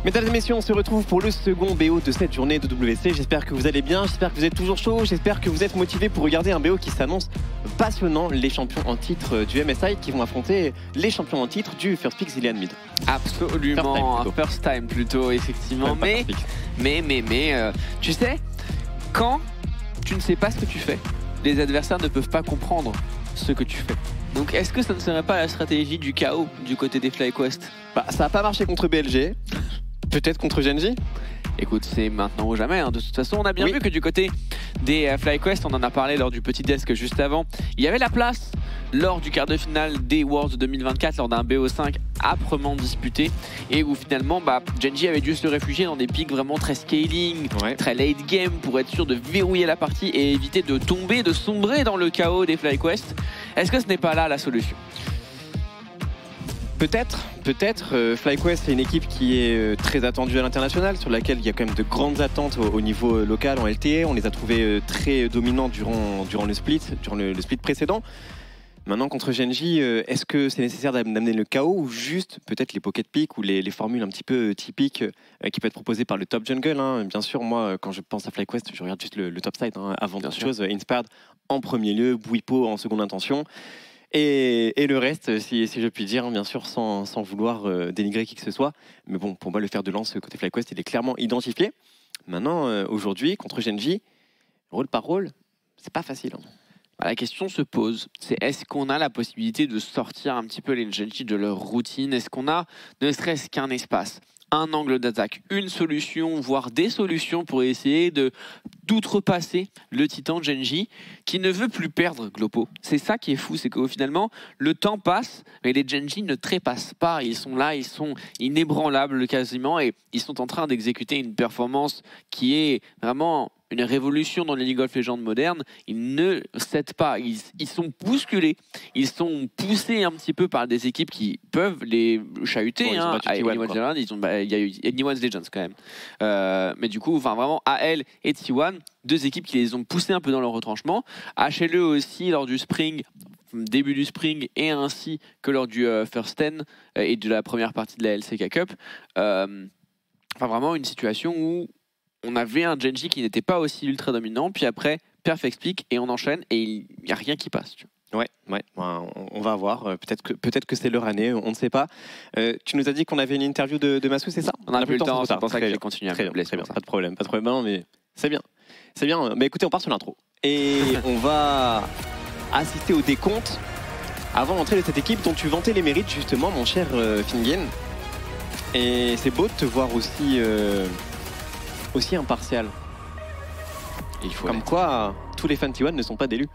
Mesdames et messieurs, on se retrouve pour le second BO de cette journée de WC. J'espère que vous allez bien, j'espère que vous êtes toujours chaud, j'espère que vous êtes motivés pour regarder un BO qui s'annonce passionnant. Les champions en titre du MSI qui vont affronter les champions en titre du First Pick Zillion Mid. Absolument, First Time plutôt, effectivement. Mais, tu sais, quand tu ne sais pas ce que tu fais, les adversaires ne peuvent pas comprendre ce que tu fais. Donc est-ce que ça ne serait pas la stratégie du chaos du côté des FlyQuest? Ça n'a pas marché contre BLG, peut-être contre Gen.J. Écoute, c'est maintenant ou jamais. De toute façon, on a bien vu que du côté des FlyQuest, on en a parlé lors du petit desk juste avant, il y avait la place lors du quart de finale des Worlds 2024, lors d'un BO5 âprement disputé, et où finalement Gen.J avait dû se réfugier dans des pics vraiment très scaling, très late game, pour être sûr de verrouiller la partie et éviter de tomber, de sombrer dans le chaos des FlyQuest. Est-ce que ce n'est pas là la solution? Peut-être. FlyQuest, c'est une équipe qui est très attendue à l'international, sur laquelle il y a quand même de grandes attentes au niveau local en LTA. On les a trouvés très dominants durant le split précédent. Maintenant, contre Gen.J, est-ce que c'est nécessaire d'amener le chaos ou juste peut-être les pocket picks ou les formules un petit peu typiques qui peuvent être proposées par le top jungle, hein. Bien sûr, moi, quand je pense à FlyQuest, je regarde juste le top side, hein, avant toute chose. Inspired en premier lieu, Bwipo en seconde intention. Et le reste, si je puis dire, bien sûr, sans vouloir dénigrer qui que ce soit. Mais bon, pour moi, le fer de lance côté FlyQuest, il est clairement identifié. Maintenant, aujourd'hui, contre Gen.J, rôle par rôle, c'est pas facile, hein. La question se pose, c'est est-ce qu'on a la possibilité de sortir un petit peu les Gen.J de leur routine? Est-ce qu'on a ne serait-ce qu'un espace, un angle d'attaque, une solution, voire des solutions pour essayer d'outrepasser le titan Gen.J qui ne veut plus perdre Glopo? C'est ça qui est fou, c'est qu'au finalement, le temps passe, mais les Gen.J ne trépassent pas. Ils sont là, ils sont inébranlables quasiment, et ils sont en train d'exécuter une performance qui est vraiment une révolution dans les League of Legends modernes. Ils ne cèdent pas, ils sont bousculés, ils sont poussés un petit peu par des équipes qui peuvent les chahuter. Il y a eu Anyone's Legends quand même. Mais du coup, vraiment, AL et T1, deux équipes qui les ont poussés un peu dans leur retranchement. HLE aussi lors du Spring, début du Spring, et ainsi que lors du First 10 et de la première partie de la LCK Cup. Vraiment une situation où on avait un Gen.J qui n'était pas aussi ultra dominant, puis après, Perf explique et on enchaîne et il n'y a rien qui passe. Tu vois. Ouais, on va voir. Peut-être que c'est leur année, on ne sait pas. Tu nous as dit qu'on avait une interview de Massou, c'est ça? On a plus le temps, c'est pour ça que j'ai continué. Très bien, pas de problème. Non, mais c'est bien. Mais écoutez, on part sur l'intro. Et on va assister au décompte avant l'entrée de cette équipe dont tu vantais les mérites, justement, mon cher Fingen. Et c'est beau de te voir aussi impartial. Il faut comme quoi, tous les fans T1 ne sont pas d'élus.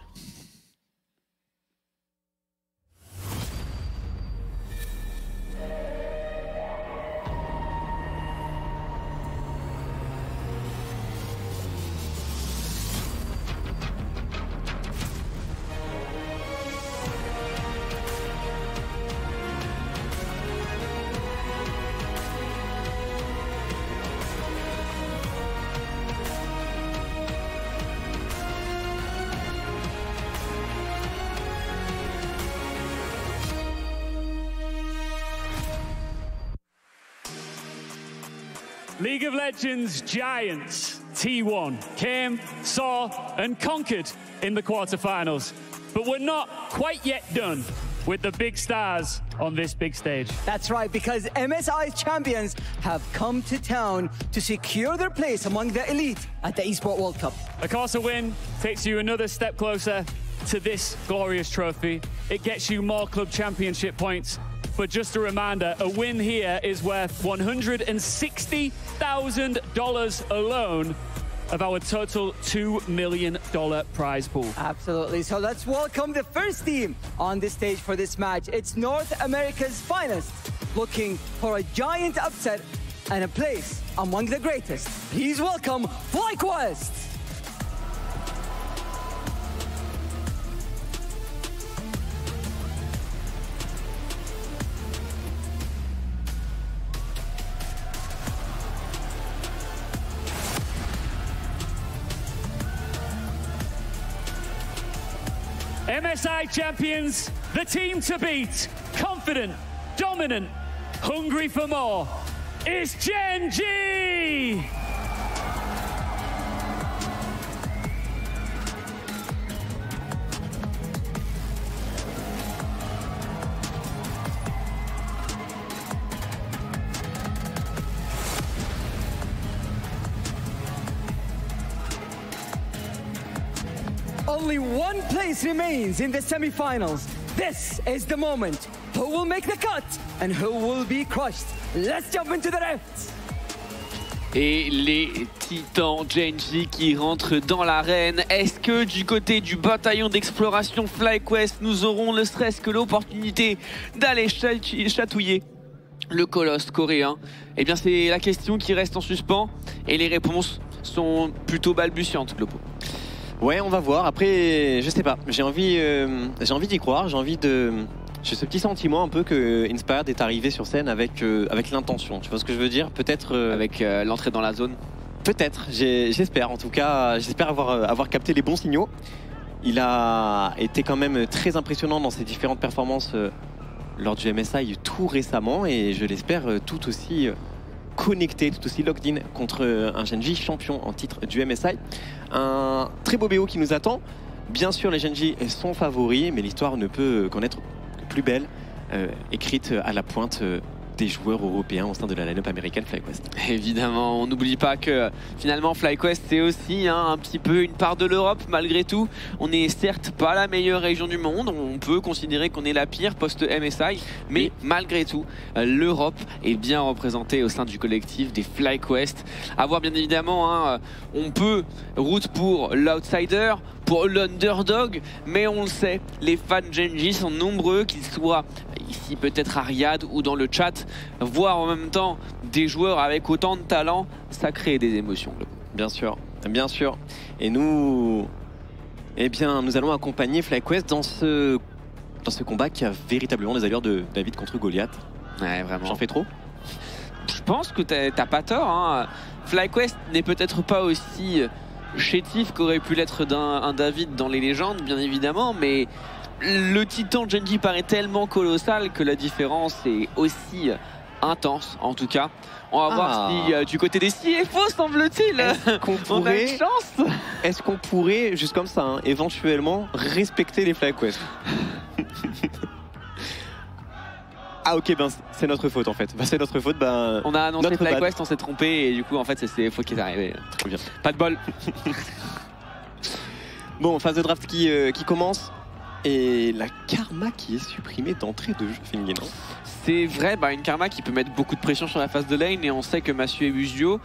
League of Legends giants T1 came, saw and conquered in the quarterfinals. But we're not quite yet done with the big stars on this big stage. That's right, because MSI's champions have come to town to secure their place among the elite at the Esports World Cup. Of course, a win takes you another step closer to this glorious trophy. It gets you more club championship points. But just a reminder, a win here is worth $160,000 alone of our total $2 million prize pool. Absolutely. So let's welcome the first team on the stage for this match. It's North America's finest, looking for a giant upset and a place among the greatest. Please welcome FlyQuest. MSI champions, the team to beat, confident, dominant, hungry for more. is Gen G! Only one place remains in the semi-finals. This is the moment. Who will make the cut and who will be crushed? Let's jump into the rifts. Et les titans Gen G qui rentrent dans l'arène. Est-ce que du côté du bataillon d'exploration FlyQuest, nous aurons ne serait-ce que l'opportunité d'aller chatouiller le colosse coréen? Eh bien, c'est la question qui reste en suspens et les réponses sont plutôt balbutiantes, Globo. Ouais, on va voir. Après, je sais pas. J'ai envie d'y croire. J'ai ce petit sentiment un peu que Inspired est arrivé sur scène avec l'intention. Tu vois ce que je veux dire? Peut-être Avec l'entrée dans la zone. Peut-être. J'espère. En tout cas, j'espère avoir capté les bons signaux. Il a été quand même très impressionnant dans ses différentes performances lors du MSI tout récemment, et je l'espère tout aussi connecté, tout aussi locked in contre un Gen G champion en titre du MSI. Un très beau BO qui nous attend. Bien sûr, les Gen G sont favoris, mais l'histoire ne peut qu'en être plus belle, écrite à la pointe des joueurs européens au sein de la line-up américaine FlyQuest. Évidemment, on n'oublie pas que finalement FlyQuest c'est aussi un petit peu une part de l'Europe malgré tout. On n'est certes pas la meilleure région du monde, on peut considérer qu'on est la pire post-MSI, mais malgré tout, l'Europe est bien représentée au sein du collectif des FlyQuest. À voir bien évidemment, on peut route pour l'outsider, pour l'underdog, mais on le sait, les fans Gen G sont nombreux, qu'ils soient ici peut-être à Riyad ou dans le chat, voir en même temps des joueurs avec autant de talent, ça crée des émotions. Bien sûr, bien sûr. Et nous, eh bien, nous allons accompagner FlyQuest dans ce combat qui a véritablement des allures de David contre Goliath. Ouais, vraiment. J'en fais trop? Je pense que t'as pas tort, hein. FlyQuest n'est peut-être pas aussi chétif qu'aurait pu l'être un David dans les légendes, bien évidemment, mais le titan Gen G paraît tellement colossal que la différence est aussi intense. En tout cas, on va voir si du côté des CFO, semble-t-il, on a une chance. Est-ce qu'on pourrait, juste comme ça, éventuellement respecter les FlyQuest? Ah ok, ben c'est notre faute en fait. C'est notre faute. Ben, on a annoncé FlyQuest, on s'est trompé et du coup en fait c'est CFO qui est arrivé. Très bien. Pas de bol. Bon, phase de draft qui commence. Et la karma qui est supprimée d'entrée de jeu, Fingin. C'est vrai, une karma qui peut mettre beaucoup de pression sur la phase de lane, et on sait que Massu et Usio,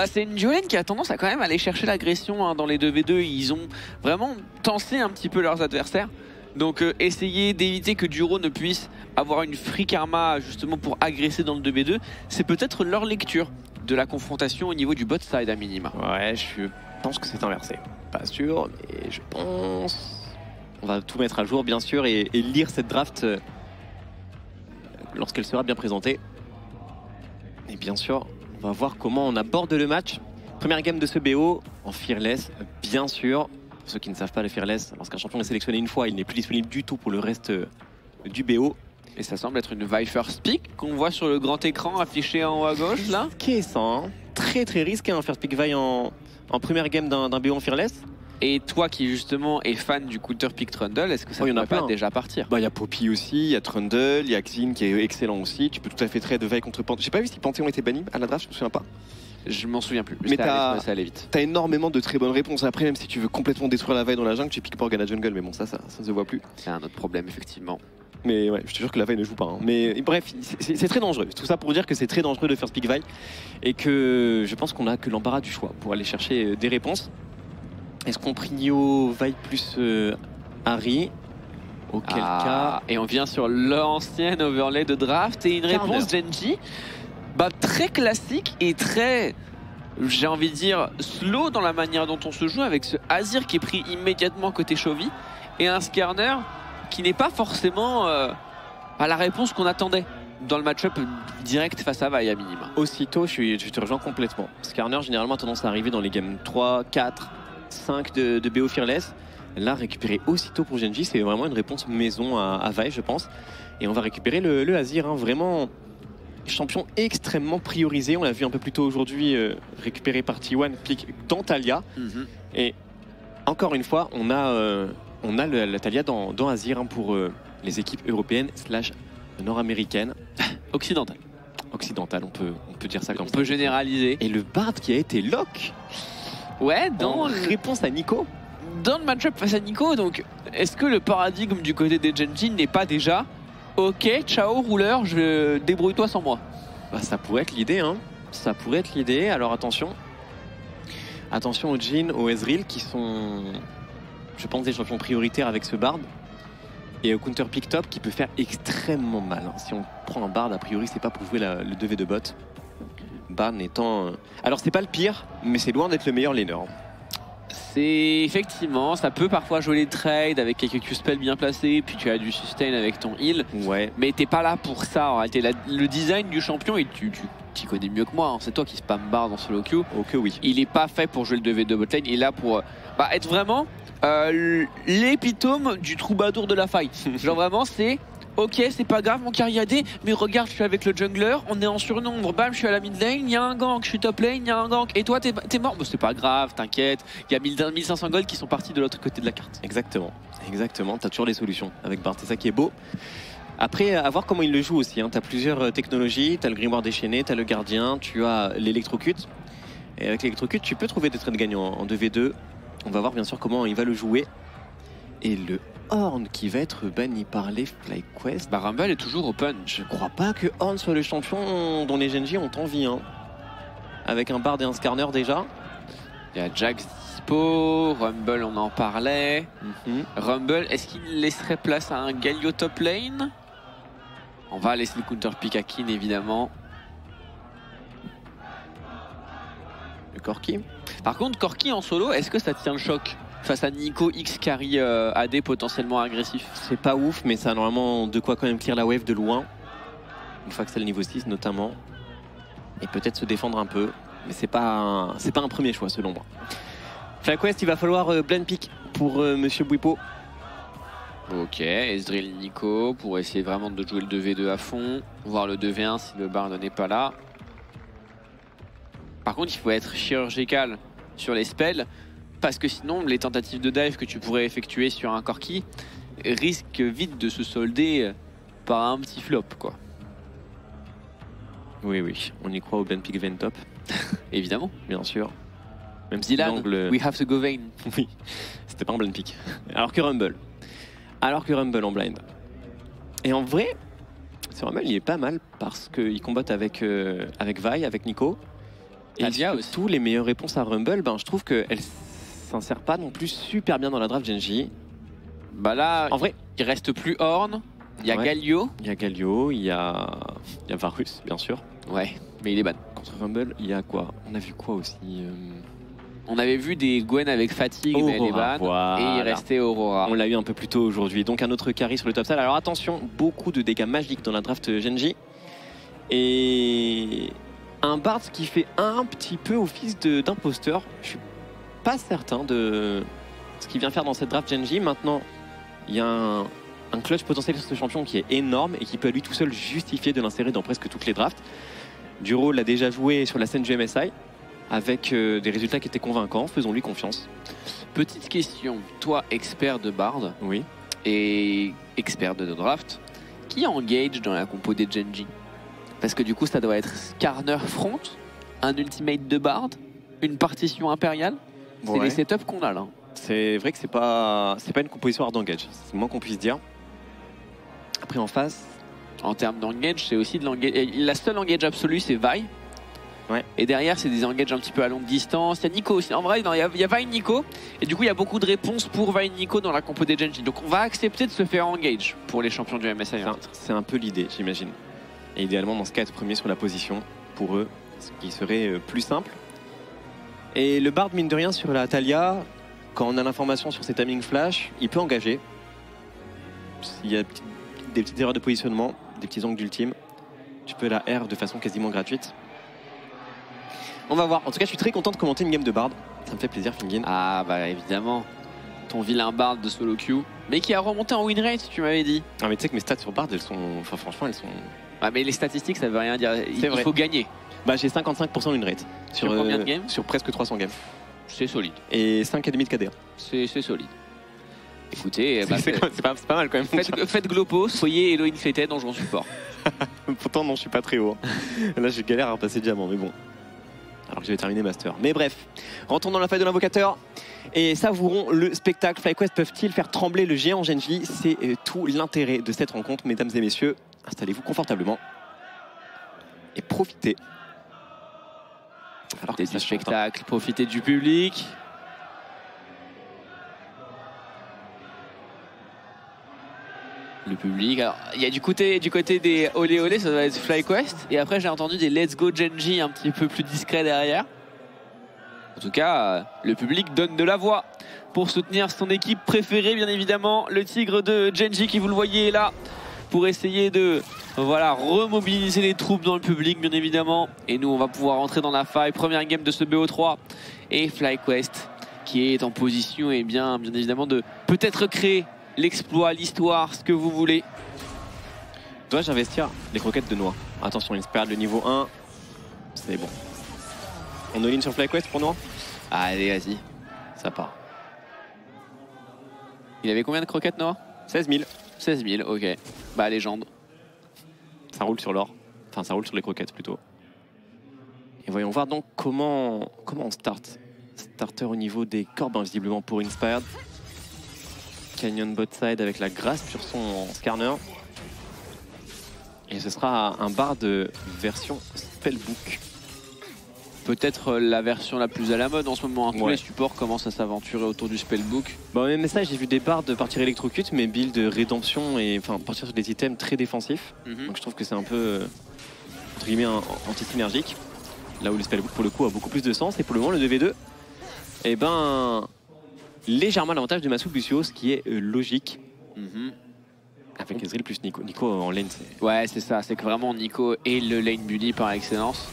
c'est une duo lane qui a tendance à quand même aller chercher l'agression dans les 2v2. Ils ont vraiment tensé un petit peu leurs adversaires. Donc essayer d'éviter que Duro ne puisse avoir une free karma justement pour agresser dans le 2v2, c'est peut-être leur lecture de la confrontation au niveau du bot side à minima. Ouais, je pense que c'est inversé. Pas sûr, mais je pense... On va tout mettre à jour, bien sûr, et lire cette draft lorsqu'elle sera bien présentée. Et bien sûr, on va voir comment on aborde le match. Première game de ce BO en Fearless, bien sûr. Pour ceux qui ne savent pas, le Fearless, lorsqu'un champion est sélectionné une fois, il n'est plus disponible du tout pour le reste du BO. Et ça semble être une Viper's Peak qu'on voit sur le grand écran affiché en haut à gauche, là. Risqué ça, hein. Très très risqué, un First Pick Vi en première game d'un BO en Fearless. Et toi qui justement es fan du counter pick Trundle, est-ce que ça ne va pas déjà partir? Il y a Poppy aussi, il y a Trundle, il y a Xin qui est excellent aussi. Tu peux tout à fait trade Vi contre Panthéon. J'ai pas vu si Panthéon était banni à la draft, je me souviens pas. Je m'en souviens plus. Mais ça allait vite. T'as énormément de très bonnes réponses. Après, même si tu veux complètement détruire la Vi dans la jungle, tu piques pas Organa Jungle, mais bon, ça ne se voit plus. C'est un autre problème, effectivement. Mais ouais, je te jure que la Vi ne joue pas. Mais bref, c'est très dangereux. Tout ça pour dire que c'est très dangereux de First Pick Vi et que je pense qu'on a que l'embarras du choix pour aller chercher des réponses. Est-ce qu'on prio Vi plus Harry? Auquel cas... Et on vient sur l'ancienne overlay de draft et une réponse Gen G très classique et très, j'ai envie de dire, slow dans la manière dont on se joue, avec ce Azir qui est pris immédiatement côté Chovy et un Skarner qui n'est pas forcément la réponse qu'on attendait dans le match-up direct face à Vi à minima. Aussitôt, je te rejoins complètement. Skarner généralement a tendance à arriver dans les games 3, 4, 5 de BO Fearless. Là, récupérer aussitôt pour Gen G, c'est vraiment une réponse maison à Vi, je pense. Et on va récupérer le Azir, vraiment champion extrêmement priorisé. On l'a vu un peu plus tôt aujourd'hui, récupéré par T1, pick dans Taliyah. Et encore une fois, on a la Taliyah dans Azir pour les équipes européennes / nord-américaines. Occidentale. Occidentale, on peut dire ça comme ça. On peut généraliser. Et le Bard qui a été lock. Ouais, En réponse à Nico. Dans le match-up face à Nico, donc est-ce que le paradigme du côté des Genji n'est pas déjà ok, ciao rouleur, débrouille-toi sans moi? Bah, ça pourrait être l'idée, hein. Ça pourrait être l'idée. Alors attention. Attention aux Jhin, aux Ezreal qui sont, je pense, des champions prioritaires avec ce Bard. Et au counter pick top qui peut faire extrêmement mal. Si on prend un Bard, a priori, c'est pas pour jouer le 2v2 bot. Bard n'étant. Alors, c'est pas le pire, mais c'est loin d'être le meilleur laner. C'est effectivement, ça peut parfois jouer les trades avec quelques Q-spells bien placés, puis tu as du sustain avec ton heal. Ouais. Mais t'es pas là pour ça en réalité. Le design du champion, et tu connais mieux que moi, hein. C'est toi qui spam Bard dans solo queue. Ok, oui. Il est pas fait pour jouer le 2v2 botlane, il est là pour être vraiment l'épitome du troubadour de la faille. Genre vraiment c'est ok, c'est pas grave mon carry AD, mais regarde, je suis avec le jungler, on est en surnombre, bam, je suis à la mid lane, il y a un gank, je suis top lane, il y a un gank, et toi t'es mort. Bon, c'est pas grave, t'inquiète, il y a 1500 gold qui sont partis de l'autre côté de la carte. Exactement, t'as toujours les solutions avec Bard, c'est ça qui est beau. Après, à voir comment il le joue aussi, hein. T'as plusieurs technologies, t'as le grimoire déchaîné, t'as le gardien, tu as l'électrocute. Et avec l'électrocute, tu peux trouver des trades gagnants en 2v2. On va voir bien sûr comment il va le jouer. Et le Horn qui va être banni par les FlyQuest. Bah Rumble est toujours open. Je crois pas que Horn soit le champion dont les Genji ont envie. Hein. Avec un Bard et un Skarner déjà. Il y a Jax dispo, Rumble on en parlait. Rumble, est-ce qu'il laisserait place à un Galio top lane? On va laisser le counter pick à Kin évidemment. Le Corki. Par contre, Corki en solo, est-ce que ça tient le choc face à Nico X carry AD potentiellement agressif? C'est pas ouf, mais ça a normalement de quoi quand même clear la wave de loin. Une fois que c'est le niveau 6 notamment. Et peut-être se défendre un peu. Mais c'est pas un premier choix selon moi. FlyQuest, il va falloir blend pick pour Monsieur Bwipo. Ok, Ezreal Nico pour essayer vraiment de jouer le 2v2 à fond. Voir le 2v1 si le Bard n'est pas là. Par contre, il faut être chirurgical sur les spells, parce que sinon, les tentatives de dive que tu pourrais effectuer sur un Corki risquent vite de se solder par un petit flop, quoi. Oui, on y croit au blend pick Vayne top. Évidemment. Bien sûr. Même si Dylan, l'angle... we have to go Vayne. Oui, c'était pas un blend pick. Alors que Rumble en blind. Et en vrai, ce Rumble, il est pas mal, parce qu'il combatte avec Vi, avec Nico. Et Talia aussi. Tous les meilleures réponses à Rumble, je trouve qu'elle s'insère pas non plus super bien dans la draft Genji. Bah là, en vrai, il reste plus Horn, il y a Galio. Il y a Galio, il y a Varus, bien sûr. Ouais, mais il est ban. Contre Rumble, il y a quoi? On a vu quoi aussi On avait vu des Gwen avec fatigue, mais elle est ban. Voilà. Et il restait Aurora. On l'a eu un peu plus tôt aujourd'hui. Donc un autre carry sur le top side. Alors attention, beaucoup de dégâts magiques dans la draft Genji. Et... un Bard qui fait un petit peu office d'imposteur. Je suis pas certain de ce qu'il vient faire dans cette draft Genji. Maintenant, il y a un clutch potentiel sur ce champion qui est énorme et qui peut à lui tout seul justifier de l'insérer dans presque toutes les drafts. Duro l'a déjà joué sur la scène du MSI avec des résultats qui étaient convaincants. Faisons-lui confiance. Petite question, toi expert de Bard Oui. Et expert de draft, qui engage dans la compo des Genji? Parce que du coup, ça doit être Skarner front, un ultimate de Bard, une partition impériale. C'est les setups qu'on a là. C'est vrai que c'est pas une composition hard engage, c'est le moins qu'on puisse dire. Après en face... En termes d'engage, c'est aussi de l'engage. La seule engage absolue, c'est Vi. Ouais. Et derrière, c'est des engages un petit peu à longue distance. Il y a Nico aussi. En vrai, il y a Vayne Nico. Et du coup, il y a beaucoup de réponses pour Vayne Nico dans la compo des Genji. Donc on va accepter de se faire engage pour les champions du MSI. C'est un peu l'idée, j'imagine. Et idéalement, dans ce cas, être premier sur la position pour eux, ce qui serait plus simple. Et le Bard, mine de rien, sur la Taliyah, quand on a l'information sur ses timing flash, il peut engager. S'il y a des petites erreurs de positionnement, des petits angles d'ultime, tu peux la R de façon quasiment gratuite. On va voir. En tout cas, je suis très content de commenter une game de Bard. Ça me fait plaisir, Fingin. Ah bah évidemment. Ton vilain Bard de solo queue. Mais qui a remonté en win rate, tu m'avais dit. Ah mais tu sais que mes stats sur Bard, elles sont... Enfin franchement, elles sont Ah, mais les statistiques, ça veut rien dire. Il vrai. faut gagner. Bah, j'ai 55% win rate. Sur combien de games? Sur presque 300 games. C'est solide. Et 5,5 de KDA. C'est solide. Écoutez, c'est pas mal quand même. Faites Glopo, soyez Elo Inflated en jouant support. Pourtant, non, je suis pas très haut. Là, j'ai galère à repasser diamant, mais bon. Alors que je vais terminer Master. Mais bref, rentrons dans la faille de l'invocateur et savourons le spectacle. FlyQuest peuvent-ils faire trembler le géant Genji? C'est tout l'intérêt de cette rencontre, mesdames et messieurs. Installez-vous confortablement et profitez. Profitez du spectacle, profitez du public. Le public, alors il y a du côté des olé olé, ça va être FlyQuest, et après j'ai entendu des Let's Go Genji un petit peu plus discrets derrière. En tout cas, le public donne de la voix pour soutenir son équipe préférée, bien évidemment, le Tigre de Genji qui, vous le voyez, est là pour essayer de remobiliser les troupes dans le public, bien évidemment. Et nous, on va pouvoir entrer dans la faille. Première game de ce BO3 et FlyQuest qui est en position, et bien évidemment, de peut-être créer l'exploit, l'histoire, ce que vous voulez. Dois-je investir les croquettes de noix? Attention, il se perd le niveau 1. C'est bon. On all-in sur FlyQuest pour noix? Allez, vas-y. Ça part. Il avait combien de croquettes, Noah? 16 000. 16 000, ok. Bah, légende. Ça roule sur l'or. Enfin, ça roule sur les croquettes plutôt. Et voyons voir donc comment on start. Starter au niveau des corbes, visiblement pour Inspired. Canyon bot side avec la grâce sur son scanner. Et ce sera un bar de version Spellbook. Peut-être la version la plus à la mode en ce moment. Tous les supports commencent à s'aventurer autour du Spellbook. Bon, même ça, j'ai vu des barres de partir électrocute, mais build rédemption et enfin partir sur des items très défensifs. Donc je trouve que c'est un peu entre guillemets anti-synergique. Là où le Spellbook pour le coup a beaucoup plus de sens. Et pour le moment, le 2v2, eh ben, légèrement l'avantage de Masou Lucio, ce qui est logique. Avec Ezreal plus Nico. Nico en lane, c'est... Ouais, c'est ça. C'est que vraiment Nico est le lane bully par excellence.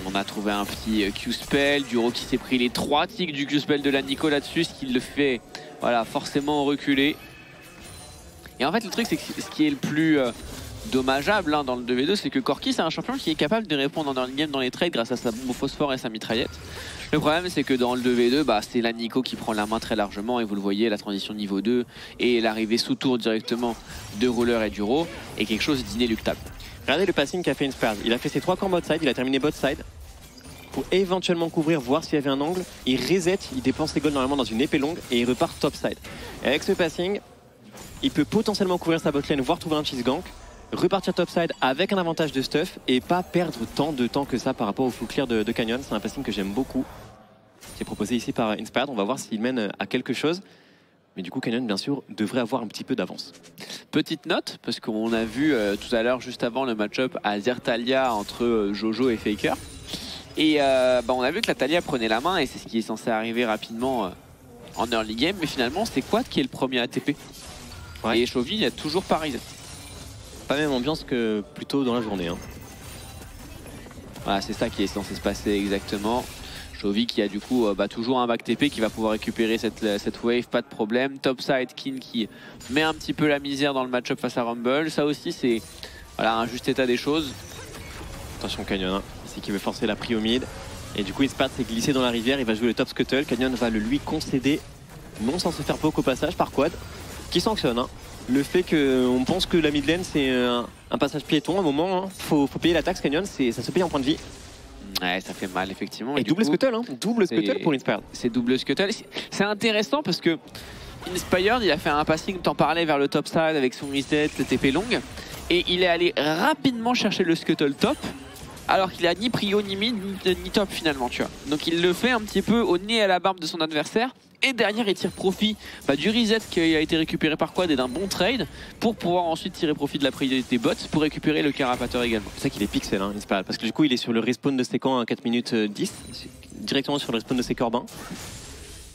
On a trouvé un petit Q-Spell. Duro qui s'est pris les 3 ticks du Q-Spell de la Nico là-dessus, ce qui le fait forcément reculer. Et en fait, le truc, c'est que ce qui est le plus dommageable dans le 2v2, c'est que Corki, c'est un champion qui est capable de répondre en early game dans les trades grâce à sa bombe au phosphore et sa mitraillette. Le problème, c'est que dans le 2v2, c'est la Nico qui prend la main très largement. Et vous le voyez, la transition niveau 2 et l'arrivée sous tour directement de Ruler et Duro est quelque chose d'inéluctable. Regardez le passing qu'a fait Inspired. Il a fait ses 3 camps bot side, il a terminé bot side pour éventuellement couvrir, voir s'il y avait un angle. Il reset, il dépense ses golds normalement dans une épée longue et il repart top side. Et avec ce passing, il peut potentiellement couvrir sa botlane, voire trouver un cheese gank, repartir top side avec un avantage de stuff et pas perdre tant de temps que ça par rapport au full clear de Canyon. C'est un passing que j'aime beaucoup, qui est proposé ici par Inspired. On va voir s'il mène à quelque chose. Mais du coup, Canyon, bien sûr, devrait avoir un petit peu d'avance. Petite note, parce qu'on a vu tout à l'heure, juste avant le match-up à Zertalia entre Jojo et Faker. Et on a vu que la Talia prenait la main et c'est ce qui est censé arriver rapidement en early game. Mais finalement, c'est Quad qui est le premier ATP. Et Chovy, il a toujours pas reset. Pas même ambiance que plutôt dans la journée. Voilà, c'est ça qui est censé se passer exactement. Chovy qui a du coup toujours un back TP qui va pouvoir récupérer cette wave, pas de problème. Topside, Kin qui met un petit peu la misère dans le match-up face à Rumble. Ça aussi, c'est un juste état des choses. Attention Canyon, ici qui veut forcer la prio mid. Et du coup, Inspired s'est glissé dans la rivière. Il va jouer le top scuttle. Canyon va le lui concéder, non sans se faire poke au passage par Quad, qui sanctionne. Le fait qu'on pense que la mid lane, c'est un passage piéton à un moment. Faut payer la taxe Canyon, ça se paye en point de vie. Ouais, ça fait mal effectivement. Et double scuttle, double scuttle pour Inspired. C'est double scuttle. C'est intéressant parce que Inspired, il a fait un passing, t'en parlais, vers le top side avec son reset, cette épée longue. Et il est allé rapidement chercher le scuttle top, alors qu'il a ni prio, ni mid, ni top finalement, tu vois. Donc il le fait un petit peu au nez à la barbe de son adversaire. Et derrière, il tire profit du reset qui a été récupéré par Quad et d'un bon trade pour pouvoir ensuite tirer profit de la priorité bots pour récupérer le carapateur également. C'est ça qu'il est pixel, Inspired, parce que du coup, il est sur le respawn de ses camps à 4 minutes 10, directement sur le respawn de ses corbins.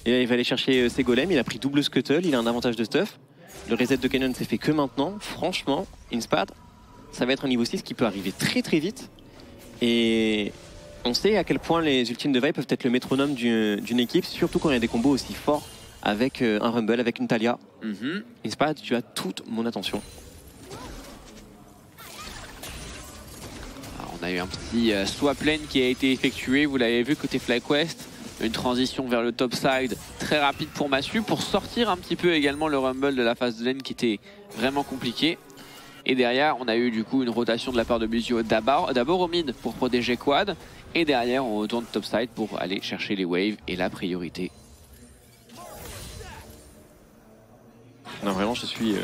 Et là, il va aller chercher ses golems. Il a pris double scuttle, il a un avantage de stuff. Le reset de Canyon s'est fait que maintenant. Franchement, Inspired, ça va être un niveau 6 qui peut arriver très très vite. Et on sait à quel point les ultimes de Vi peuvent être le métronome d'une équipe, surtout quand il y a des combos aussi forts avec un Rumble, avec une Talia. Inspired, tu as toute mon attention. On a eu un petit swap lane qui a été effectué, vous l'avez vu côté FlyQuest. Une transition vers le top side très rapide pour Massu pour sortir un petit peu également le rumble de la phase de lane qui était vraiment compliqué. Et derrière, on a eu du coup une rotation de la part de Busio d'abord au mid pour protéger Quad. Et derrière, on retourne topside pour aller chercher les waves et la priorité. Non, vraiment, je suis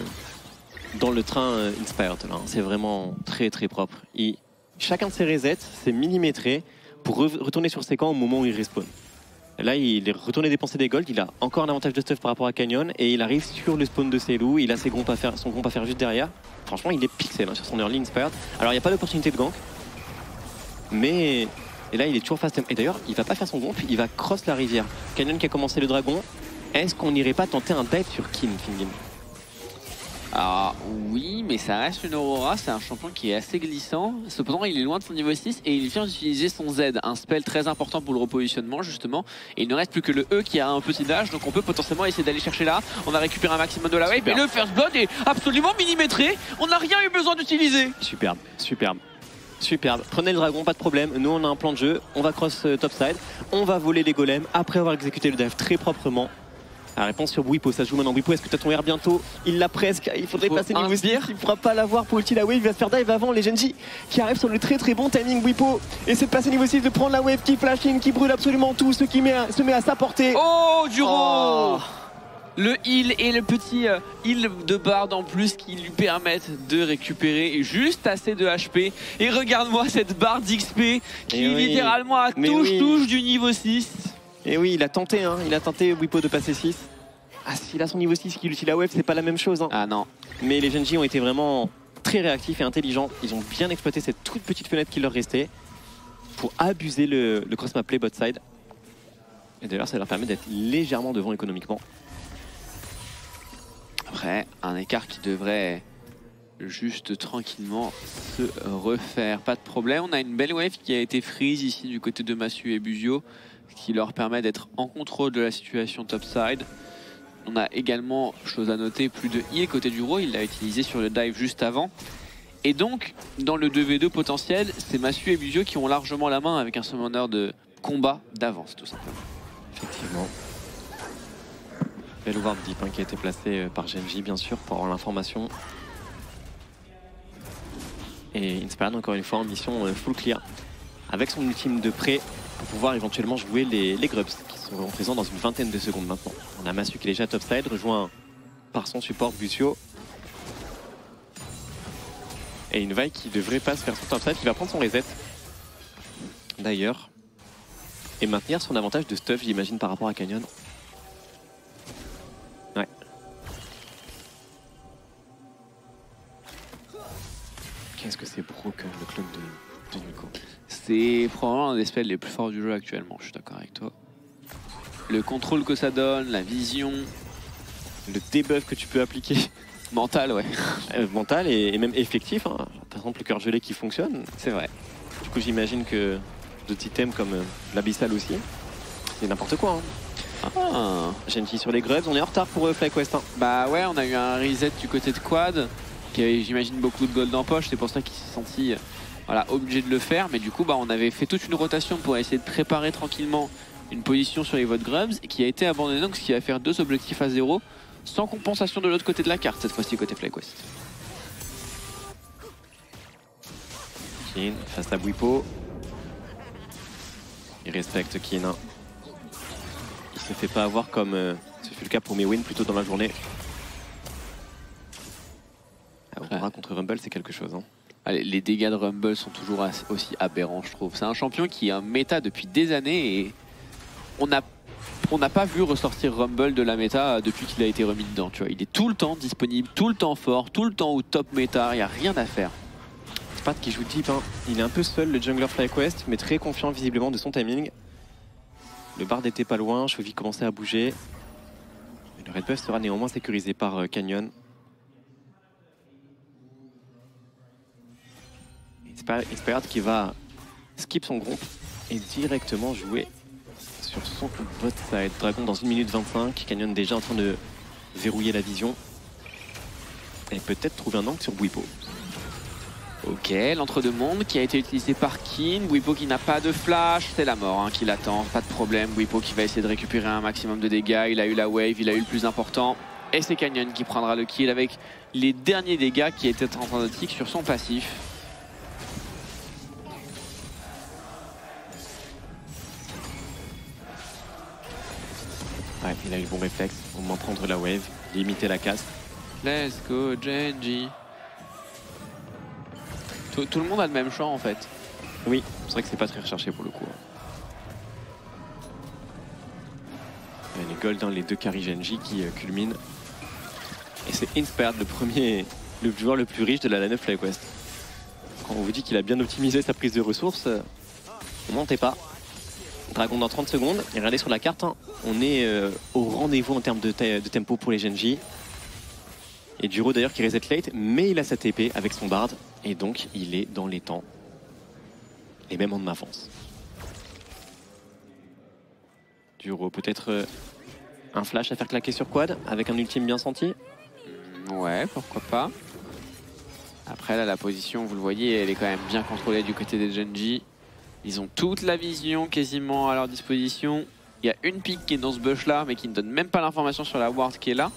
dans le train Inspired. C'est vraiment très très propre. Chacun de ses resets, c'est millimétré pour retourner sur ses camps au moment où il respawn. Là, il est retourné dépenser des golds, il a encore un avantage de stuff par rapport à Canyon et il arrive sur le spawn de Selou, il a son groupe à faire juste derrière. Franchement, il est pixel sur son early Inspired. Alors, il n'y a pas d'opportunité de gank, mais et là, il est toujours fast. Et d'ailleurs, il va pas faire son groupe, il va cross la rivière. Canyon qui a commencé le dragon, est-ce qu'on n'irait pas tenter un dive sur Kin, Fingin? Ah oui, mais ça reste une Aurora, c'est un champion qui est assez glissant. Cependant, il est loin de son niveau 6 et il vient d'utiliser son Z, un spell très important pour le repositionnement justement. Et il ne reste plus que le E qui a un petit dash, donc on peut potentiellement essayer d'aller chercher là. On a récupéré un maximum de la wave et le first blood est absolument millimétré. On n'a rien eu besoin d'utiliser. Superbe, superbe. Superbe, prenez le dragon, pas de problème. Nous on a un plan de jeu, on va cross topside, on va voler les golems après avoir exécuté le dive très proprement. La réponse sur Bwipo, ça se joue maintenant. Bwipo, est-ce que tu as ton R bientôt? Il l'a presque, il faudrait passer niveau 6, il ne pourra pas l'avoir pour ulti la wave, il va se faire dive avant les Genji qui arrivent sur le très très bon timing. Bwipo essaie de passer niveau 6, de prendre la wave qui flash in, qui brûle absolument tout, ce qui se met à sa portée. Oh, Duro Le heal et le petit heal de Bard en plus qui lui permettent de récupérer juste assez de HP. Et regarde-moi cette Bard d'XP qui littéralement touche du niveau 6. Et oui, il a tenté Bwipo de passer 6. Ah, s'il a son niveau 6 qu'il utilise la wave, c'est pas la même chose. Ah non. Mais les Genji ont été vraiment très réactifs et intelligents. Ils ont bien exploité cette toute petite fenêtre qui leur restait pour abuser le cross-map play bot side. Et d'ailleurs, ça leur permet d'être légèrement devant économiquement. Après, un écart qui devrait juste tranquillement se refaire. Pas de problème. On a une belle wave qui a été freeze ici du côté de Massu et Busio, qui leur permet d'être en contrôle de la situation topside. On a également, chose à noter, plus de heal côté du Ro, il l'a utilisé sur le dive juste avant. Et donc, dans le 2v2 potentiel, c'est Massu et Busio qui ont largement la main avec un summoner de combat d'avance, tout simplement. Effectivement. Belle ward deep qui a été placée par Genji, bien sûr, pour avoir l'information. Et Inspired, encore une fois, en mission full clear, avec son ultime de près, pour pouvoir éventuellement jouer les Grubs qui sont présents dans une vingtaine de secondes maintenant. On a Massu qui est déjà topside, rejoint par son support Busio. Et une Vi qui devrait pas se faire son topside, qui va prendre son reset d'ailleurs. Et maintenir son avantage de stuff, j'imagine, par rapport à Canyon. Ouais. Qu'est-ce que c'est broken le clone de Nico. C'est probablement un des spells les plus forts du jeu actuellement, je suis d'accord avec toi. Le contrôle que ça donne, la vision, le debuff que tu peux appliquer. Mental, ouais. Mental et même effectif. Hein. Par exemple, le cœur gelé qui fonctionne. C'est vrai. Du coup, j'imagine que d'autres items comme l'abyssal aussi, c'est n'importe quoi. Hein. Ah. Genji sur les Grubs, on est en retard pour FlyQuest. Hein. Bah ouais, on a eu un reset du côté de Quad, qui avait, j'imagine, beaucoup de gold en poche. C'est pour ça qu'il s'est senti obligé de le faire. Mais du coup, bah, on avait fait toute une rotation pour essayer de préparer tranquillement une position sur les votes Grubs qui a été abandonnée, donc ce qui va faire 2 objectifs à 0 sans compensation de l'autre côté de la carte, cette fois-ci côté FlyQuest. Kin face à Bwipo. Il respecte Kin. Hein. Il se fait pas avoir comme ce fut le cas pour Mewin plus tôt dans la journée. Aurora contre Rumble, c'est quelque chose. Hein. Allez, les dégâts de Rumble sont toujours aussi aberrants, je trouve. C'est un champion qui est un méta depuis des années et on n'a pas vu ressortir Rumble de la méta depuis qu'il a été remis dedans. Tu vois. Il est tout le temps disponible, tout le temps fort, tout le temps au top méta, il n'y a rien à faire. Spad qui joue deep, hein. Il est un peu seul le jungler FlyQuest, mais très confiant visiblement de son timing. Le Bard n'était pas loin, Chovy commençait à bouger. Le red buff sera néanmoins sécurisé par Canyon. Inspired qui va skip son groupe et directement jouer sur son bot side. Dragon dans 1 minute 25, Canyon déjà en train de verrouiller la vision. Et peut-être trouver un angle sur Bwipo. Ok, l'entre-deux-mondes qui a été utilisé par Kin. Bwipo qui n'a pas de flash, c'est la mort hein, qui l'attend, pas de problème. Bwipo qui va essayer de récupérer un maximum de dégâts. Il a eu la wave, il a eu le plus important. Et c'est Canyon qui prendra le kill avec les derniers dégâts qui étaient en train de tick sur son passif. Ouais, il a eu le bon réflexe, au moins prendre la wave, limiter la casse. Let's go Genji. Tout le monde a le même champ en fait. Oui, c'est vrai que c'est pas très recherché pour le coup. Il y a les gold, hein, les deux carry Genji qui culminent. Et c'est Inspired, le joueur le plus riche de la line of FlyQuest. Quand on vous dit qu'il a bien optimisé sa prise de ressources, ne mentez pas. Dragon dans 30 secondes, et regardez sur la carte, hein, on est au rendez-vous en termes de tempo pour les Genji. Et Duro d'ailleurs qui reset late, mais il a sa TP avec son Bard, et donc il est dans les temps. Et même en avance. Duro peut-être un flash à faire claquer sur quad, avec un ultime bien senti. Ouais, pourquoi pas. Après là, la position, vous le voyez, elle est quand même bien contrôlée du côté des Genji. Ils ont toute la vision quasiment à leur disposition. Il y a une pique qui est dans ce bush là, mais qui ne donne même pas l'information sur la ward qui est là.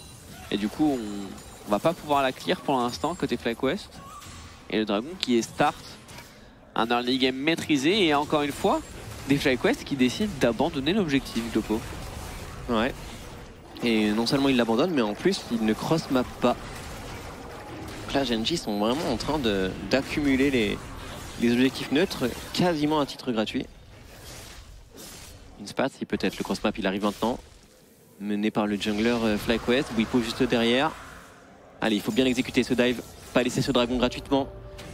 Et du coup, on va pas pouvoir la clear pour l'instant côté FlyQuest. Et le dragon qui est start. Un early game maîtrisé et encore une fois, des FlyQuest qui décident d'abandonner l'objectif, Glopo. Ouais. Et non seulement il l'abandonne, mais en plus il ne cross-map pas. Donc là, Genji sont vraiment en train d'accumuler les objectifs neutres quasiment à titre gratuit. Inspired, si peut-être le cross-map il arrive maintenant. Mené par le jungler FlyQuest, Bwipo juste derrière. Allez, il faut bien exécuter ce dive, pas laisser ce dragon gratuitement.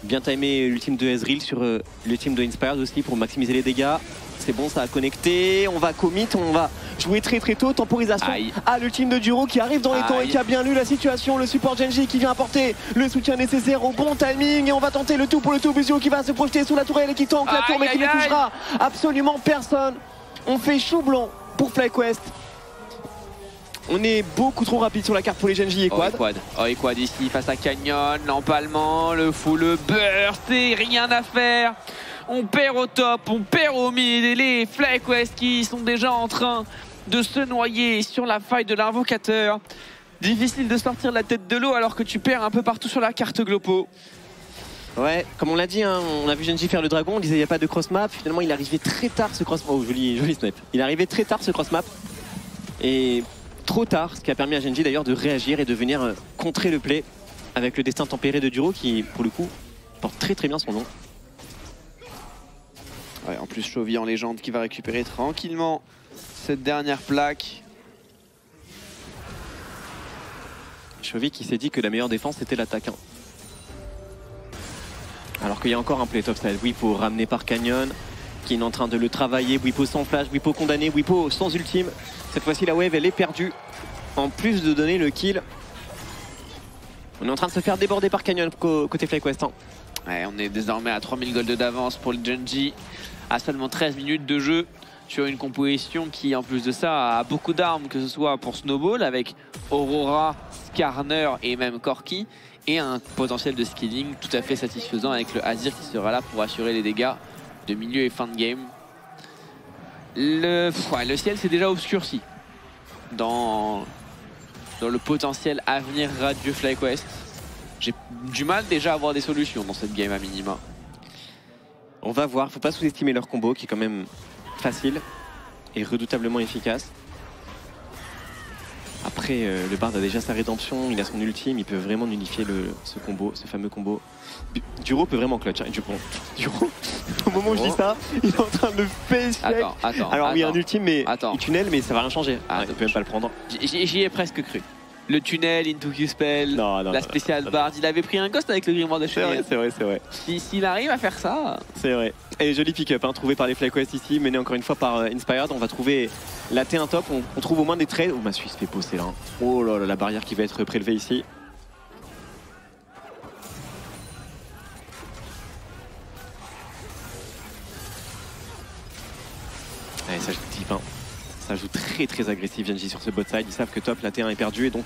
Bien timer l'ultime de Ezreal sur l'ultime de Inspired aussi pour maximiser les dégâts. C'est bon, ça a connecté, on va commit, on va jouer très tôt, temporisation. Aïe. Ah, l'ultime de Duro qui arrive dans les temps et qui a bien lu la situation, le support Genji qui vient apporter le soutien nécessaire au bon timing et on va tenter le tout pour le tout. Busio qui va se projeter sous la tourelle et qui tank la tour mais qui ne touchera absolument personne. On fait chou blanc pour FlyQuest. On est beaucoup trop rapide sur la carte pour les Genji et Quad. Et Quad ici face à Canyon, l'empalement, le full burst et rien à faire. On perd au top, on perd au mid et les FlyQuest qui sont déjà en train de se noyer sur la faille de l'invocateur. Difficile de sortir la tête de l'eau alors que tu perds un peu partout sur la carte Glopo. Ouais, comme on l'a dit, hein, on a vu Genji faire le dragon, on disait il n'y a pas de cross map. Finalement il est arrivé très tard ce cross map. Oh joli snap. Il est arrivé très tard ce cross map. Et trop tard, ce qui a permis à Genji d'ailleurs de réagir et de venir contrer le play avec le destin tempéré de Duro qui pour le coup porte très bien son nom. Ouais, en plus Chovy en légende qui va récupérer tranquillement cette dernière plaque. Chovy qui s'est dit que la meilleure défense c'était l'attaque. Hein. Alors qu'il y a encore un play topside. Bwipo ramené par Canyon qui est en train de le travailler. Bwipo sans flash, Bwipo condamné, Bwipo sans ultime. Cette fois-ci la wave elle est perdue. En plus de donner le kill. On est en train de se faire déborder par Canyon côté FlyQuest. Hein. Ouais, on est désormais à 3000 gold d'avance pour le Genji. À seulement 13 minutes de jeu. Sur une composition qui en plus de ça a beaucoup d'armes, que ce soit pour Snowball avec Aurora, Skarner et même Corki. Et un potentiel de skilling tout à fait satisfaisant avec le Azir qui sera là pour assurer les dégâts de milieu et fin de game. Le ciel s'est déjà obscurci dans le potentiel avenir radieux FlyQuest. J'ai du mal déjà à avoir des solutions dans cette game à minima. On va voir, faut pas sous-estimer leur combo qui est quand même facile et redoutablement efficace. Après, le Bard a déjà sa rédemption, il a son ultime, il peut vraiment unifier ce combo, ce fameux combo. Duro peut vraiment clutch. Hein. Duro, au moment où je dis ça, il est en train de face check. Alors oui, un ultime, mais il tunnel, mais ça va rien changer. Il peut même pas le prendre. J'y ai presque cru. Le tunnel, Into Q-Spell, la spéciale Bard, il avait pris un ghost avec le grimoire de chevalier. C'est vrai. S'il arrive à faire ça... C'est vrai. Et joli pick-up, hein, trouvé par les FlyQuest ici, mené encore une fois par Inspired. On va trouver la T1 top, on trouve au moins des trades. Oh, ma Suisse fait poster là. Hein. Oh là là, la barrière qui va être prélevée ici. Allez, ça joue deep, hein. Ça joue très agressif Genji sur ce bot side. Ils savent que top, la T1 est perdue et donc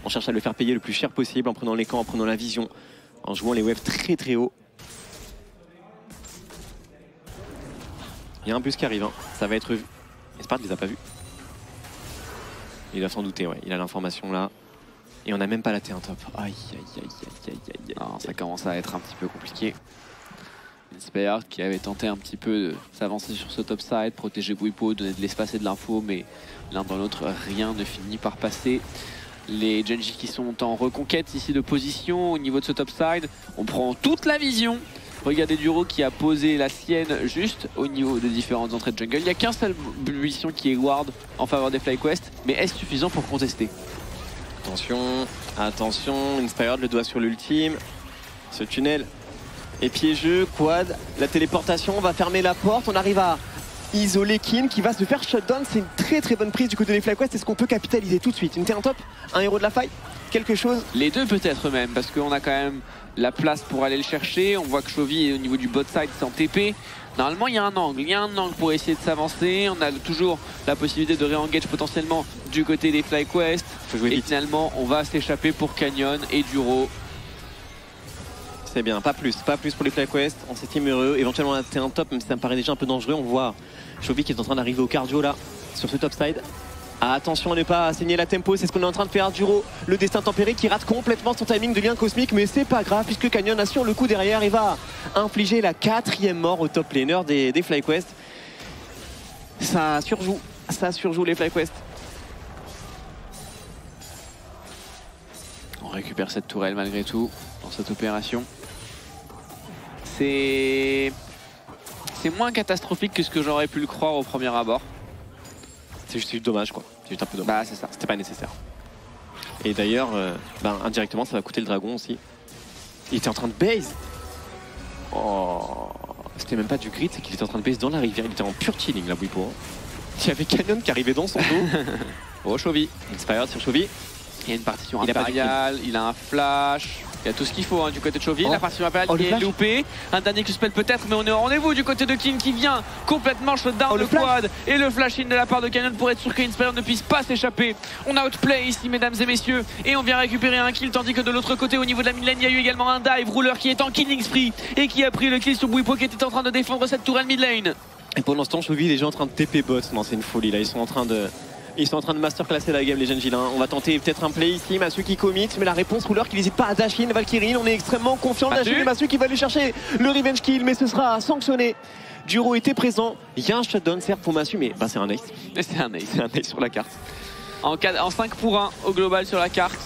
on cherche à le faire payer le plus cher possible en prenant les camps, en prenant la vision, en jouant les waves très haut. Il y a un bus qui arrive, hein. Ça va être vu. Espard ne les a pas vus. Il doit s'en douter, ouais. Il a l'information là. Et on n'a même pas la T1 top. Aïe, aïe, aïe, aïe, aïe, aïe. Non, ça commence à être un petit peu compliqué. Inspired qui avait tenté un petit peu de s'avancer sur ce top side, protéger Bwipo, donner de l'espace et de l'info, mais l'un dans l'autre, rien ne finit par passer. Les Gen.G qui sont en reconquête ici de position au niveau de ce top side. On prend toute la vision. Regardez Duro qui a posé la sienne juste au niveau des différentes entrées de jungle. Il n'y a qu'un seul munition qui est ward en faveur des FlyQuest, mais est-ce suffisant pour contester? Attention, attention, Inspired le doigt sur l'ultime. Ce tunnel est piégeux, quad, la téléportation, on va fermer la porte, on arrive à isoler Kin qui va se faire shutdown. C'est une très très bonne prise du côté des FlyQuest. Est-ce qu'on peut capitaliser tout de suite? Une T1 top, un héros de la faille, quelque chose? Les deux peut-être même, parce qu'on a quand même la place pour aller le chercher. On voit que Chovy au niveau du bot side c'est en TP. Normalement il y a un angle, pour essayer de s'avancer. On a toujours la possibilité de re-engage potentiellement du côté des FlyQuest. Et finalement on va s'échapper pour Canyon et Duro. C'est bien, pas plus pour les FlyQuest. On s'estime heureux, éventuellement la T1 top, même si ça me paraît déjà un peu dangereux. On voit Chovy qui est en train d'arriver au cardio là, sur ce top side. Attention à ne pas saigner la tempo, c'est ce qu'on est en train de faire. Duro, le destin tempéré qui rate complètement son timing de lien cosmique, mais c'est pas grave puisque Canyon assure le coup derrière et va infliger la 4e mort au top laner des FlyQuest. Ça surjoue les FlyQuest. On récupère cette tourelle malgré tout dans cette opération. C'est moins catastrophique que ce que j'aurais pu le croire au premier abord. C'est juste dommage quoi, c'est juste un peu dommage. Bah c'est ça. C'était pas nécessaire. Et d'ailleurs, indirectement ça va coûter le dragon aussi. Il était en train de base. Oh, c'était même pas du grid, c'est qu'il était en train de base dans la rivière. Il était en pure chilling là, Bwipo. Il y avait Canyon qui arrivait dans son dos. Oh Chovy, Inspired sur Chovy. Il y a une partition impériale, il a un flash, il y a tout ce qu'il faut du côté de Chovy. La partition impériale qui est loupée. Un dernier Q-spell peut-être, mais on est au rendez-vous du côté de Kin qui vient complètement shutdown le quad. Et le flash in de la part de Canyon pour être sûr qu'Inspired ne puisse pas s'échapper. On outplay ici mesdames et messieurs. Et on vient récupérer un kill, tandis que de l'autre côté au niveau de la mid lane, il y a eu également un dive. Ruler qui est en killing spree et qui a pris le kill sur Bwipo qui était en train de défendre cette tourelle mid lane. Et pendant ce temps, Chovy il est déjà en train de TP bot. Non, c'est une folie là, ils sont en train de masterclasser la game les Gen.G. On va tenter peut-être un play ici, Massu qui commit, mais la réponse Ruler qui n'hésite pas à dash in, Valkyrie, on est extrêmement confiant de dash in, Massu qui va aller chercher le revenge kill, mais ce sera sanctionné. Duro était présent, il y a un shutdown certes pour Massu, mais c'est un ace. C'est un ace. C'est un ace sur la carte. En 5 pour 1 au global sur la carte.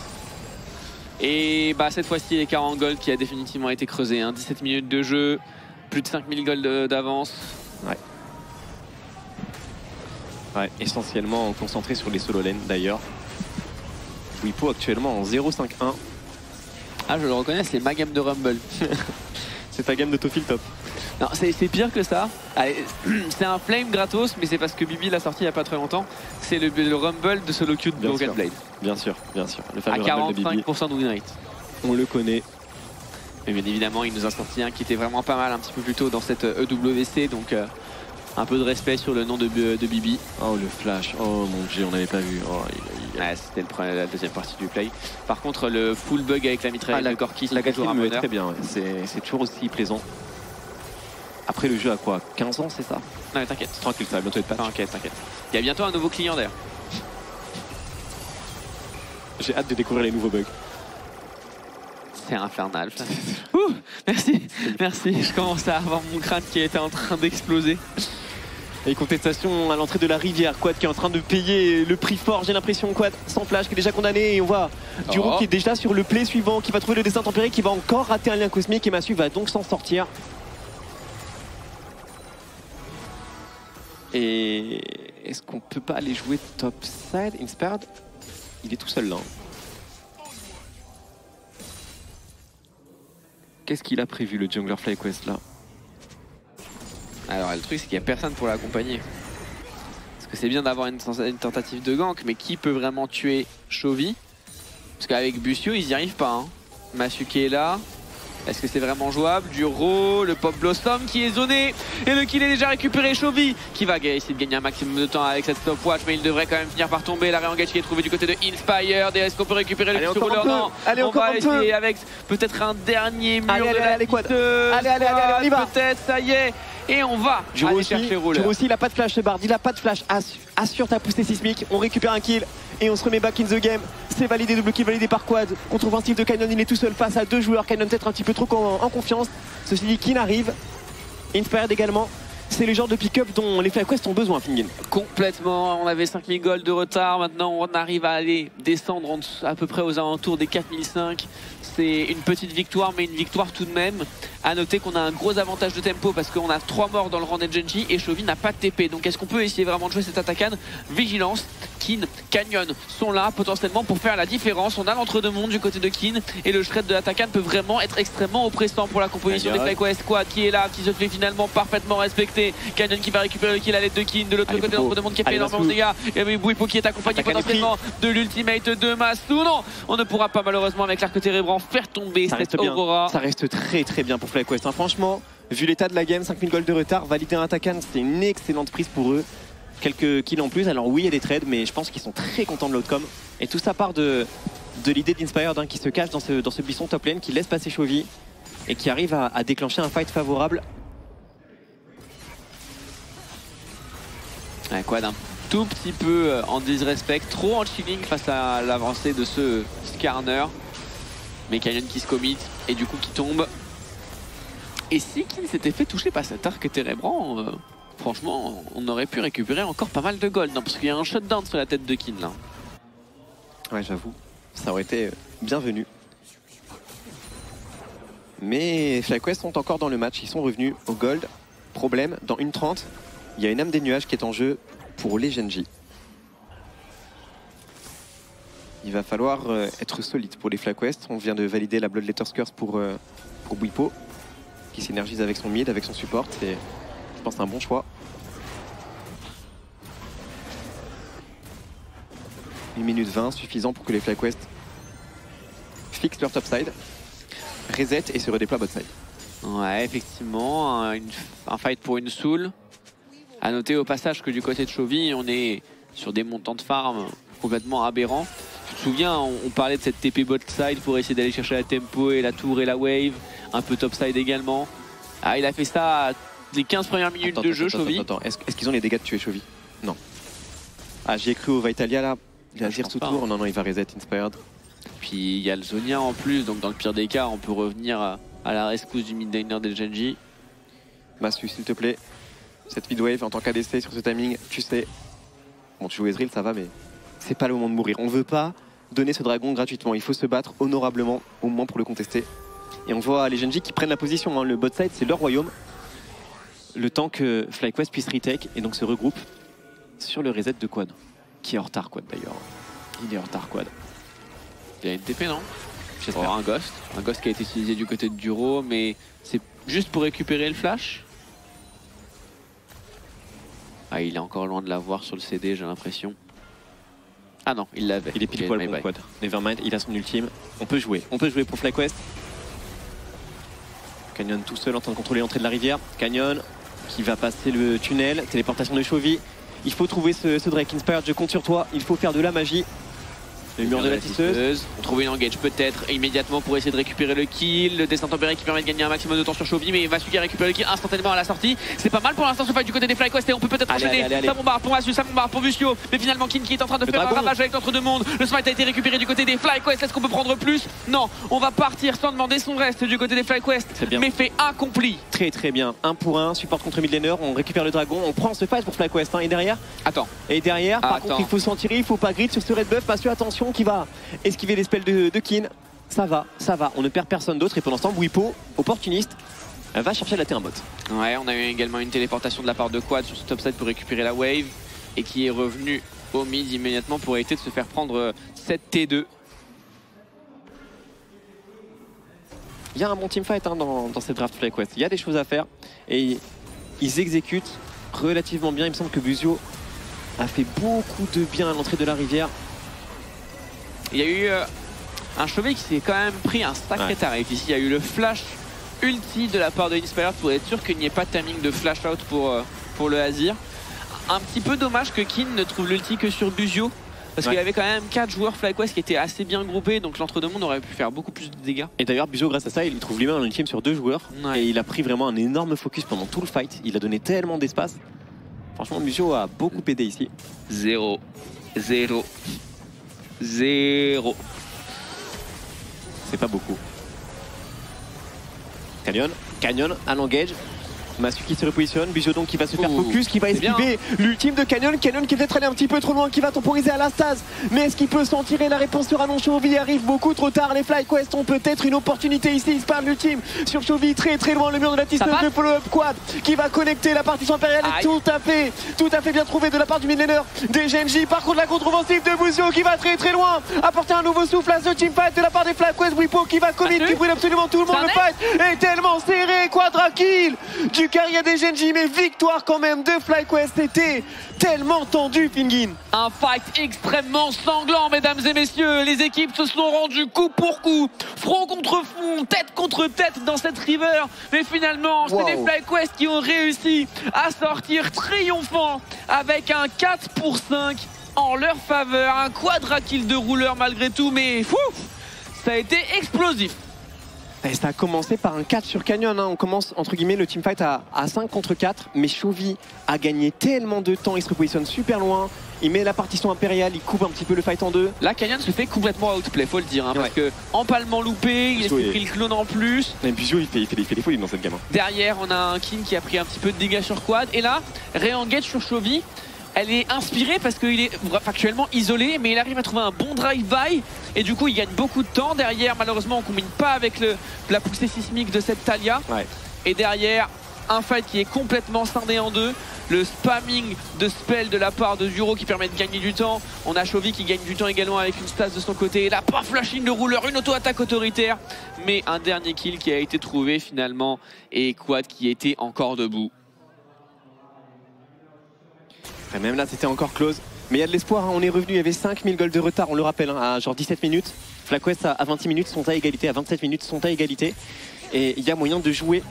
Et cette fois-ci l'écart en gold qui a définitivement été creusé, 17 minutes de jeu, plus de 5000 gold d'avance. Ouais, essentiellement concentré sur les solo lanes d'ailleurs. Bwipo actuellement en 0-5-1. Ah, je le reconnais, c'est ma game de Rumble. C'est ta game de Tofil top. Non, c'est pire que ça. C'est un flame gratos, mais c'est parce que Bibi l'a sorti il n'y a pas très longtemps. C'est le Rumble de solo queue de Broken Blade. Bien sûr, bien sûr. Le fameux à Rumble de Bibi. 45% de win rate. On le connaît. Mais bien évidemment, il nous a sorti un qui était vraiment pas mal un petit peu plus tôt dans cette EWC, donc un peu de respect sur le nom de Bibi. Oh le flash, oh mon dieu, on n'avait pas vu. Oh, c'était la deuxième partie du play. Par contre, le full bug avec la mitraille de Corki, la quatrième me est très bien, ouais. C'est toujours aussi plaisant. Après le jeu a quoi, 15 ans c'est ça? Non mais t'inquiète. Tranquille, ça va bientôt être patch. T'inquiète. Il y a bientôt un nouveau client d'ailleurs. J'ai hâte de découvrir les nouveaux bugs. C'est infernal. Ouh, merci. Je commence à avoir mon crâne qui était en train d'exploser. Et contestation à l'entrée de la rivière, Quad qui est en train de payer le prix fort, j'ai l'impression. Quad sans flash qui est déjà condamné et on voit Duro qui est déjà sur le play suivant, qui va trouver le destin tempéré, qui va encore rater un lien cosmique et Massu va donc s'en sortir. Et est-ce qu'on peut pas aller jouer top side? Inspired, il est tout seul là. Qu'est-ce qu'il a prévu le jungler FlyQuest là? Alors le truc c'est qu'il n'y a personne pour l'accompagner. Parce que c'est bien d'avoir une tentative de gank, mais qui peut vraiment tuer Chovy? Parce qu'avec Busio ils n'y arrivent pas. Massu qui est là. Est-ce que c'est vraiment jouable? Duro, le Pop Blossom qui est zoné. Et le kill est déjà récupéré. Chovy qui va essayer de gagner un maximum de temps avec cette stopwatch, mais il devrait quand même finir par tomber. La re-engage qui est trouvée du côté de Inspired. Et est-ce qu'on peut récupérer le petit roller? Non. Allez, on va essayer avec peut-être un dernier mur de la allez, Quad. Allez, on y va. Peut-être, ça y est. Et on va aller chercher Roller. Juro aussi, il a pas de flash ce Bard, il a pas de flash. Assure ta poussée sismique, on récupère un kill et on se remet back in the game. C'est validé, double kill validé par Quad. Contre-offensive de Canyon, il est tout seul face à 2 joueurs. Canyon peut-être un petit peu trop en confiance. Ceci dit, Kin arrive. Inspired également. C'est le genre de pick-up dont les FlyQuest ont besoin, Fingin. Complètement, on avait 5000 gold de retard, maintenant on arrive à aller descendre à peu près aux alentours des 4005. C'est une petite victoire, mais une victoire tout de même. A noter qu'on a un gros avantage de tempo parce qu'on a 3 morts dans le rang des Genji et Chovy n'a pas de TP. Donc est-ce qu'on peut essayer vraiment de jouer cette attaquade? Vigilance, Kin, Canyon sont là potentiellement pour faire la différence. On a l'entre-deux-mondes du côté de Kin et le shred de l'attaquade peut vraiment être extrêmement oppressant pour la composition des FlyQuest. Quad qui est là, qui se fait finalement parfaitement respecter. Canyon qui va récupérer le kill à l'aide de Kin. De l'autre côté, l'entre-deux-mondes qui fait énormément de dégâts. Et Bouipo qui est accompagné potentiellement de l'ultimate de Masou. Non, on ne pourra pas malheureusement avec l'arc térébrant faire tomber cette Aurora. Ça reste très très bien pour FlyQuest. Hein. Franchement, vu l'état de la game, 5000 gold de retard, valider un Takan, c'était une excellente prise pour eux. Quelques kills en plus, alors oui il y a des trades, mais je pense qu'ils sont très contents de l'outcome. Et tout ça part de l'idée d'Inspired hein, qui se cache dans ce buisson top lane, qui laisse passer Chovy et qui arrive à déclencher un fight favorable. Ouais, Quad un tout petit peu en disrespect, trop en chilling face à l'avancée de ce Skarner. Mais Canyon qui se commit et du coup qui tombe. Et si Kin s'était fait toucher par cet arc térébrant, franchement, on aurait pu récupérer encore pas mal de gold. Hein, parce qu'il y a un shutdown sur la tête de Kin là. Ouais, j'avoue, ça aurait été bienvenu. Mais FlyQuest sont encore dans le match, ils sont revenus au gold. Problème, dans 1:30, il y a une âme des nuages qui est en jeu pour les Genji. Il va falloir être solide pour les FlyQuest. On vient de valider la Bloodletter's Curse pour Bouipo, qui s'énergise avec son mid, avec son support. C'est, je pense, un bon choix. 1 minute 20, suffisant pour que les FlyQuest fixent leur topside, reset et se redéploient bot side. Ouais, effectivement, un fight pour une soul. A noter au passage que du côté de Chovy, on est sur des montants de farm complètement aberrants. Tu te souviens, on parlait de cette TP bot side pour essayer d'aller chercher la tempo et la tour et la wave, un peu top side également. Ah, il a fait ça les 15 premières minutes de jeu, Chovy. Est-ce qu'ils ont les dégâts de tuer Chovy? Non. Ah, j'y ai cru au Vitalia là. Il va dire sous tour. Non, il va reset Inspired. Puis il y a le Zonia en plus, donc dans le pire des cas, on peut revenir à la rescousse du mid laner des Genji. Massu, s'il te plaît. Cette midwave en tant qu'ADC sur ce timing, tu sais. Bon, tu joues Ezreal, ça va, mais c'est pas le moment de mourir. On veut pas donner ce dragon gratuitement. Il faut se battre honorablement, au moins pour le contester. Et on voit les Genji qui prennent la position. Hein. Le bot side, c'est leur royaume. Le temps que FlyQuest puisse retake et donc se regroupe sur le reset de Quad. Qui est en retard, Quad d'ailleurs. Il est en retard, Quad. Il y a une TP, non? J'espère. Un Ghost qui a été utilisé du côté de Duro, mais c'est juste pour récupérer le flash. Ah, il est encore loin de l'avoir sur le CD, j'ai l'impression. Ah non, il l'avait. Il est pile poil pour Quad. Nevermind, il a son ultime. On peut jouer pour FlyQuest. Canyon tout seul en train de contrôler l'entrée de la rivière. Canyon qui va passer le tunnel. Téléportation de Chovy. Il faut trouver ce Drake Inspired, je compte sur toi. Il faut faire de la magie. Le mur de la tisseuse. On trouve une engage peut-être immédiatement pour essayer de récupérer le kill. Le destin tempéré qui permet de gagner un maximum de temps sur Chovy, mais Massu qui récupère le kill instantanément à la sortie. C'est pas mal pour l'instant ce fight du côté des FlyQuest et on peut peut-être enchaîner. Ça bombarde pour Massu, ça bombarde pour Busio. Mais finalement Kin qui est en train de faire un ravage avec l'entre-deux-mondes. Le smite a été récupéré du côté des FlyQuest. Est-ce qu'on peut prendre plus? Non, on va partir sans demander son reste du côté des FlyQuest. Mais fait accompli. Très très bien. 1 pour 1, support contre mid laner. On récupère le dragon, on prend ce fight pour FlyQuest. Hein. Et derrière, par contre, il faut s'en tirer, il faut pas grid sur ce red buff. Massu, attention, qui va esquiver les spells de Kin. Ça va, on ne perd personne d'autre. Et pendant ce temps, Bouipo, opportuniste, va chercher la terre bot. Ouais, on a eu également une téléportation de la part de Quad sur ce topside pour récupérer la wave. Et qui est revenu au mid immédiatement pour éviter de se faire prendre cette T2. Il y a un bon teamfight hein, dans cette draft FlyQuest. Il y a des choses à faire. Et ils exécutent relativement bien. Il me semble que Busio a fait beaucoup de bien à l'entrée de la rivière. Il y a eu un Chovy qui s'est quand même pris un sacré tarif. Ici, il y a eu le flash ulti de la part de Inspired pour être sûr qu'il n'y ait pas de timing de flash out pour le Azir. Un petit peu dommage que Kin ne trouve l'ulti que sur Busio. Parce qu'il y avait quand même 4 joueurs FlyQuest qui étaient assez bien groupés, donc l'entre-deux-mondes aurait pu faire beaucoup plus de dégâts. Et d'ailleurs, Bujo, grâce à ça, il trouve lui-même un ultime sur 2 joueurs. Ouais. Et il a pris vraiment un énorme focus pendant tout le fight. Il a donné tellement d'espace. Franchement, Bujo a beaucoup aidé ici. 0, 0, 0. C'est pas beaucoup. Canyon à l'engage. Masu qui se repositionne, Bujo donc qui va se faire focus, qui va esquiver l'ultime de Canyon qui est peut-être allé un petit peu trop loin, qui va temporiser à la stase. Mais est-ce qu'il peut s'en tirer? La réponse sera non. Chovy arrive beaucoup trop tard. Les FlyQuest ont peut-être une opportunité ici. Il se parle l'ultime sur Chovy, très loin, le mur de la tiste de follow-up quad qui va connecter la partition impériale. Tout à fait bien trouvé de la part du mid-laner des Genji. Par contre, la contre-offensive de Bujo qui va très loin, apporter un nouveau souffle à ce teamfight de la part des FlyQuest. Bwipo qui va commit, qui brûle absolument tout le monde. Le fight est tellement serré, quadra kill du carrière des Genji, mais victoire quand même de FlyQuest. C'était tellement tendu, Fingin. Un fight extrêmement sanglant, mesdames et messieurs. Les équipes se sont rendues coup pour coup, front contre front, tête contre tête dans cette river. Mais finalement, c'est les FlyQuest qui ont réussi à sortir triomphant avec un 4 pour 5 en leur faveur. Un quadra kill de rouleur malgré tout, mais ça a été explosif. Et ça a commencé par un 4 sur Canyon, hein. On commence entre guillemets le teamfight à 5 contre 4, mais Chovy a gagné tellement de temps, il se repositionne super loin, il met la partition impériale, il coupe un petit peu le fight en deux. Là Canyon se fait complètement outplay, faut le dire, hein, parce que empalement loupé, il a pris le clone en plus. Et Bujo il fait des folies dans cette gamme. Derrière on a un King qui a pris un petit peu de dégâts sur quad, et là, re-engage sur Chovy. Elle est inspirée parce qu'il est factuellement isolé, mais il arrive à trouver un bon drive-by et du coup il gagne beaucoup de temps. Derrière, malheureusement, on ne combine pas avec la poussée sismique de cette Talia. Ouais. Et derrière, un fight qui est complètement scindé en deux. Le spamming de spell de la part de Duro qui permet de gagner du temps. On a Chovy qui gagne du temps également avec une stase de son côté. Et là, pas flashing de rouleur, une auto-attaque autoritaire. Mais un dernier kill qui a été trouvé finalement et Quad qui était encore debout. Et même là c'était encore close, mais il y a de l'espoir, hein. On est revenu, il y avait 5000 goals de retard, on le rappelle, hein, à genre 17 minutes. FlyQuest à 26 minutes sont à égalité, à 27 minutes sont à égalité. Et il y a moyen de jouer.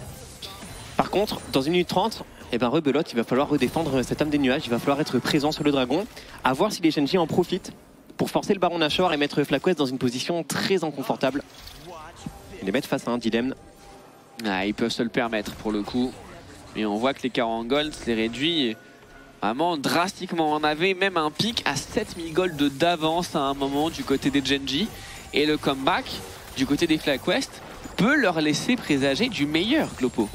Par contre, dans 1 minute 30, eh ben, rebelote, il va falloir redéfendre cette âme des nuages, il va falloir être présent sur le dragon. À voir si les Genji en profitent pour forcer le Baron Nashor et mettre FlyQuest dans une position très inconfortable. Et les mettre face à un dilemme. Ah, ils peuvent se le permettre pour le coup. Mais on voit que l'écart en gold s'est réduit vraiment drastiquement. On avait même un pic à 7000 gold d'avance à un moment du côté des Genji. Et le comeback du côté des FlyQuest peut leur laisser présager du meilleur, Glopo.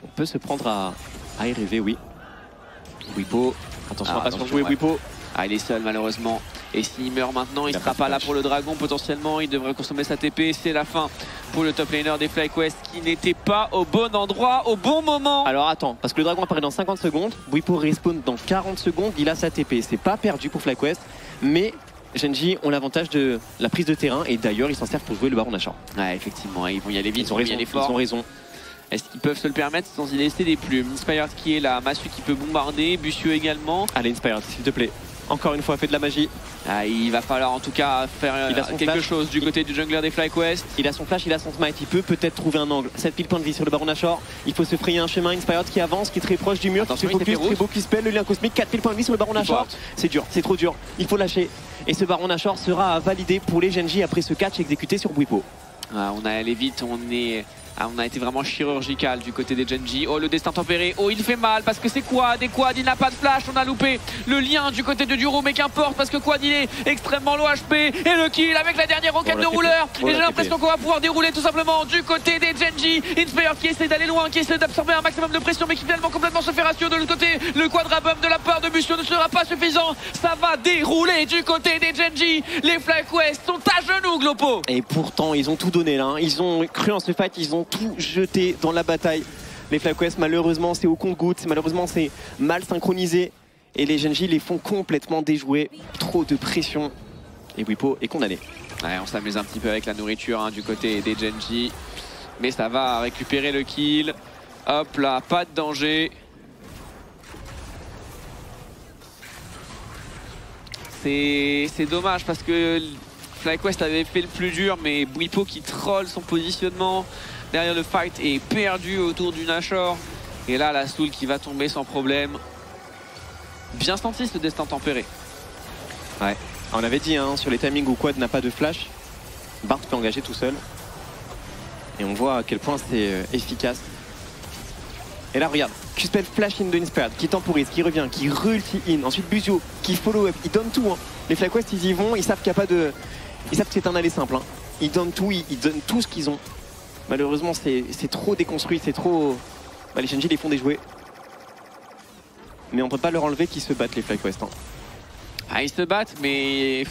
On peut se prendre à y rêver, oui. Bwipo, attention à pas surjouer Bwipo. Ah, il est seul malheureusement. Et s'il meurt maintenant, il ne sera pas là pour le dragon potentiellement. Il devrait consommer sa TP. C'est la fin pour le top laner des FlyQuest qui n'était pas au bon endroit, au bon moment. Alors attends, parce que le dragon apparaît dans 50 secondes. Bwipo respawn dans 40 secondes. Il a sa TP. C'est pas perdu pour FlyQuest. Mais Genji ont l'avantage de la prise de terrain. Et d'ailleurs, ils s'en servent pour jouer le Baron Nashor. Ouais, effectivement. Ils vont y aller vite. Ils ont raison. Est-ce qu'ils peuvent se le permettre sans y laisser des plumes? Inspired qui est là, Masu qui peut bombarder, Bucio également. Allez Inspired, s'il te plaît. Encore une fois, fait de la magie. Ah, il va falloir en tout cas faire quelque chose du côté du jungler des FlyQuest. Il a son flash, il a son smite, il peut peut-être trouver un angle. 7000 points de vie sur le Baron Nashor. Il faut se frayer un chemin. Inspired qui avance, qui est très proche du mur, qui se focus, très beau qui spell, le lien cosmique, 4000 points de vie sur le Baron Nashor. C'est dur, c'est trop dur. Il faut lâcher. Et ce Baron Nashor sera validé pour les Genji après ce catch exécuté sur Bwipo. Ah, on a allé vite, on a été vraiment chirurgical du côté des Genji. Oh, le destin tempéré. Oh, il fait mal parce que c'est Quad. Et Quad, il n'a pas de flash. On a loupé le lien du côté de Duro. Mais qu'importe parce que Quad, il est extrêmement low HP. Et le kill avec la dernière roquette de rouleur. Et j'ai l'impression qu'on va pouvoir dérouler tout simplement du côté des Genji. Inspired qui essaie d'aller loin, qui essaie d'absorber un maximum de pression. Mais qui finalement complètement se fait ratio de l'autre côté. Le quadrabum de la part de Bucio ne sera pas suffisant. Ça va dérouler du côté des Genji. Les FlyQuest sont à genoux, Glopo. Et pourtant, ils ont tout donné là, hein. Ils ont cru en ce fight. Ils ont tout jeté dans la bataille. Les FlyQuest, malheureusement, c'est au compte-gouttes. Malheureusement, c'est mal synchronisé. Et les Genji les font complètement déjouer. Trop de pression. Et Bwipo est condamné. Ouais, on s'amuse un petit peu avec la nourriture, hein, du côté des Genji. Mais ça va récupérer le kill. Hop là, pas de danger. C'est dommage parce que FlyQuest avait fait le plus dur, mais Bwipo qui troll son positionnement derrière le fight est perdu autour du Nashor. Et là, la Soul qui va tomber sans problème. bien senti ce destin tempéré. Ouais. On avait dit sur les timings où Quad n'a pas de flash, Bard peut engager tout seul. Et on voit à quel point c'est efficace. Et là regarde, Cuspel flash in de Inspired, qui temporise, qui revient, qui re-ulti in. Ensuite Buzio, qui follow up, ils donnent tout. Les FlyQuest ils y vont, ils savent qu'il n'y a pas de... Ils savent que c'est un aller simple. Ils donnent tout, ils donnent tout ce qu'ils ont. Malheureusement c'est trop déconstruit, c'est trop... les Gen.G les font déjouer. Mais on peut pas leur enlever qu'ils se battent les FlyQuest. Ils se battent, mais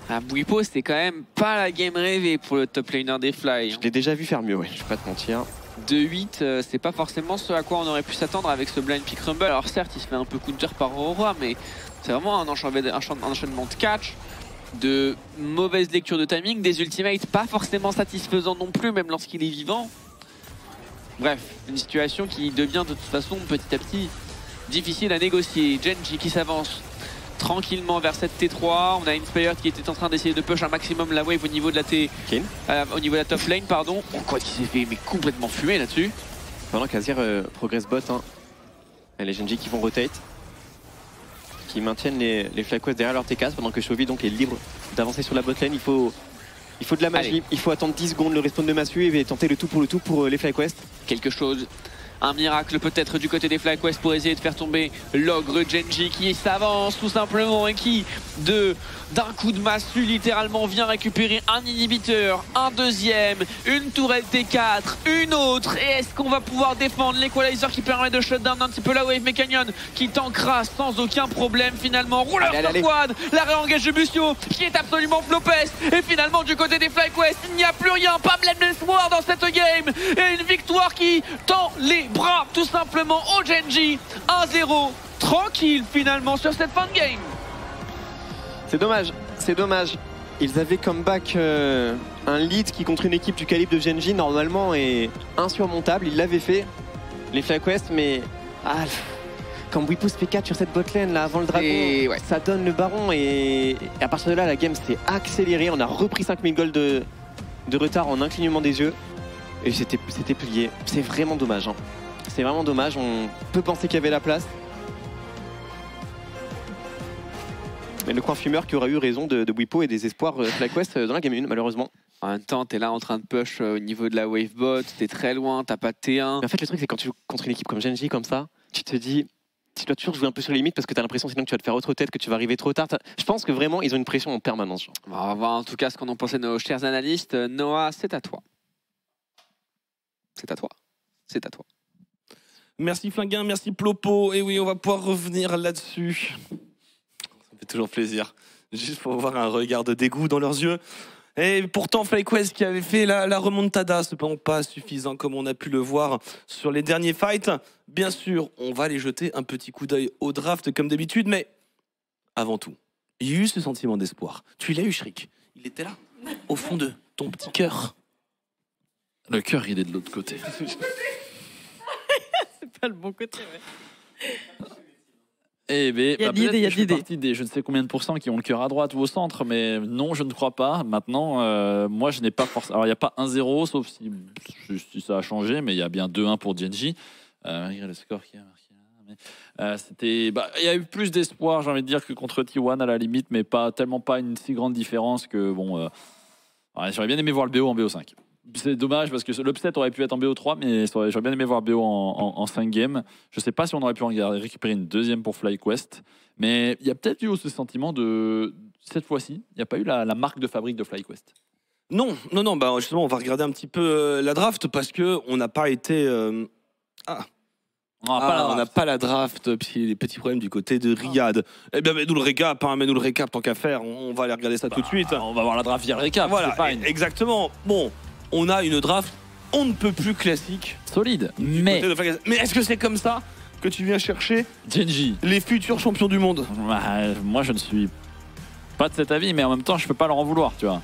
à Bwipo, c'était quand même pas la game rêvée pour le top laner des Fly. Je l'ai déjà vu faire mieux, ouais, je vais pas te mentir. 2-8, c'est pas forcément ce à quoi on aurait pu s'attendre avec ce blind pick rumble. Alors certes, il se fait un peu counter par Aurora, mais c'est vraiment un enchaînement de catch, de mauvaise lecture de timing, des ultimates pas forcément satisfaisants non plus, même lorsqu'il est vivant. Bref, une situation qui devient de toute façon petit à petit difficile à négocier. Gen.G qui s'avance tranquillement vers cette T3. On a Inspired qui était en train d'essayer de push un maximum la wave au niveau de la au niveau de la top lane, pardon. Quad qui s'est fait mais complètement fumer là-dessus. Pendant qu'Azir progresse bot, et les Gen.G qui vont rotate, qui maintiennent les FlyQuest derrière leur TKs pendant que Chovy donc est libre d'avancer sur la bot lane. Il faut de la magie, il faut attendre 10 secondes le respawn de Massu et tenter le tout pour les FlyQuest. Quelque chose. Un miracle peut-être du côté des FlyQuest pour essayer de faire tomber l'ogre Gen.G qui s'avance tout simplement et qui d'un coup de massue littéralement vient récupérer un inhibiteur, un deuxième, une tourelle T4, une autre. Et est-ce qu'on va pouvoir défendre l'Equalizer qui permet de shutdown un petit peu la wave, mais Canyon qui tankera sans aucun problème finalement. Rouleur sur Quad, la réengage de Busio qui est absolument flopeste. Et finalement du côté des FlyQuest, il n'y a plus rien, pas blême d'espoir dans cette game. Et une victoire qui tend les bras tout simplement au Gen.G. 1-0, tranquille finalement sur cette fin de game. C'est dommage. Ils avaient comeback un lead qui contre une équipe du calibre de Gen.G normalement est insurmontable, ils l'avaient fait, les FlyQuest, mais quand Bwipo se fait 4 sur cette botlane là avant le dragon, ça donne le baron et à partir de là la game s'est accélérée, on a repris 5000 gold de retard en un clignement des yeux et c'était plié. C'est vraiment dommage. C'est vraiment dommage, on peut penser qu'il y avait la place. Mais le coin fumeur qui aura eu raison de Bwipo et des espoirs FlyQuest dans la game 1 malheureusement. En même temps, t'es là en train de push au niveau de la wave bot, t'es très loin, t'as pas de T1. Mais en fait le truc c'est quand tu joues contre une équipe comme Gen.G comme ça, tu te dis, tu dois toujours jouer un peu sur les limites parce que t'as l'impression sinon que tu vas te faire autre tête, que tu vas arriver trop tard. Je pense que vraiment ils ont une pression en permanence. On va voir en tout cas ce qu'en ont pensé nos chers analystes. Noah, c'est à toi. C'est à toi. C'est à toi. Merci Flinguin, merci Plopo. Et oui, on va pouvoir revenir là-dessus. Ça me fait toujours plaisir. Juste pour voir un regard de dégoût dans leurs yeux. Et pourtant, FlyQuest qui avait fait la remontada, cependant pas suffisant comme on a pu le voir sur les derniers fights. Bien sûr, on va aller jeter un petit coup d'œil au draft comme d'habitude, mais avant tout, il y a eu ce sentiment d'espoir. Tu l'as eu, Shriek. Il était là, au fond de ton petit cœur. Le cœur, il est de l'autre côté. C'est pas le bon côté, ouais. Eh bien, il y a de l'idée, il y a de l'idée. Partie des je ne sais combien de pourcents qui ont le cœur à droite ou au centre, mais non, je ne crois pas. Maintenant, moi, je n'ai pas forcément... Alors, il n'y a pas 1-0, sauf si ça a changé, mais il y a bien 2-1 pour Gen.G. Malgré le score qui a marqué. C'était... il y a eu plus d'espoir, j'ai envie de dire, que contre T1 à la limite, mais tellement pas une si grande différence que, bon... j'aurais bien aimé voir le BO en BO5. C'est dommage parce que l'upset aurait pu être en BO3, mais j'aurais bien aimé voir BO en 5 games. Je ne sais pas si on aurait pu en récupérer une deuxième pour FlyQuest, mais il y a peut-être eu ce sentiment de cette fois-ci, il n'y a pas eu la marque de fabrique de FlyQuest. Non, justement, on va regarder un petit peu la draft parce qu'on n'a pas été. On n'a pas la draft, puis les petits problèmes du côté de Riyad. Eh bien, mets-nous le récap, tant qu'à faire, on va aller regarder ça tout de suite. On va voir la draft via le récap. Voilà, exactement. Bon. On a une draft, on ne peut plus classique. Solide. Mais est-ce que c'est comme ça que tu viens chercher Gen.G, les futurs champions du monde? Moi, je ne suis pas de cet avis, mais en même temps, je peux pas leur en vouloir, tu vois.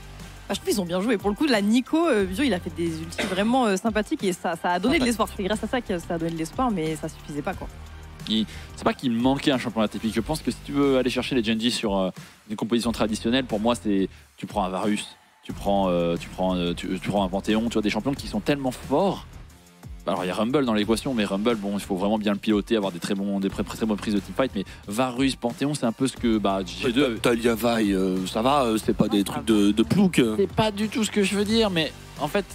Je trouve qu'ils ont bien joué. Pour le coup, la Nico, il a fait des ultis vraiment sympathiques et ça a donné de l'espoir. C'est grâce à ça que ça a donné de l'espoir, mais ça suffisait pas, quoi. C'est pas qu'il manquait un championnat typique. Je pense que si tu veux aller chercher les Gen.G sur une composition traditionnelle, pour moi, c'est tu prends un Varus. Tu prends un Panthéon, tu vois, des champions qui sont tellement forts Alors il y a Rumble dans l'équation, mais Rumble, bon, il faut vraiment bien le piloter, avoir des très bonnes prises de teamfight. Mais Varus, Panthéon, c'est un peu ce que G2. Talia Vi, ça va, c'est pas des trucs de plouc. C'est pas du tout ce que je veux dire, mais en fait,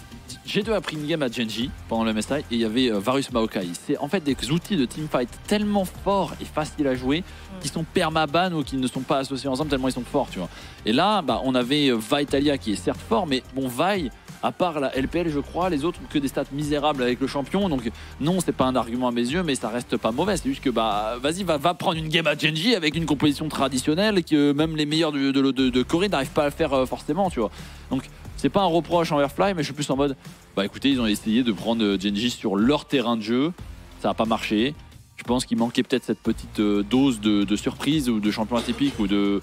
G2 a pris une game à Gen.G pendant le MSI et il y avait Varus Maokai. C'est en fait des outils de teamfight tellement forts et faciles à jouer qui sont permaban ou qui ne sont pas associés ensemble tellement ils sont forts, tu vois. Et là, on avait Vi Talia qui est certes fort, mais bon, Vi, à part la LPL, je crois, les autres ont que des stats misérables avec le champion. Donc non, c'est pas un argument à mes yeux, mais ça reste pas mauvais. C'est juste que vas-y, va prendre une game à Gen.G avec une composition traditionnelle que même les meilleurs de Corée n'arrivent pas à faire forcément, tu vois. Donc c'est pas un reproche envers Fly, mais je suis plus en mode, écoutez, ils ont essayé de prendre Gen.G sur leur terrain de jeu, ça n'a pas marché. Je pense qu'il manquait peut-être cette petite dose de surprise ou de champion atypique ou de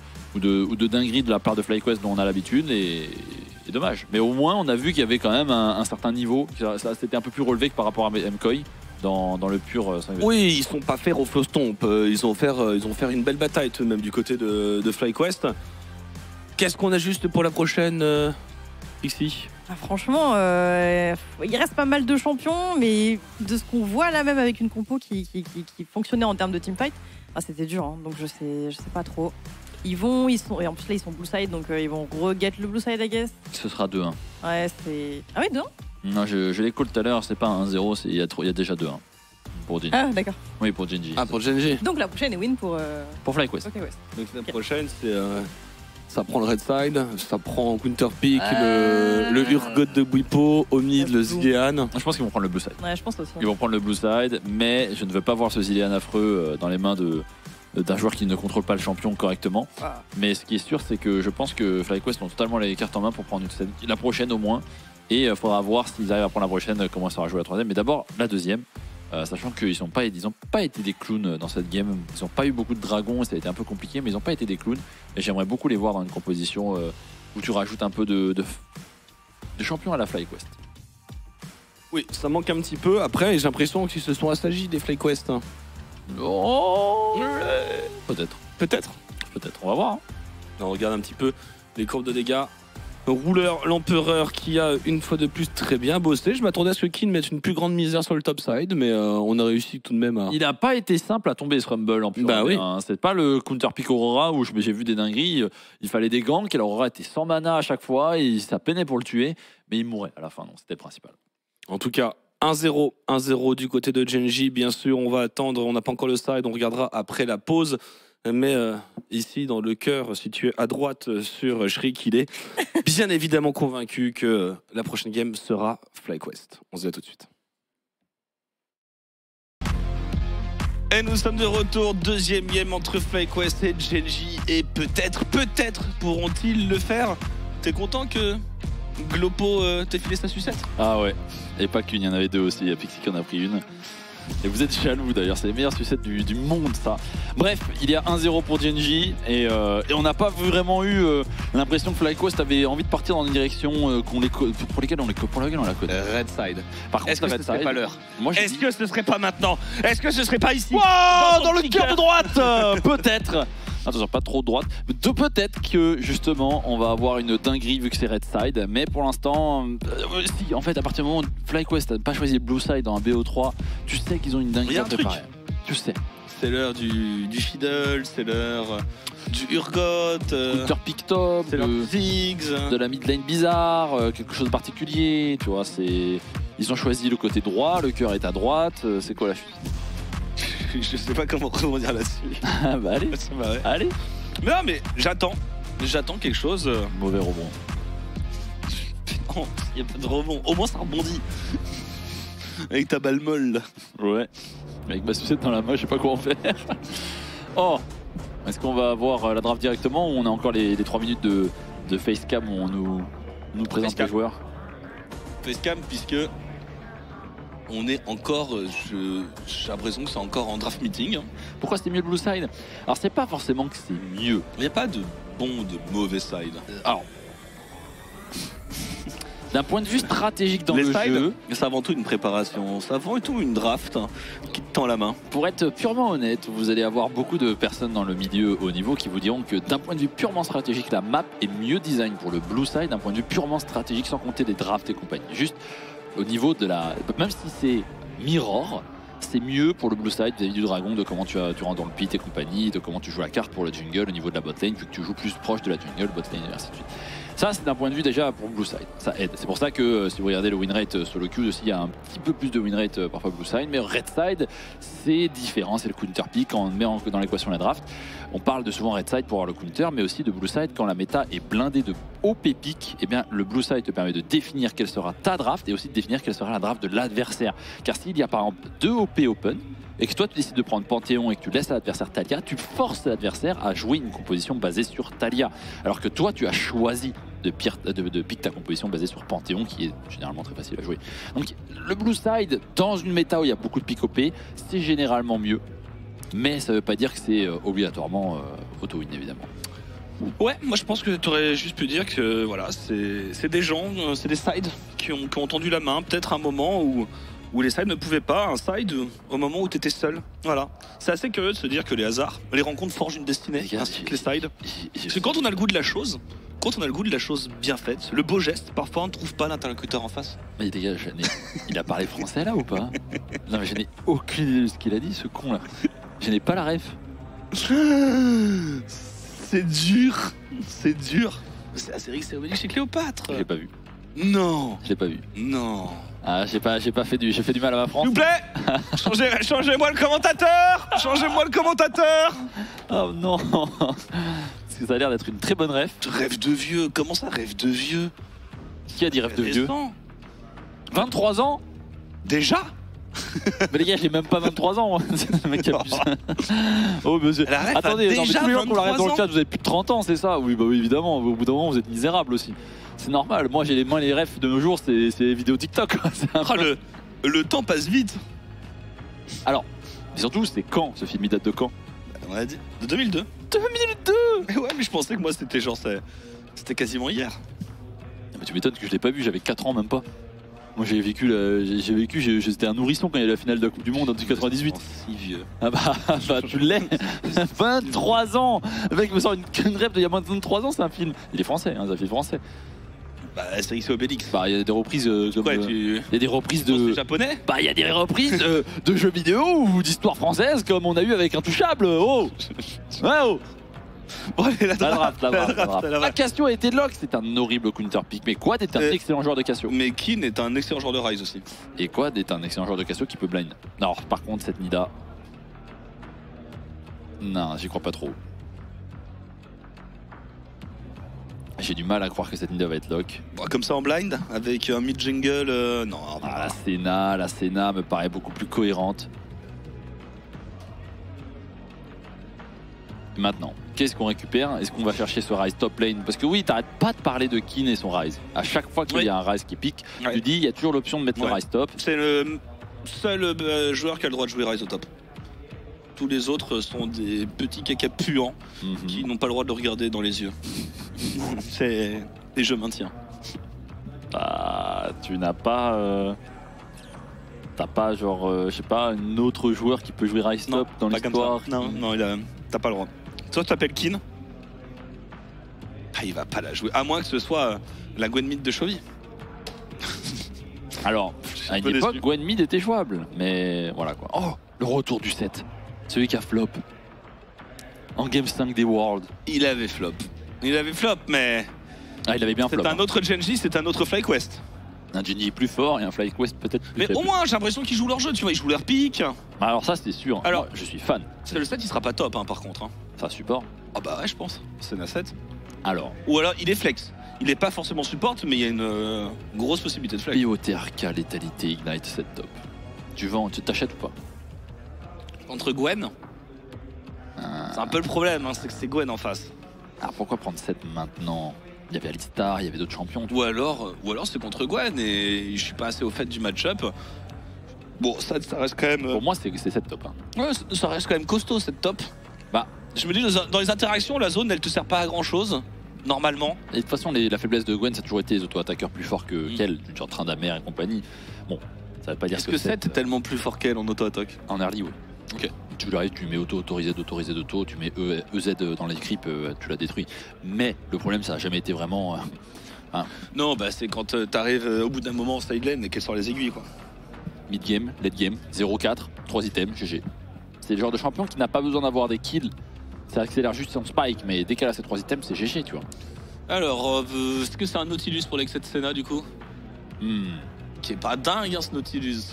dinguerie de la part de FlyQuest dont on a l'habitude et dommage. Mais au moins on a vu qu'il y avait quand même un certain niveau, ça c'était un peu plus relevé que par rapport à MKOI dans le pur 5v5. Oui, ils sont pas faire au Flostomp, ils ont fait une belle bataille tout de même du côté de FlyQuest. Qu'est-ce qu'on a juste pour la prochaine Pixie? Franchement, il reste pas mal de champions, mais de ce qu'on voit là même avec une compo qui fonctionnait en termes de teamfight, c'était dur, hein, donc je sais pas trop. Et en plus là ils sont blue side, donc ils vont re-get le blue side, I guess. Ce sera 2-1. Ouais, c'est... Ah oui, 2-1 ? Non, je l'ai call tout à l'heure, c'est pas 1-0, il y a déjà 2-1 pour Gen.G. Ah d'accord. Oui, pour Gen.G. Ah, pour Gen.G. Donc la prochaine est win pour FlyQuest. Okay, ouais. Donc la prochaine, c'est... ça prend le red side, ça prend Counter Pick, le Urgot de Bwipo, au mid le Zilean. Je pense qu'ils vont prendre le blue side. Ouais, je pense aussi. Ils vont prendre le blue side, mais je ne veux pas voir ce Zilean affreux dans les mains d'un joueur qui ne contrôle pas le champion correctement. Ah. Mais ce qui est sûr, c'est que je pense que FlyQuest ont totalement les cartes en main pour prendre la prochaine au moins. Et il faudra voir s'ils arrivent à prendre la prochaine, comment ça va jouer la troisième. Mais d'abord, la deuxième. Sachant qu'ils n'ont pas été des clowns dans cette game. Ils n'ont pas eu beaucoup de dragons, ça a été un peu compliqué, mais ils n'ont pas été des clowns. Et j'aimerais beaucoup les voir dans une composition où tu rajoutes un peu de champion à la FlyQuest. Oui, ça manque un petit peu. Après, j'ai l'impression qu'ils se sont assagis des FlyQuest. Oh, peut-être, on va voir. Hein. On regarde un petit peu les courbes de dégâts. Rouleur, l'empereur qui a une fois de plus très bien bossé. Je m'attendais à ce qu'il mette une plus grande misère sur le top side, mais on a réussi tout de même à... Il n'a pas été simple à tomber ce Rumble en plus. Oui. Hein. C'est pas le Counter Pick Aurora où j'ai vu des dingueries. Il fallait des ganks et l'Aurora était sans mana à chaque fois et ça peinait pour le tuer, mais il mourait à la fin, non, c'était le principal. En tout cas, 1-0 du côté de Gen.G. Bien sûr, on va attendre, on n'a pas encore le side, on regardera après la pause. Mais ici, dans le cœur, situé à droite sur Shriek, il est bien évidemment convaincu que la prochaine game sera FlyQuest. On se dit à tout de suite. Et nous sommes de retour, deuxième game entre FlyQuest et Gen.G. Et peut-être pourront-ils le faire. T'es content que Glopo t'ait filé sa sucette? Ah ouais, et pas qu'une, il y en avait deux aussi, il y a Pixie qui en a pris une. Et vous êtes jaloux d'ailleurs, c'est les meilleures sucettes du monde ça. Bref, il y a 1-0 pour Gen.G et on n'a pas vraiment eu l'impression que FlyQuest avait envie de partir dans une direction pour laquelle on la connaît. Red side. Par contre, est-ce que ce serait pas l'heure? Est-ce que ce serait pas maintenant? Est-ce que ce serait pas ici? Wow, dans le cœur de droite peut-être. Attention, pas trop de droite. Peut-être que justement on va avoir une dinguerie vu que c'est red side, mais pour l'instant, si en fait à partir du moment où FlyQuest n'a pas choisi le blue side dans un BO3, tu sais qu'ils ont une dinguerie à préparer. Tu sais. C'est l'heure du Fiddle, c'est l'heure du Urgot, Counter Pick Top, c'est l'heure du Ziggs, de la mid lane bizarre, quelque chose de particulier, tu vois. Ils ont choisi le côté droit, le cœur est à droite, c'est quoi la suite? Je sais pas comment rebondir là-dessus. Bah allez, allez. Mais non, mais j'attends quelque chose. Mauvais rebond. Non, il n'y a pas de rebond. Au moins ça rebondit. Avec ta balle molle là. Ouais. Avec ma sucette dans la main, je sais pas quoi en faire. Oh, est-ce qu'on va avoir la draft directement ou on a encore les 3 minutes de facecam où on nous présente les joueurs? Facecam puisque on est encore, j'ai l'impression que c'est encore en draft meeting. Pourquoi c'est mieux le blue side? Alors c'est pas forcément que c'est mieux. Il n'y a pas de bon ou de mauvais side. Alors, d'un point de vue stratégique dans les le jeu, c'est avant tout une préparation, c'est avant tout une draft qui te tend la main. Pour être purement honnête, vous allez avoir beaucoup de personnes dans le milieu haut niveau qui vous diront que d'un point de vue purement stratégique, la map est mieux design pour le blue side, d'un point de vue purement stratégique, sans compter des drafts et compagnie. Juste au niveau de la... Même si c'est Mirror, c'est mieux pour le blue side vis-à-vis du dragon, de comment tu rentres dans le pit et compagnie, de comment tu joues la carte pour la jungle au niveau de la bot lane, vu que tu joues plus proche de la jungle, bot lane et ainsi de suite. Ça, c'est d'un point de vue déjà pour blue side, ça aide. C'est pour ça que si vous regardez le win rate solo queue aussi, il y a un petit peu plus de win rate parfois blue side, mais red side, c'est différent, c'est le counter pick quand on met dans l'équation la draft. On parle de souvent red side pour avoir le counter, mais aussi de blue side quand la méta est blindée de OP pick. Eh bien, le blue side te permet de définir quelle sera ta draft et aussi de définir quelle sera la draft de l'adversaire. Car s'il y a par exemple 2 OP open et que toi tu décides de prendre Panthéon et que tu laisses à l'adversaire Taliyah, tu forces l'adversaire à jouer une composition basée sur Taliyah. Alors que toi tu as choisi de pick ta composition basée sur Panthéon, qui est généralement très facile à jouer. Donc le blue side, dans une méta où il y a beaucoup de pick OP, c'est généralement mieux. Mais ça ne veut pas dire que c'est obligatoirement auto-win, évidemment. Ouais, moi je pense que tu aurais juste pu dire que voilà, c'est des gens, c'est des sides qui ont tendu la main, peut-être un moment où les sides ne pouvaient pas, un side au moment où tu étais seul. Voilà. C'est assez curieux de se dire que les hasards, les rencontres forgent une destinée, ainsi que les sides. Parce que quand on a le goût de la chose, bien faite, le beau geste, parfois on ne trouve pas l'interlocuteur en face. Mais les gars, il a parlé français là ou pas? Non mais je n'ai aucune idée de ce qu'il a dit, ce con là. Je n'ai pas la ref. C'est dur, c'est dur. C'est Astérix et Obélix chez Cléopâtre. Je l'ai pas vu. Non. Je l'ai pas vu. Non. Ah, j'ai fait du mal à ma France. S'il vous plaît, changez-moi le commentateur. Changez-moi le commentateur. Oh non. Parce que ça a l'air d'être une très bonne ref. Rêve de vieux. Comment ça, rêve de vieux? Qui a dit rêve de vieux? 23 ans. Déjà? Mais les gars, j'ai même pas 23 ans. Le mec abuse. Oh monsieur. Attendez, non, mais tous les gens qu'on la rêve dans le chat, vous avez plus de 30 ans, c'est ça? Oui, bah oui, évidemment. Au bout d'un moment, vous êtes misérable aussi. C'est normal. Moi, j'ai les refs de nos jours, c'est les vidéos TikTok. Le temps passe vite. Alors, mais surtout, c'est quand ce film? Il date de quand? On a dit de 2002. 2002. Mais ouais, mais je pensais que moi c'était genre c'était quasiment hier. Mais tu m'étonnes que je l'ai pas vu. J'avais 4 ans même pas. Moi j'ai vécu, j'étais un nourrisson quand il y a eu la finale de la Coupe du Monde en 98. Si vieux. Ah bah tu l'es. 23 ans. Le mec me sort une rêve d'il y a moins de 23 ans, c'est un film. Il est français, hein, c'est un film français. Bah Astérix et Obélix. Bah il y a des reprises comme, il y a des reprises de japonais. Bah il y a des reprises de jeux vidéo ou d'histoire française comme on a eu avec Intouchable. Oh. Ouais, oh. Bon, allez, la draft. Cassio a été lock, c'est un horrible counter pick. Mais Quad est un excellent joueur de Cassio. Mais Kin est un excellent joueur de Ryze aussi. Et Quad est un excellent joueur de Cassio qui peut blind. Non, par contre, cette Nida. Non, j'y crois pas trop. J'ai du mal à croire que cette Nida va être lock. Bon, comme ça en blind, avec un mid-jungle, non. Ah, la Senna me paraît beaucoup plus cohérente. Maintenant, qu'est-ce qu'on récupère? Est-ce qu'on va chercher ce Ryze top lane? Parce que oui, t'arrêtes pas de parler de Kin et son Ryze. À chaque fois qu'il y a un Ryze qui pique, tu dis il y a toujours l'option de mettre le Ryze top. C'est le seul joueur qui a le droit de jouer Ryze au top. Tous les autres sont des petits caca puants qui n'ont pas le droit de le regarder dans les yeux. Et je maintiens. Bah, tu n'as pas... T'as pas genre, je sais pas, un autre joueur qui peut jouer Ryze top dans l'histoire? Non, t'as pas le droit. Toi, tu t'appelles Kin. Ah, il va pas la jouer. À moins que ce soit la Gwen Mid de Chovy. Alors, à une époque, Gwen Mid était jouable. Mais voilà quoi. Oh, le retour du set. Celui qui a flop. En Game 5 des Worlds. Il avait flop, mais... Ah, il avait bien flop. C'est un autre Genji, c'est un autre FlyQuest. Un Genji plus fort et un FlyQuest peut-être plus mais faible. Au moins, j'ai l'impression qu'ils jouent leur jeu, tu vois, ils jouent leur pick. Bah alors ça, c'est sûr. Alors, moi, je suis fan. C'est le set, il sera pas top, hein, par contre. Hein. Ça, support. Ah bah ouais, je pense. C'est un 7. Alors. Ou alors, il est flex. Il est pas forcément support, mais il y a une grosse possibilité de flex. BOTRK, létalité, Ignite, set top. Tu vends, tu t'achètes ou pas? Contre Gwen c'est un peu le problème, hein, c'est que c'est Gwen en face. Alors pourquoi prendre 7 maintenant? Il y avait Alistar, il y avait d'autres champions. Ou alors c'est contre Gwen et je suis pas assez au fait du match-up. Bon, ça reste quand même... Pour moi, c'est 7 top. Hein. Ouais, ça reste quand même costaud, cette top. Bah, je me dis, dans les interactions, la zone, elle te sert pas à grand-chose, normalement. Et de toute façon, la faiblesse de Gwen, ça a toujours été les auto-attaqueurs plus forts qu'elle, genre Tryndamere et compagnie. Bon, ça veut pas dire que 7 est tellement plus fort qu'elle en auto-attaque? En early, ouais. Ok. Tu l'arrives, tu mets autorisé d'auto, tu mets EZ dans les creeps, tu la détruis. Mais le problème, ça a jamais été vraiment... Non, bah c'est quand t'arrives au bout d'un moment en side lane et qu'elle sort les aiguilles, quoi. mid-game, late-game, 0-4, 3 items, GG. C'est le genre de champion qui n'a pas besoin d'avoir des kills. Ça accélère juste son spike, mais dès qu'elle a ses 3 items, c'est GG, tu vois. Alors, est-ce que c'est un Nautilus pour l'excès de Senna du coup? Qui est pas dingue hein, ce Nautilus.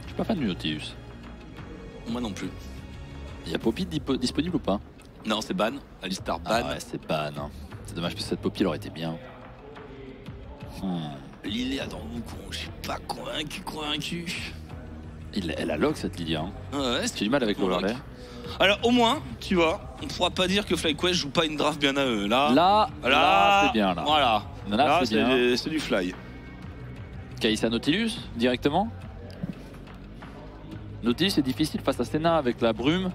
Je suis pas fan du Nautilus. Moi non plus. Il y a Poppy disponible ou pas? Non, c'est ban. Alistar ban. Ah ouais, c'est ban. Hein. C'est dommage parce que cette Poppy elle aurait été bien. Lilia dans mon con, je suis pas convaincu. Elle a log cette Lilia. Hein. Ouais, J'ai du mal avec l'overlay. Alors au moins, tu vois, on pourra pas dire que FlyQuest joue pas une draft bien à eux. Là c'est bien là. Voilà. Là, c'est bien. C'est du fly. Kaïsa Nautilus directement. Nautilus c'est difficile face à Senna avec la brume.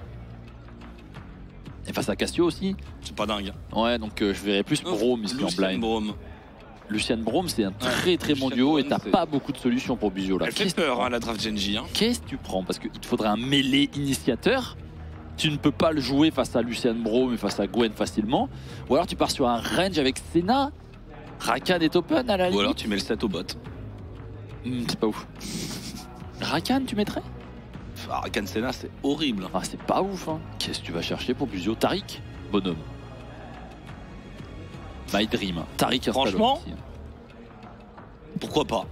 Et face à Cassio aussi. C'est pas dingue. Ouais, donc je verrais plus Braum ici en blind. Lucian Braum, c'est un très bon duo et t'as pas beaucoup de solutions pour Buzio là. Elle fait peur, hein, la draft Genji. Hein. Qu'est-ce que tu prends? Parce qu'il te faudrait un mêlée initiateur. Tu ne peux pas le jouer face à Lucian Braum et face à Gwen facilement. Ou alors tu pars sur un range avec Senna. Rakan est open à la limite. Ou alors tu mets le set au bot. C'est pas ouf. Rakan, tu mettrais? Rakan Senna, c'est horrible. Ah, c'est pas ouf. Hein. Qu'est-ce que tu vas chercher pour Buzio? Tariq, bonhomme. My Dream. Tariq, franchement, pourquoi pas?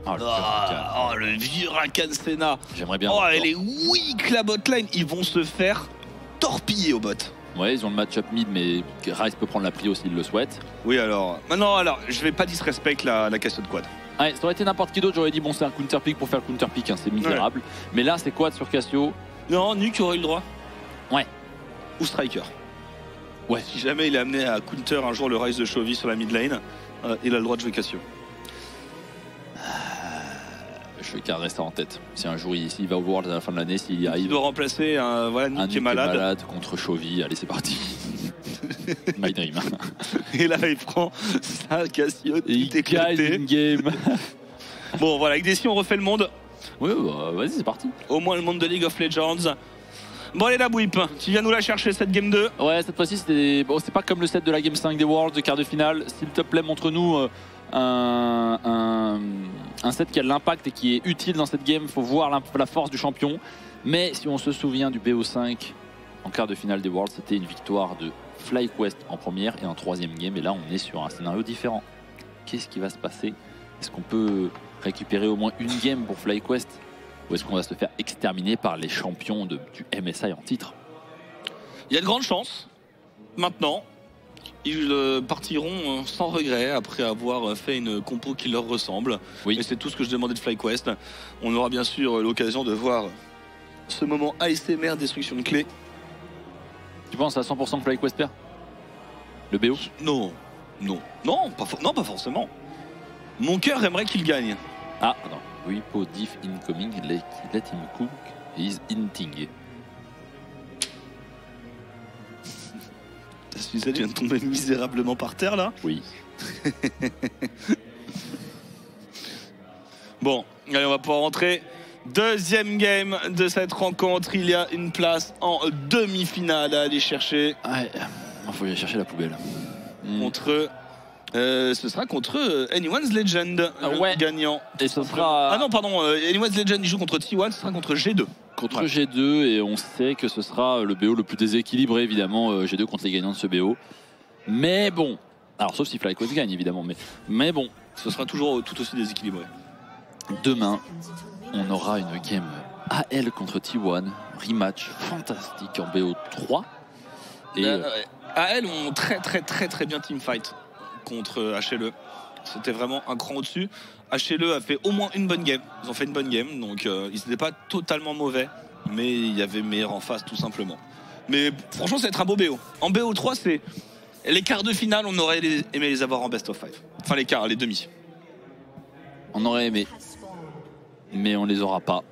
Oh, le vieux Rakan Senna. J'aimerais bien. Oh, elle est weak la botlane. Ils vont se faire torpiller au bot. Ouais, ils ont le match-up mid, mais Ryze peut prendre la prio s'il le souhaite. Oui, alors. Maintenant, alors, je vais pas disrespect la Cassio de quad. Ouais, ça aurait été n'importe qui d'autre, j'aurais dit bon, c'est un counter pick pour faire le counter pick, hein, c'est misérable. Ouais. Mais là, c'est quad sur Cassio. Non, Nuke aurait eu le droit. Ouais. Ou Striker. Ouais. Si jamais il est amené à counter un jour le Ryze de Chovy sur la mid lane, il a le droit de jouer Cassio. Je garderai ça en tête. Si un jour il va au World à la fin de l'année, s'il y arrive. Il doit remplacer un Nuke qui est malade. Contre Chovy, allez, c'est parti. My dream. Et là, il prend sa Cassio. Il gagne une game. Bon, voilà, avec Desi, on refait le monde. Oui, bah, vas-y, c'est parti. Au moins le monde de League of Legends. Bon, allez, la Bwip, tu viens nous la chercher cette game 2. Ouais, cette fois-ci, c'est pas comme le set de la game 5 des Worlds, de quart de finale. S'il te plaît, montre-nous un set qui a de l'impact et qui est utile dans cette game. Il faut voir la force du champion. Mais si on se souvient du BO5 en quart de finale des Worlds, c'était une victoire de FlyQuest en première et en troisième game. Et là, on est sur un scénario différent. Qu'est-ce qui va se passer? Est-ce qu'on peut récupérer au moins une game pour FlyQuest? Ou est-ce qu'on va se faire exterminer par les champions du MSI en titre? Il y a de grandes chances. Maintenant, ils partiront sans regret après avoir fait une compo qui leur ressemble. Oui. Et c'est tout ce que je demandais de FlyQuest. On aura bien sûr l'occasion de voir ce moment ASMR destruction de clés. Tu penses à 100% que FlyQuest perd le BO? Non, pas forcément. Mon cœur aimerait qu'il gagne. Ah, non. Repo diff incoming, let him cook, is hinting. Ta sucette vient de tomber misérablement par terre là. Oui. Bon, allez, on va pouvoir rentrer. Deuxième game de cette rencontre. Il y a une place en demi-finale à aller chercher. Ouais, il faut aller chercher la poubelle. Contre... ce sera contre Anyone's Legend, ouais. Gagnant. Et ce sera... Ah non, pardon, Anyone's Legend, il joue contre T1, ce sera contre G2. Contre G2, et on sait que ce sera le BO le plus déséquilibré, évidemment, G2 contre les gagnants de ce BO. Mais bon, alors sauf si FlyQuest gagne, évidemment, mais bon. Ce sera toujours tout aussi déséquilibré. Demain, on aura une game AL contre T1, rematch fantastique en BO3. Et AL ont très bien teamfight contre HLE. C'était vraiment un cran au-dessus. HLE a fait au moins une bonne game. Ils ont fait une bonne game, donc ils n'étaient pas totalement mauvais, mais il y avait meilleur en face tout simplement. Mais franchement, ça va être un beau BO. En BO3, c'est les quarts de finale, on aurait aimé les avoir en best of 5. Enfin les quarts, les demi. On aurait aimé, mais on les aura pas.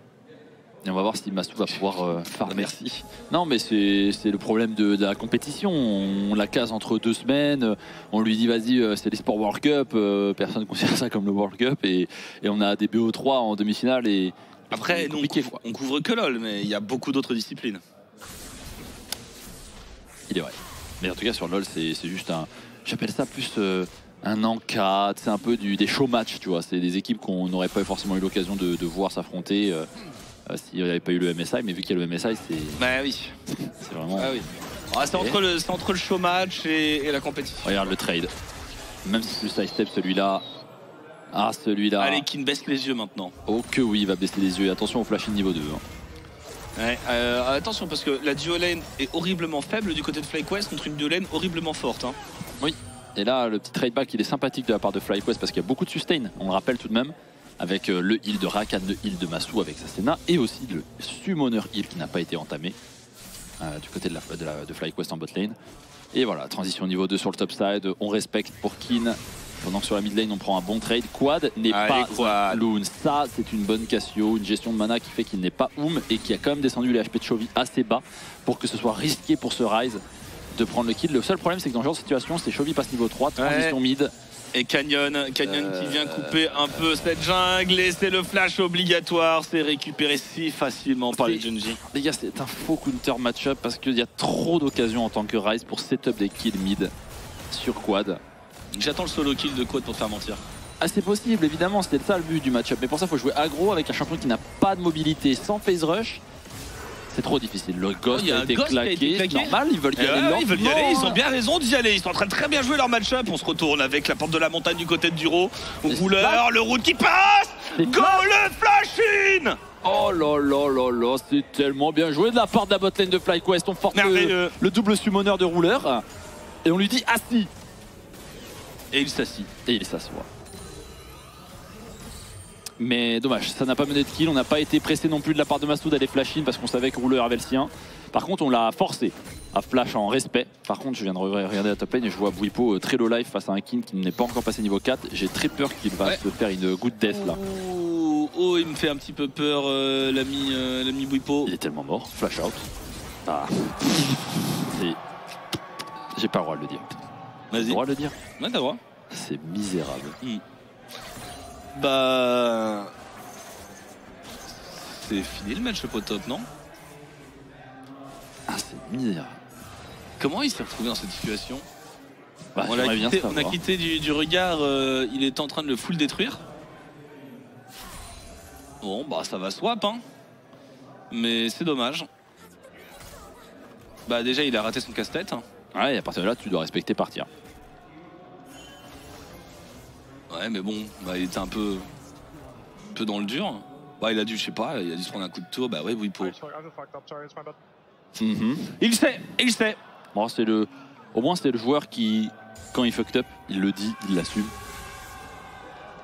Et on va voir si Mastou va pouvoir farmer. Merci. Non, mais c'est le problème de la compétition. On la case entre 2 semaines. On lui dit, vas-y, c'est les sports World Cup. Personne ne considère ça comme le World Cup. Et on a des BO3 en demi-finale. Et après, nous, on couvre que LoL, mais il y a beaucoup d'autres disciplines. Il est vrai. Mais en tout cas, sur LoL, c'est juste un... J'appelle ça plus un en-4, c'est un peu des show matchs, tu vois. C'est des équipes qu'on n'aurait pas forcément eu l'occasion de voir s'affronter s'il n'y avait pas eu le MSI, mais vu qu'il y a le MSI, Bah oui. c'est vraiment... Ah oui. Ah, c'est entre le show match et la compétition. Regarde le trade. Même si le side-step, celui-là... Ah, celui-là... Allez, Kin baisse les yeux maintenant. Oh que oui, il va baisser les yeux. Attention au flash in niveau 2. Hein. Ouais, attention parce que la duo lane est horriblement faible du côté de FlyQuest contre une duo lane horriblement forte. Hein. Oui. Et là, le petit trade back, il est sympathique de la part de FlyQuest parce qu'il y a beaucoup de sustain. On le rappelle tout de même. Avec le heal de Rakan, le heal de Masou avec sa Senna. Et aussi le summoner heal qui n'a pas été entamé. Du côté de FlyQuest en bot lane. Et voilà, transition niveau 2 sur le top side. On respecte pour Kin. Pendant que sur la mid lane, on prend un bon trade. Quad n'est pas Quad. Loon. Ça, c'est une bonne Cassio. Une gestion de mana qui fait qu'il n'est pas et qui a quand même descendu les HP de Chovy assez bas pour que ce soit risqué pour ce Ryze de prendre le kill. Le seul problème, c'est que dans ce genre de situation, c'est Chovy passe niveau 3, transition mid. Et Canyon qui vient couper un peu cette jungle et c'est le flash obligatoire. C'est récupéré si facilement par les Junji. Les gars, c'est un faux counter match-up parce qu'il y a trop d'occasions en tant que Ryze pour setup des kills mid sur Quad. J'attends le solo kill de Quad pour te faire mentir. Ah, c'est possible, évidemment, c'était ça le but du match-up. Mais pour ça, il faut jouer aggro avec un champion qui n'a pas de mobilité, sans phase rush. C'est trop difficile. Le Ghost a été claqué, c'est normal, ils veulent y aller. Ils veulent y aller, ils ont bien raison d'y aller. Ils sont en train de très bien jouer leur match-up. On se retourne avec la porte de la montagne du côté de Duro. Rouleur, le route qui passe. Go le flash in. Oh là là là là, c'est tellement bien joué de la part de la botlane de FlyQuest. On force le double summoner de rouleur et on lui dit assis. Et il s'assit. Et il s'assoit. Mais dommage, ça n'a pas mené de kill. On n'a pas été pressé non plus de la part de Masou d'aller flash in parce qu'on savait que rouleur avait le sien. Par contre, on l'a forcé à flash en respect. Par contre, je viens de regarder la top lane et je vois Bwipo très low life face à un Kin qui n'est pas encore passé niveau 4. J'ai très peur qu'il va se faire une good death là. Oh, il me fait un petit peu peur, l'ami Bwipo. Il est tellement mort. Flash out. Ah. J'ai pas le droit de le dire. Vas-y. J'ai le droit de le dire. Ouais, t'as le droit. C'est misérable. Bah... C'est fini le match au top, non? Ah, c'est misérable. Comment il s'est retrouvé dans cette situation? Bah, on a quitté du regard, il est en train de le full détruire. Bon, bah ça va swap, hein. Mais c'est dommage. Bah déjà, il a raté son casse-tête. Ouais, et à partir de là, tu dois respecter partir. Ouais, mais bon, bah, il était un peu dans le dur. Bah, il a dû, je sais pas, il a dû se prendre un coup de tour. Bah ouais, Bwipo. Il sait. Bon, au moins, c'est le joueur qui, quand il fucked up, il le dit, il l'assume.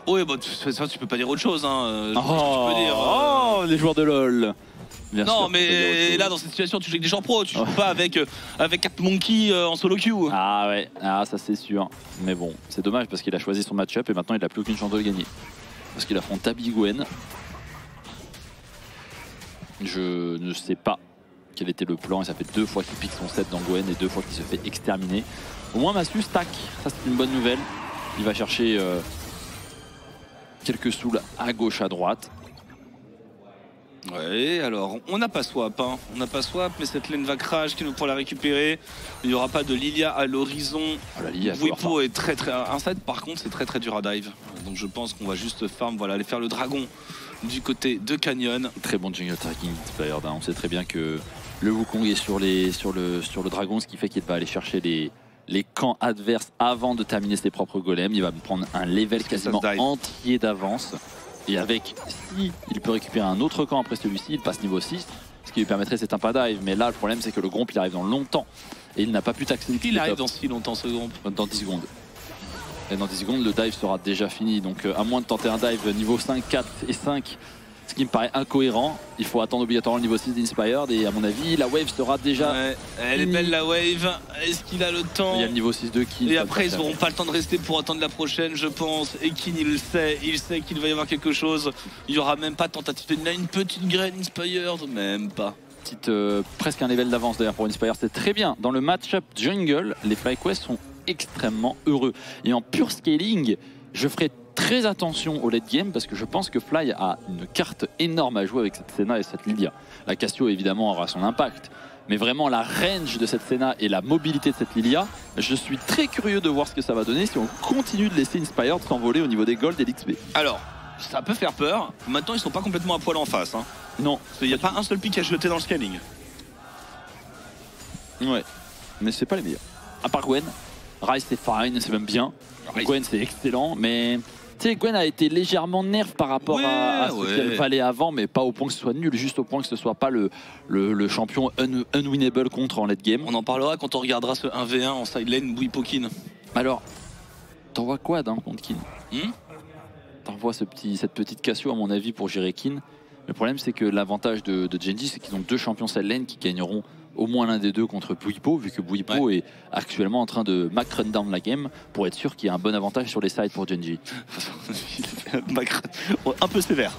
Ouais, bah, tu peux pas dire autre chose, hein. Oh, oh, les joueurs de LoL. Bien non, sûr, mais là, dans cette situation, tu joues avec des gens pros, tu joues pas avec Cat Monkey en solo queue. Ah ouais, ça c'est sûr. Mais bon, c'est dommage parce qu'il a choisi son match-up et maintenant il n'a plus aucune chance de gagner. Parce qu'il affronte Tabi Gwen. Je ne sais pas quel était le plan et ça fait 2 fois qu'il pique son set dans Gwen et 2 fois qu'il se fait exterminer. Au moins Massu stack, ça c'est une bonne nouvelle. Il va chercher quelques souls à gauche, à droite. Ouais, alors on n'a pas swap, hein. On n'a pas swap, mais cette lane va crash qui nous pourra la récupérer. Il n'y aura pas de Lilia à l'horizon. Bwipo est très un set par contre c'est très dur à dive. Donc je pense qu'on va juste farm, voilà, aller faire le dragon du côté de Canyon. Très bon jungle tracking Inspired, hein. On sait très bien que le Wukong est sur le dragon, ce qui fait qu'il va aller chercher les camps adverses avant de terminer ses propres golems. Il va prendre un level quasiment entier d'avance. Et avec, si il peut récupérer un autre camp après celui-ci, il passe niveau 6, ce qui lui permettrait c'est un pas dive. Mais là, le problème, c'est que le Gromp, il arrive dans longtemps. Et il n'a pas pu taxer. Il arrive dans si longtemps, ce Gromp? Dans 10 secondes. Et dans 10 secondes, le dive sera déjà fini. Donc, à moins de tenter un dive niveau 5, 4 et 5, ce qui me paraît incohérent, il faut attendre obligatoirement le niveau 6 d'Inspired. Et à mon avis, la wave sera déjà. Ouais, elle est belle, la wave. Est-ce qu'il a le temps? Il y a le niveau 6 de Kin. Et après, ils n'auront pas le temps de rester pour attendre la prochaine, je pense. Et Kin, il sait qu'il va y avoir quelque chose. Il n'y aura même pas de tentative. Il a une petite graine Inspired, même pas. Presque un level d'avance d'ailleurs pour Inspired. C'est très bien. Dans le match-up jungle, les FlyQuest sont extrêmement heureux. Et en pure scaling, je ferai très attention au late game parce que je pense que Fly a une carte énorme à jouer avec cette Senna et cette Lilia. La Cassio évidemment aura son impact, mais vraiment la range de cette Senna et la mobilité de cette Lilia, je suis très curieux de voir ce que ça va donner si on continue de laisser Inspired s'envoler au niveau des Gold et l'XP. Alors, ça peut faire peur. Maintenant, ils sont pas complètement à poil en face. Hein. Non. Il n'y a pas un seul pic à jeter dans le scaling. Ouais, mais c'est pas les meilleurs. À part Gwen, Ryze c'est fine, c'est même bien. Gwen c'est excellent, mais tu sais, Gwen a été légèrement nerf par rapport à ce qu'elle valait avant, mais pas au point que ce soit nul, juste au point que ce soit pas le champion unwinnable contre en late game. On en parlera quand on regardera ce 1v1 en side lane Bouipo-Kin. Alors, t'envoies quoi contre Kin T'envoies cette petite Cassio à mon avis pour gérer Kin. Le problème c'est que l'avantage de Genji c'est qu'ils ont 2 champions side lane qui gagneront au moins l'un des deux contre Bouipo, vu que Bouipo est actuellement en train de Mac run down la game pour être sûr qu'il y a un bon avantage sur les sides pour Genji. Un peu sévère.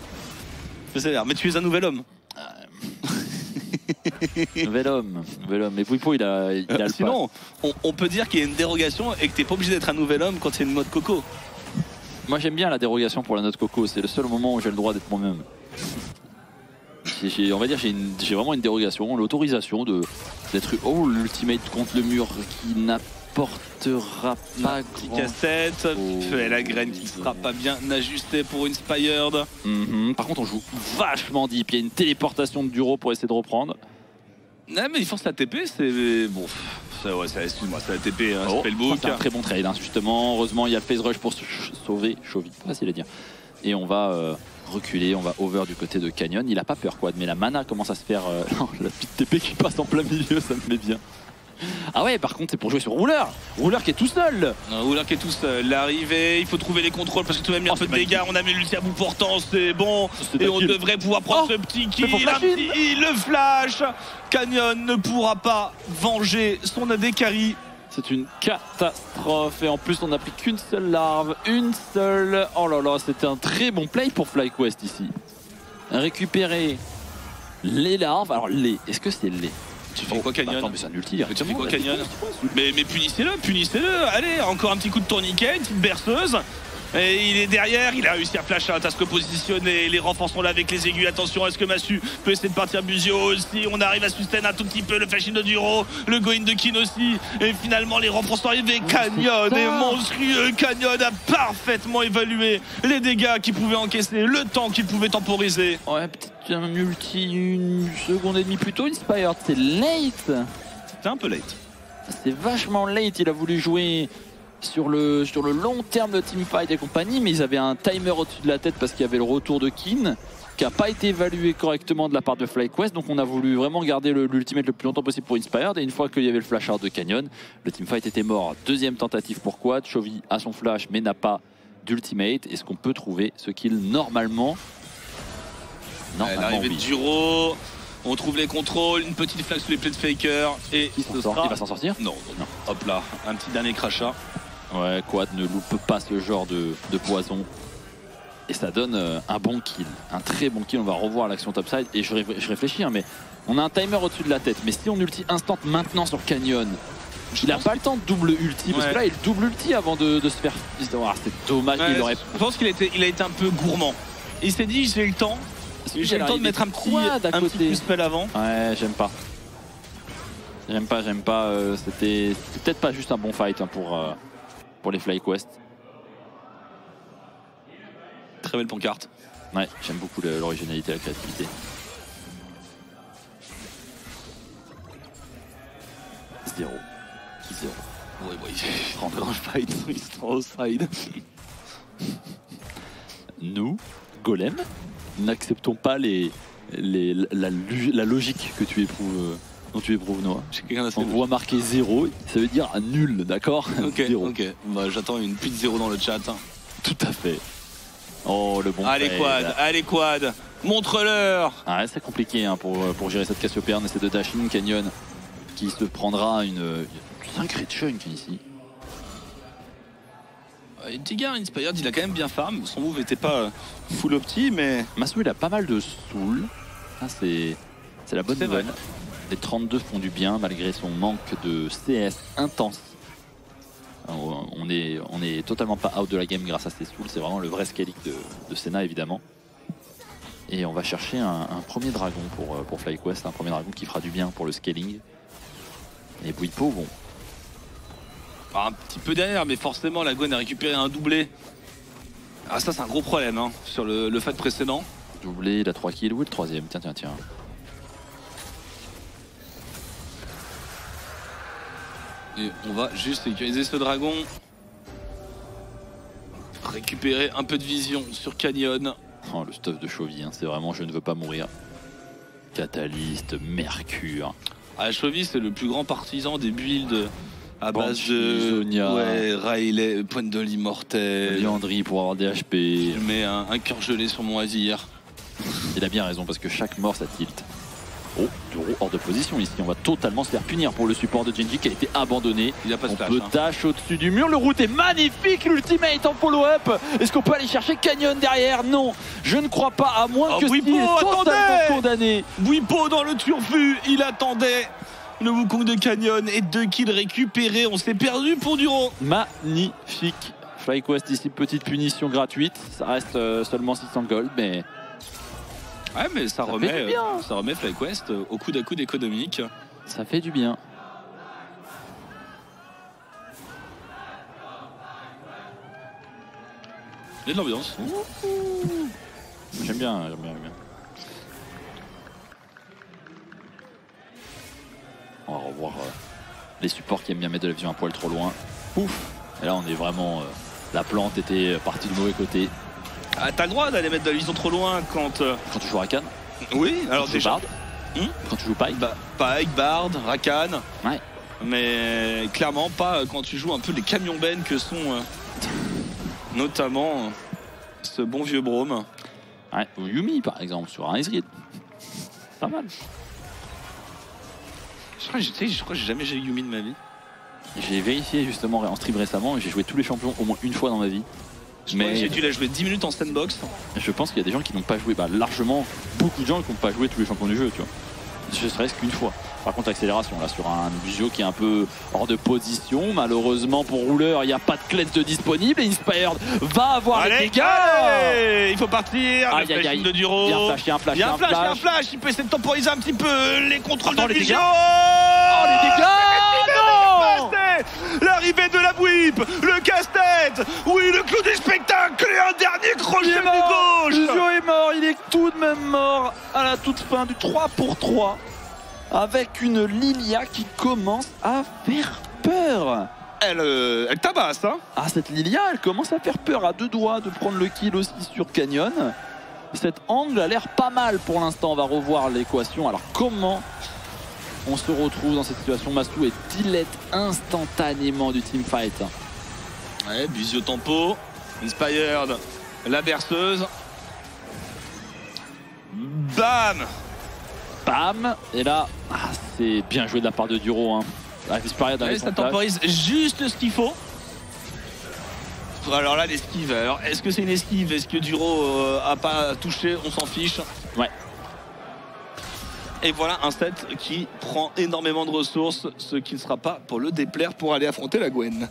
Mais tu es un nouvel homme. Nouvel homme. Mais Bouipo il a le sinon, on peut dire qu'il y a une dérogation et que t'es pas obligé d'être un nouvel homme quand il y a une mode coco. Moi j'aime bien la dérogation pour la note coco, c'est le seul moment où j'ai le droit d'être moi-même. On va dire j'ai vraiment une dérogation, l'autorisation d'être l'ultimate contre le mur qui n'apportera pas grand cassette, la graine qui sera pas bien ajustée pour Inspired. Par contre on joue vachement deep, il y a une téléportation de Duro pour essayer de reprendre. Non mais il force la TP, c'est bon. Excuse-moi, c'est la TP, hein, Spellbook. C'est un très bon trade justement, heureusement il y a le phase rush pour sauver Chovy, pas facile à dire. Et on va reculer, on va over du côté de Canyon. Il a pas peur quoi, mais la mana commence à se faire... Non, la petite TP qui passe en plein milieu, ça me met bien. Ah ouais, par contre c'est pour jouer sur Ruler. Ruler qui est tout seul. Ruler qui est tout seul. L'arrivée, il faut trouver les contrôles parce que tout de même il y a un peu de dégâts. On a mis l'ulti à bout portant, c'est bon. Et on devrait pouvoir prendre ce petit kill. Le flash. Canyon ne pourra pas venger son AD carry. C'est une catastrophe et en plus on n'a pris qu'une seule larve, une seule. Oh là là, c'était un très bon play pour FlyQuest ici. Récupérer les larves. Alors est-ce que c'est les Tu fais quoi Canyon? Attends, mais c'est un ulti. Tu fais quoi Canyon? Mais punissez-le. Allez, encore un petit coup de tourniquet, une petite berceuse. Et il est derrière, il a réussi à flash out, à se repositionner. Les renforts sont là avec les aiguilles. Attention, est-ce que Massu peut essayer de partir Buzio aussi? On arrive à sustain un tout petit peu le flash-in de Duro, le go-in de Kin aussi. Et finalement, les renforts sont arrivés. Canyon est monstrueux. Canyon a parfaitement évalué les dégâts qu'il pouvait encaisser, le temps qu'il pouvait temporiser. Ouais, peut-être un ulti, une seconde et demie plus tôt. Inspired, c'est late. C'était un peu late. C'est vachement late. Il a voulu jouer sur le long terme de teamfight et compagnie, mais ils avaient un timer au-dessus de la tête parce qu'il y avait le retour de Kin qui n'a pas été évalué correctement de la part de FlyQuest, donc on a voulu vraiment garder l'ultimate le plus longtemps possible pour Inspired, et une fois qu'il y avait le flash out de Canyon, le teamfight était mort. Deuxième tentative pour Quad, Chovy a son flash mais n'a pas d'ultimate. Est-ce qu'on peut trouver ce kill normalement? L'arrivée de Duro, on trouve les contrôles, une petite flash sous les plaies de Faker et il va s'en sortir? Non. Hop là, un petit dernier crachat. Ouais, Quad ne loupe pas ce genre de poison. Et ça donne un bon kill, un très bon kill. On va revoir l'action topside et je réfléchis, hein, mais on a un timer au-dessus de la tête. Mais si on ulti instant maintenant sur Canyon, il n'a pas le temps de double ulti, parce que là il double ulti avant de se faire... c'est dommage, il aurait... Je pense qu'il a été un peu gourmand. Il s'est dit j'ai le temps. J'ai le temps de mettre un petit spell avant. Ouais, j'aime pas. J'aime pas. C'était peut-être pas juste un bon fight, hein, pour les FlyQuest. Très belle pancarte. Ouais, j'aime beaucoup l'originalité et la créativité. Zéro. Ouais, il rentre dans le fight, il se rend au side. Nous, Golem, n'acceptons pas la logique que tu éprouves, dont tu éprouves, Noah. On voit marqué 0, ça veut dire nul, d'accord? Ok, bah, j'attends une petite 0 dans le chat. Tout à fait. Oh, le bon Allez Quad, montre-leur. Ah, c'est compliqué, hein, pour gérer cette Cassiopeia. On essaie de dash in Canyon qui se prendra une sacrée chunk ici. Digger Inspired, il a quand même bien farm. Son move n'était pas full opti, mais Masou, il a pas mal de soul. C'est la bonne nouvelle. Les 32 font du bien malgré son manque de CS intense. Alors, on est totalement pas out de la game grâce à ses souls. C'est vraiment le vrai scaling de Senna, évidemment. Et on va chercher un premier dragon pour FlyQuest, un premier dragon qui fera du bien pour le scaling. Et Bwipo, bon. Un petit peu derrière, mais forcément la Gwen a récupéré un doublé. Ah ça c'est un gros problème hein, sur le fight précédent. Doublé, il a 3 kills, où est le troisième? Tiens. Et on va juste sécuriser ce dragon. Récupérer un peu de vision sur Canyon. Oh, le stuff de Chovy, hein, c'est vraiment je ne veux pas mourir. Catalyst, Mercure. Ah, Chovy c'est le plus grand partisan des builds à base Banshee, de Zonia. Ouais, Riley, pointe de l'immortel. Liandry pour avoir des HP. Je mets un cœur gelé sur mon Azir. Il a bien raison parce que chaque mort ça tilt. Oh, Duro hors de position ici. On va totalement se faire punir pour le support de Genji qui a été abandonné. Il a pas de On flash. peut dash au-dessus du mur. Le route est magnifique. L'ultimate en follow-up. Est-ce qu'on peut aller chercher Canyon derrière? Non, je ne crois pas, à moins que Bwipo, Steel est totalement attendez condamné. Bwipo dans le turfu, il attendait le Wukong de Canyon et 2 kills récupérés. On s'est perdu pour Duro. Magnifique. FlyQuest ici, petite punition gratuite. Ça reste seulement 600 gold, mais Ouais, mais ça fait remet, du bien. ça remet FlyQuest au coude à coude économique. ça fait du bien. Il y a de l'ambiance. J'aime bien. On va revoir les supports qui aiment bien mettre de la vision un poil trop loin. Ouf. Et là on est vraiment... la plante était partie du mauvais côté. Ah, t'as le droit d'aller mettre de la vision trop loin quand... Quand tu joues Rakan, Oui, alors quand tu joues déjà... Bard, quand tu joues Pike, Pike, Bard, Rakan. Ouais. Mais clairement pas quand tu joues un peu les camions Ben que sont notamment ce bon vieux Braum. ouais. Ou Yumi par exemple sur un Ezreal. Pas mal. Je crois que j'ai jamais eu Yumi de ma vie. J'ai vérifié justement en stream récemment et j'ai joué tous les champions au moins une fois dans ma vie. Mais j'ai dû la jouer 10 minutes en sandbox. Je pense qu'il y a des gens qui n'ont pas joué, largement, beaucoup de gens qui n'ont pas joué tous les champions du jeu, tu vois. Ne serait-ce qu'une fois. Par contre, accélération, là, sur un Buzio qui est un peu hors de position. Malheureusement, pour Rouleur, il n'y a pas de cleanse de disponible. Et Inspired va avoir les dégâts. Allez, il faut partir. Aïe, Le aïe, flashing aïe. de Duro. Il y a un flash, il y a un flash, Il y a un flash, il y a un flash. Il peut essayer de temporiser un petit peu les contrôles Attends, de les Buzio. dégâts. Oh, les dégâts. Non. L'arrivée de la whip, le casse-tête, oui, le clou du spectacle et un dernier crochet du gauche. Buzio est mort, il est tout de même mort à la toute fin du 3 pour 3. Avec une Lilia qui commence à faire peur. Elle tabasse, hein. Ah, cette Lilia, elle commence à faire peur, à 2 doigts de prendre le kill aussi sur Canyon. Cet angle a l'air pas mal pour l'instant. On va revoir l'équation. Alors comment on se retrouve dans cette situation? Mastou est delete instantanément du teamfight. Ouais, Buzio tempo, Inspired, la berceuse. Bam. Bam. Et là, c'est bien joué de la part de Duro. Hein. Inspired avec Ouais, son ça flash. temporise juste ce qu'il faut. Alors là, l'esquive. Alors, est-ce que c'est une esquive? Est-ce que Duro a pas touché? On s'en fiche. Ouais. Et voilà un set qui prend énormément de ressources, ce qui ne sera pas pour le déplaire pour aller affronter la Gwen.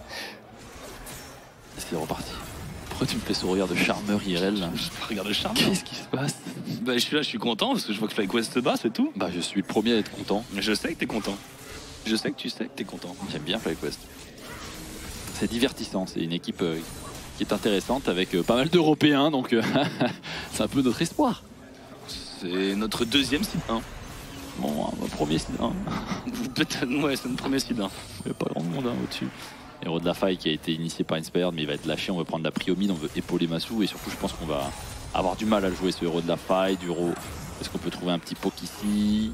C'est reparti. Pourquoi tu me fais ce regard de charmeur IRL là? Regarde le charme. Qu'est-ce qui se passe? Bah, je suis là, je suis content parce que je vois que FlyQuest se bat, c'est tout. Bah, je suis le premier à être content. Mais je sais que t'es content. Je sais que tu sais que t'es content. J'aime bien FlyQuest. C'est divertissant, c'est une équipe qui est intéressante avec pas mal d'Européens, donc c'est un peu notre espoir. C'est notre deuxième site 1. Bon, un premier site 1. Peut-être, ouais, c'est notre premier site 1. Il n'y a pas grand monde au-dessus. Héros de la faille qui a été initié par Inspired, mais il va être lâché. On veut prendre la prio mid, on veut épauler Masou. Et surtout, je pense qu'on va avoir du mal à le jouer, ce héros de la faille. Duro, est-ce qu'on peut trouver un petit poke ici?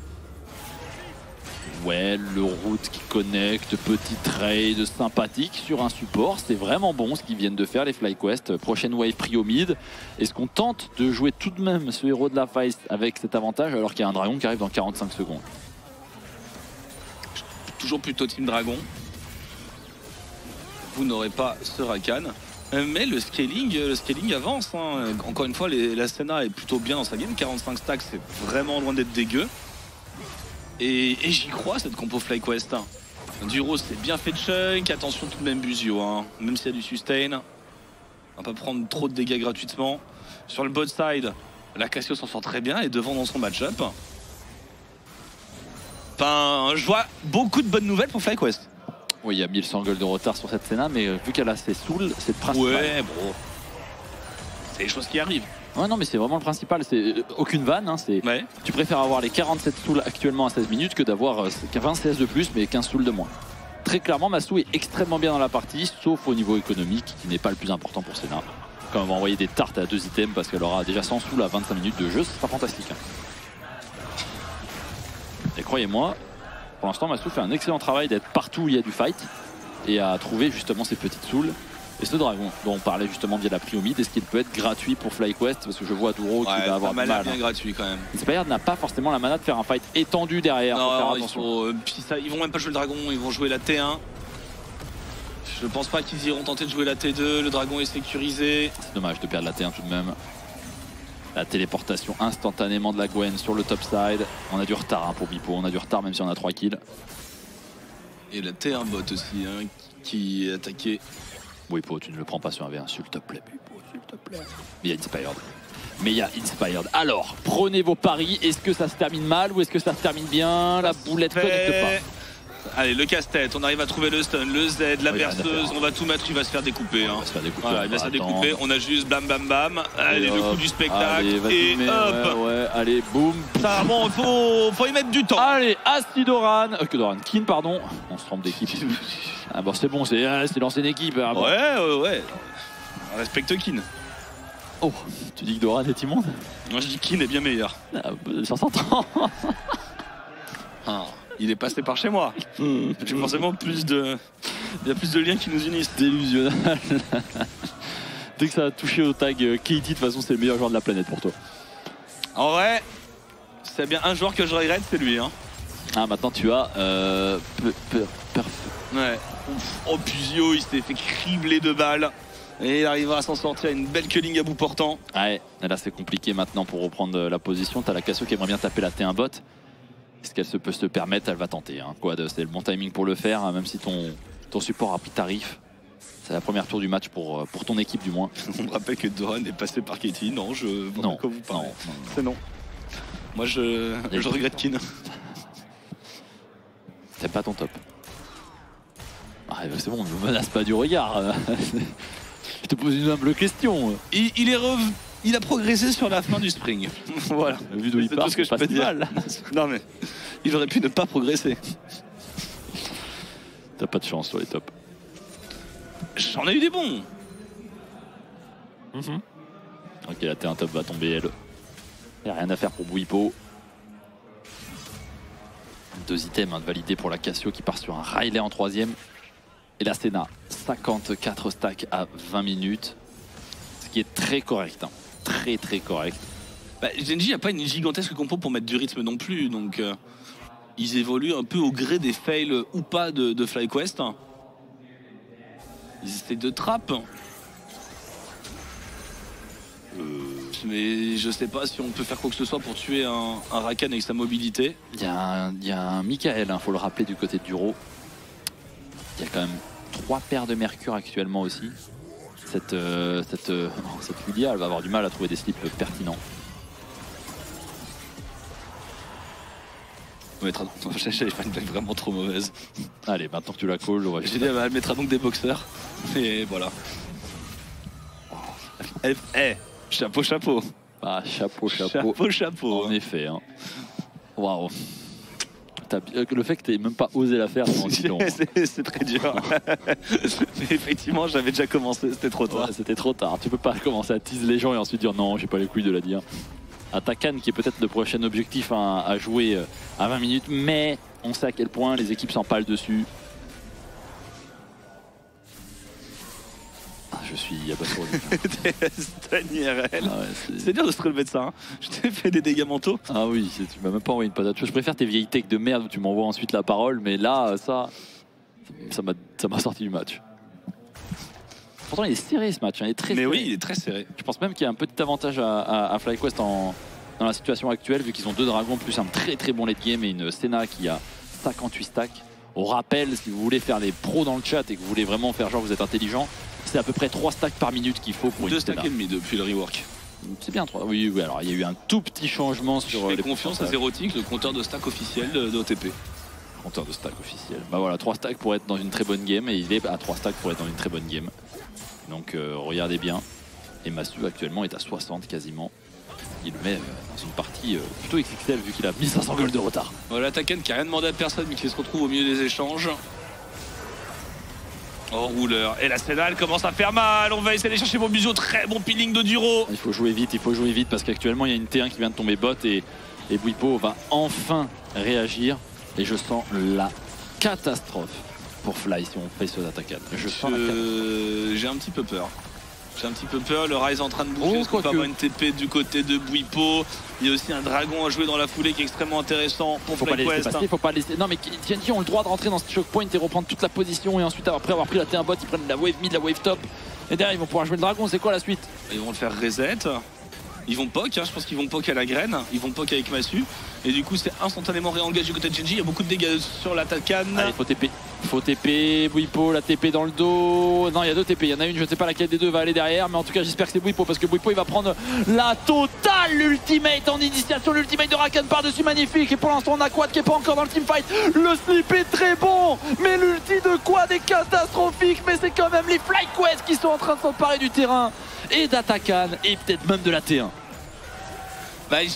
Ouais, le route qui connecte, petit trade sympathique sur un support. C'est vraiment bon ce qu'ils viennent de faire, les FlyQuest. Prochaine wave prio mid. Est-ce qu'on tente de jouer tout de même ce héros de la faille avec cet avantage alors qu'il y a un dragon qui arrive dans 45 secondes? Toujours plutôt Team Dragon. Vous n'aurez pas ce Rakan. Mais le scaling avance. Hein. Encore une fois, la Senna est plutôt bien dans sa game. 45 stacks, c'est vraiment loin d'être dégueu. Et j'y crois, cette compo FlyQuest. Duro, c'est bien fait de chunk. Attention tout de même Buzio. Hein. Même s'il y a du sustain. On va pas prendre trop de dégâts gratuitement. Sur le bot side, La Cassio s'en sort très bien et devant dans son match-up. Enfin, je vois beaucoup de bonnes nouvelles pour FlyQuest. Oui, il y a 1100 gold de retard sur cette Senna, mais vu qu'elle a ses souls, c'est le principal. Ouais, bro. C'est les choses qui arrivent. Ouais, non, mais c'est vraiment le principal. C'est aucune vanne. Hein, Ouais. tu préfères avoir les 47 souls actuellement à 16 minutes que d'avoir 20 CS de plus, mais 15 souls de moins. Très clairement, Masou est extrêmement bien dans la partie, sauf au niveau économique, qui n'est pas le plus important pour Senna. Quand on va envoyer des tartes à 2 items parce qu'elle aura déjà 100 souls à 25 minutes de jeu, ce sera fantastique. Hein. Et croyez-moi, pour l'instant, Masou fait un excellent travail d'être partout où il y a du fight et à trouver justement ces petites souls. Et ce dragon dont on parlait justement via la priomide, est-ce qu'il peut être gratuit pour FlyQuest? Parce que je vois Douro qui va avoir du mal. Bien gratuit quand même. Inspired n'a pas forcément la mana de faire un fight étendu derrière. Non, faut faire attention. ils vont même pas jouer le dragon, ils vont jouer la T1. Je pense pas qu'ils iront tenter de jouer la T2, le dragon est sécurisé. C'est dommage de perdre la T1 tout de même. La téléportation instantanément de la Gwen sur le top side. On a du retard hein, pour Bipo, on a du retard même si on a 3 kills. Et la T1 bot aussi hein, qui est attaqué. Bipo, tu ne le prends pas sur un V1, s'il te plaît, Bipo, s'il te plaît. Mais il y a Inspired. Mais il y a Inspired. Alors, prenez vos paris. Est-ce que ça se termine mal ou est-ce que ça se termine bien? La boulette connecte pas. Allez, le casse-tête, on arrive à trouver le stun, le Z, la berceuse, on va tout mettre, il va se faire découper. Hein. Il va se faire découper. Ouais, il va se faire découper, on a juste bam bam bam. Allez, le coup du spectacle. Allez, et hop. Ouais, allez, boum. Ça, bon, faut y mettre du temps. Allez, Astidoran. Kin, pardon. On se trompe d'équipe. Ah bon, c'est bon, c'est l'ancienne équipe. Hein, bon. Ouais. On respecte Kin. Oh, tu dis que Doran est immonde? Moi je dis Kin est bien meilleur. Ça s'entend. Il est passé par chez moi. J'ai forcément plus de... Il y a plus de liens qui nous unissent. Délusionnal. Dès que ça a touché au tag Katie, de toute façon, c'est le meilleur joueur de la planète pour toi. En vrai, c'est bien un joueur que je regrette, c'est lui. Hein. Ah, maintenant tu as... Ouais. Oh, Puzio, il s'était fait cribler de balles. Et il arrivera à s'en sortir, une belle culling à bout portant. Ouais, là c'est compliqué maintenant pour reprendre la position. T'as la Cassio qui aimerait bien taper la T1 bot. Est-ce qu'elle peut se permettre? Elle va tenter. Hein. C'est le bon timing pour le faire, hein, même si ton support a pris tarif. C'est la première tour du match pour ton équipe du moins. On me rappelle que Doran est passé par Katie. Non, je vois non, quoi vous parlez. Non. C'est non. Moi je regrette Kin. C'est pas ton top. Ah, c'est bon, ne me menace pas du regard. Je te pose une humble question. Il a progressé sur la fin du spring. Voilà. Vu d'où il part, tout ce que je peux dire. mal. Non mais, il aurait pu ne pas progresser. T'as pas de chance sur les tops. J'en ai eu des bons. Ok, la T1 top va tomber, elle. Il n'y a rien à faire pour Bouipo. 2 items de validés pour la Cassio qui part sur un Riley en 3ème. Et la Senna, 54 stacks à 20 minutes. Ce qui est très correct. Hein. Très correct. Bah, Genji n'a pas une gigantesque compo pour mettre du rythme non plus. Donc ils évoluent un peu au gré des fails ou pas de FlyQuest. Ils essaient de trap. Mais je sais pas si on peut faire quoi que ce soit pour tuer un Rakan avec sa mobilité. Il y a un Michael, hein, faut le rappeler, du côté de Duro. Il y a quand même 3 paires de Mercure actuellement aussi. Cette Lydia, elle va avoir du mal à trouver des slips pertinents. J'avais pas une blague vraiment trop mauvaise. Allez, maintenant que tu la calls, on va J'ai dit, elle mettra donc des boxeurs. Et voilà. Chapeau. Ah, chapeau. En effet. Hein. Waouh. Le fait que tu n'aies même pas osé la faire, c'est très dur. Mais effectivement, j'avais déjà commencé, c'était trop tard. Ouais, c'était trop tard. Tu peux pas commencer à teaser les gens et ensuite dire non, j'ai pas les couilles de la dire. Atakan qui est peut-être le prochain objectif à jouer à 20 minutes, mais on sait à quel point les équipes s'empalent dessus. Je suis abasourdi. C'est dur de se relever de ça. Hein. Je t'ai fait des dégâts mentaux. Ah oui, tu m'as même pas envoyé une patate. Je préfère tes vieilles techs de merde où tu m'envoies ensuite la parole, mais là, ça m'a sorti du match. Pourtant, il est serré ce match. Hein. Il est très serré. Oui, il est très serré. Je pense même qu'il y a un petit avantage à FlyQuest dans la situation actuelle, vu qu'ils ont 2 dragons plus un très bon late game et une Senna qui a 58 stacks. On rappelle, si vous voulez faire les pros dans le chat et que vous voulez vraiment faire genre vous êtes intelligent, c'est à peu près 3 stacks par minute qu'il faut pour 2 une Senna. 2 stacks et demi depuis le rework. C'est bien 3. Oui, alors il y a eu un tout petit changement Je sur fais les confiance à pourcentages. Zerotic, le compteur de stack officiel d'OTP. Compteur de stack officiel. Bah voilà, 3 stacks pour être dans une très bonne game et il est à 3 stacks pour être dans une très bonne game. Donc regardez bien. Et Masu actuellement est à 60 quasiment. Il le met dans une partie plutôt XXL vu qu'il a 1500 gold de retard. Voilà, Taken qui a rien demandé à personne mais qui se retrouve au milieu des échanges. Oh, rouleur. Et la Sénal commence à faire mal. On va essayer d'aller chercher Mobuzio. Très bon peeling de Duro. Il faut jouer vite parce qu'actuellement il y a une T1 qui vient de tomber bot et Bwipo va enfin réagir. Et je sens la catastrophe pour Fly si on fait ce Datakan. Je sens la catastrophe. J'ai un petit peu peur. J'ai un petit peu peur, le Rise est en train de bouger, est-ce qu'on peut avoir une TP du côté de Bwipo. Il y a aussi un dragon à jouer dans la foulée qui est extrêmement intéressant pour Faut pas laisser FlyQuest. passer, faut pas laisser. Non mais TNG ont le droit de rentrer dans ce choke point et reprendre toute la position et ensuite après avoir pris la T1 bot, ils prennent la wave mid, la wave top. Et derrière ils vont pouvoir jouer le dragon, c'est quoi la suite? Ils vont le faire reset. Ils vont poke, je pense qu'ils vont poke à la graine, ils vont poke avec Masu. Et du coup c'est instantanément réengagé du côté de Genji, il y a beaucoup de dégâts sur la Takan. Allez, faut TP, Bwipo, la TP dans le dos. Non, il y a deux TP, il y en a une, je ne sais pas laquelle des deux va aller derrière, mais en tout cas j'espère que c'est Bwipo parce que Bwipo il va prendre la totale, l'ultimate en initiation, l'ultimate de Rakan par-dessus magnifique. Et pour l'instant on a Quad qui est pas encore dans le teamfight. Le slip est très bon, mais l'ulti de Quad est catastrophique, mais c'est quand même les FlyQuest qui sont en train de s'emparer du terrain et d'Atakan et peut-être même de la T1. Bah je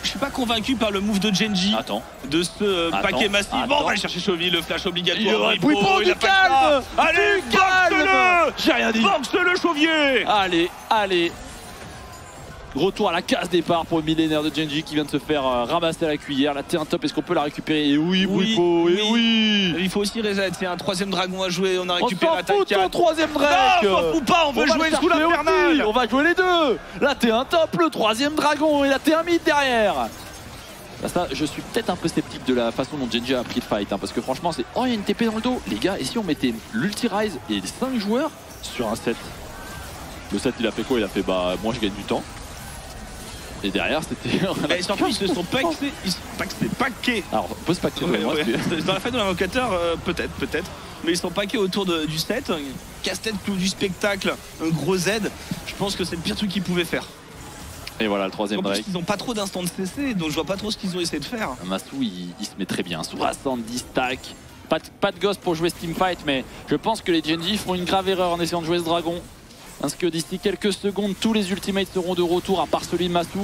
suis pas convaincu par le move de Genji. Attends. De ce paquet massif. Bon, on va aller chercher Chovy, le flash obligatoire. Bwipo, il du a pas le calme, choix. Allez, du calme. boxe-le. J'ai rien dit. Boxe-le, Chauvier. Allez. Retour à la case départ pour le millénaire de Genji qui vient de se faire ramasser à la cuillère. La T1 top, est-ce qu'on peut la récupérer? Et oui, Bwipo, et oui. Il faut aussi reset, c'est un troisième dragon à jouer. On a récupéré On la s'en fout de Takan. ton troisième Drake. Non, on s'en fout pas, on veut va jouer le sous chercher l'infernal. aussi. On va jouer les deux. La T1 top, le troisième dragon et la T1 mid derrière. Bah ça, je suis peut-être un peu sceptique de la façon dont Genji a pris le fight, parce que franchement c'est... Oh, il y a une TP dans le dos. Les gars, et si on mettait l'ulti-rise et les 5 joueurs sur un set? Le set il a fait quoi? Il a fait bah moi je gagne du temps. Et derrière c'était... Et surtout ils se sont paqués. Paqués. Alors on peut se paquer Ouais, moi, ouais. c'est- Dans la fête de l'invocateur, peut-être. Mais ils sont paqués autour du set. Casse-tête, clou du spectacle, un gros Z. Je pense que c'est le pire truc qu'ils pouvaient faire. Et voilà le troisième En plus, Drake. ils n'ont pas trop d'instants de CC, donc je vois pas trop ce qu'ils ont essayé de faire. Masu il se met très bien, 70 stacks. Pas de ghost pour jouer ce teamfight, mais je pense que les Genji font une grave erreur en essayant de jouer ce dragon. Parce que d'ici quelques secondes, tous les ultimates seront de retour, à part celui de Masu.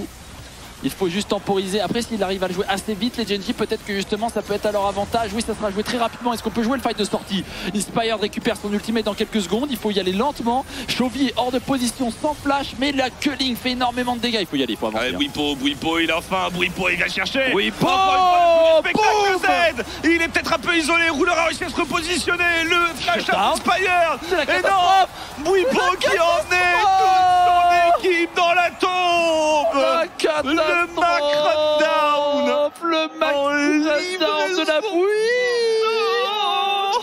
Il faut juste temporiser. Après, s'il arrive à le jouer assez vite, les Genji, peut-être que justement ça peut être à leur avantage. Oui, ça sera joué très rapidement. Est-ce qu'on peut jouer le fight de sortie? Inspired récupère son ultimate dans quelques secondes. Il faut y aller lentement. Chovy est hors de position sans flash, mais la culling fait énormément de dégâts. Il faut y aller, il faut avancer. Allez, Bwipo, il a faim. Bwipo, il va chercher. Bwipo, encore une fois, le spectacle Z. Il est peut-être un peu isolé. Rouleur a réussi à se repositionner. Le flash Shutdown. Inspired. C'est la Et catastrophe. non, Bwipo qui emmenait toute son équipe dans la tombe. La catastrophe. Le Mac Rundown. Le Mac En Rundown de la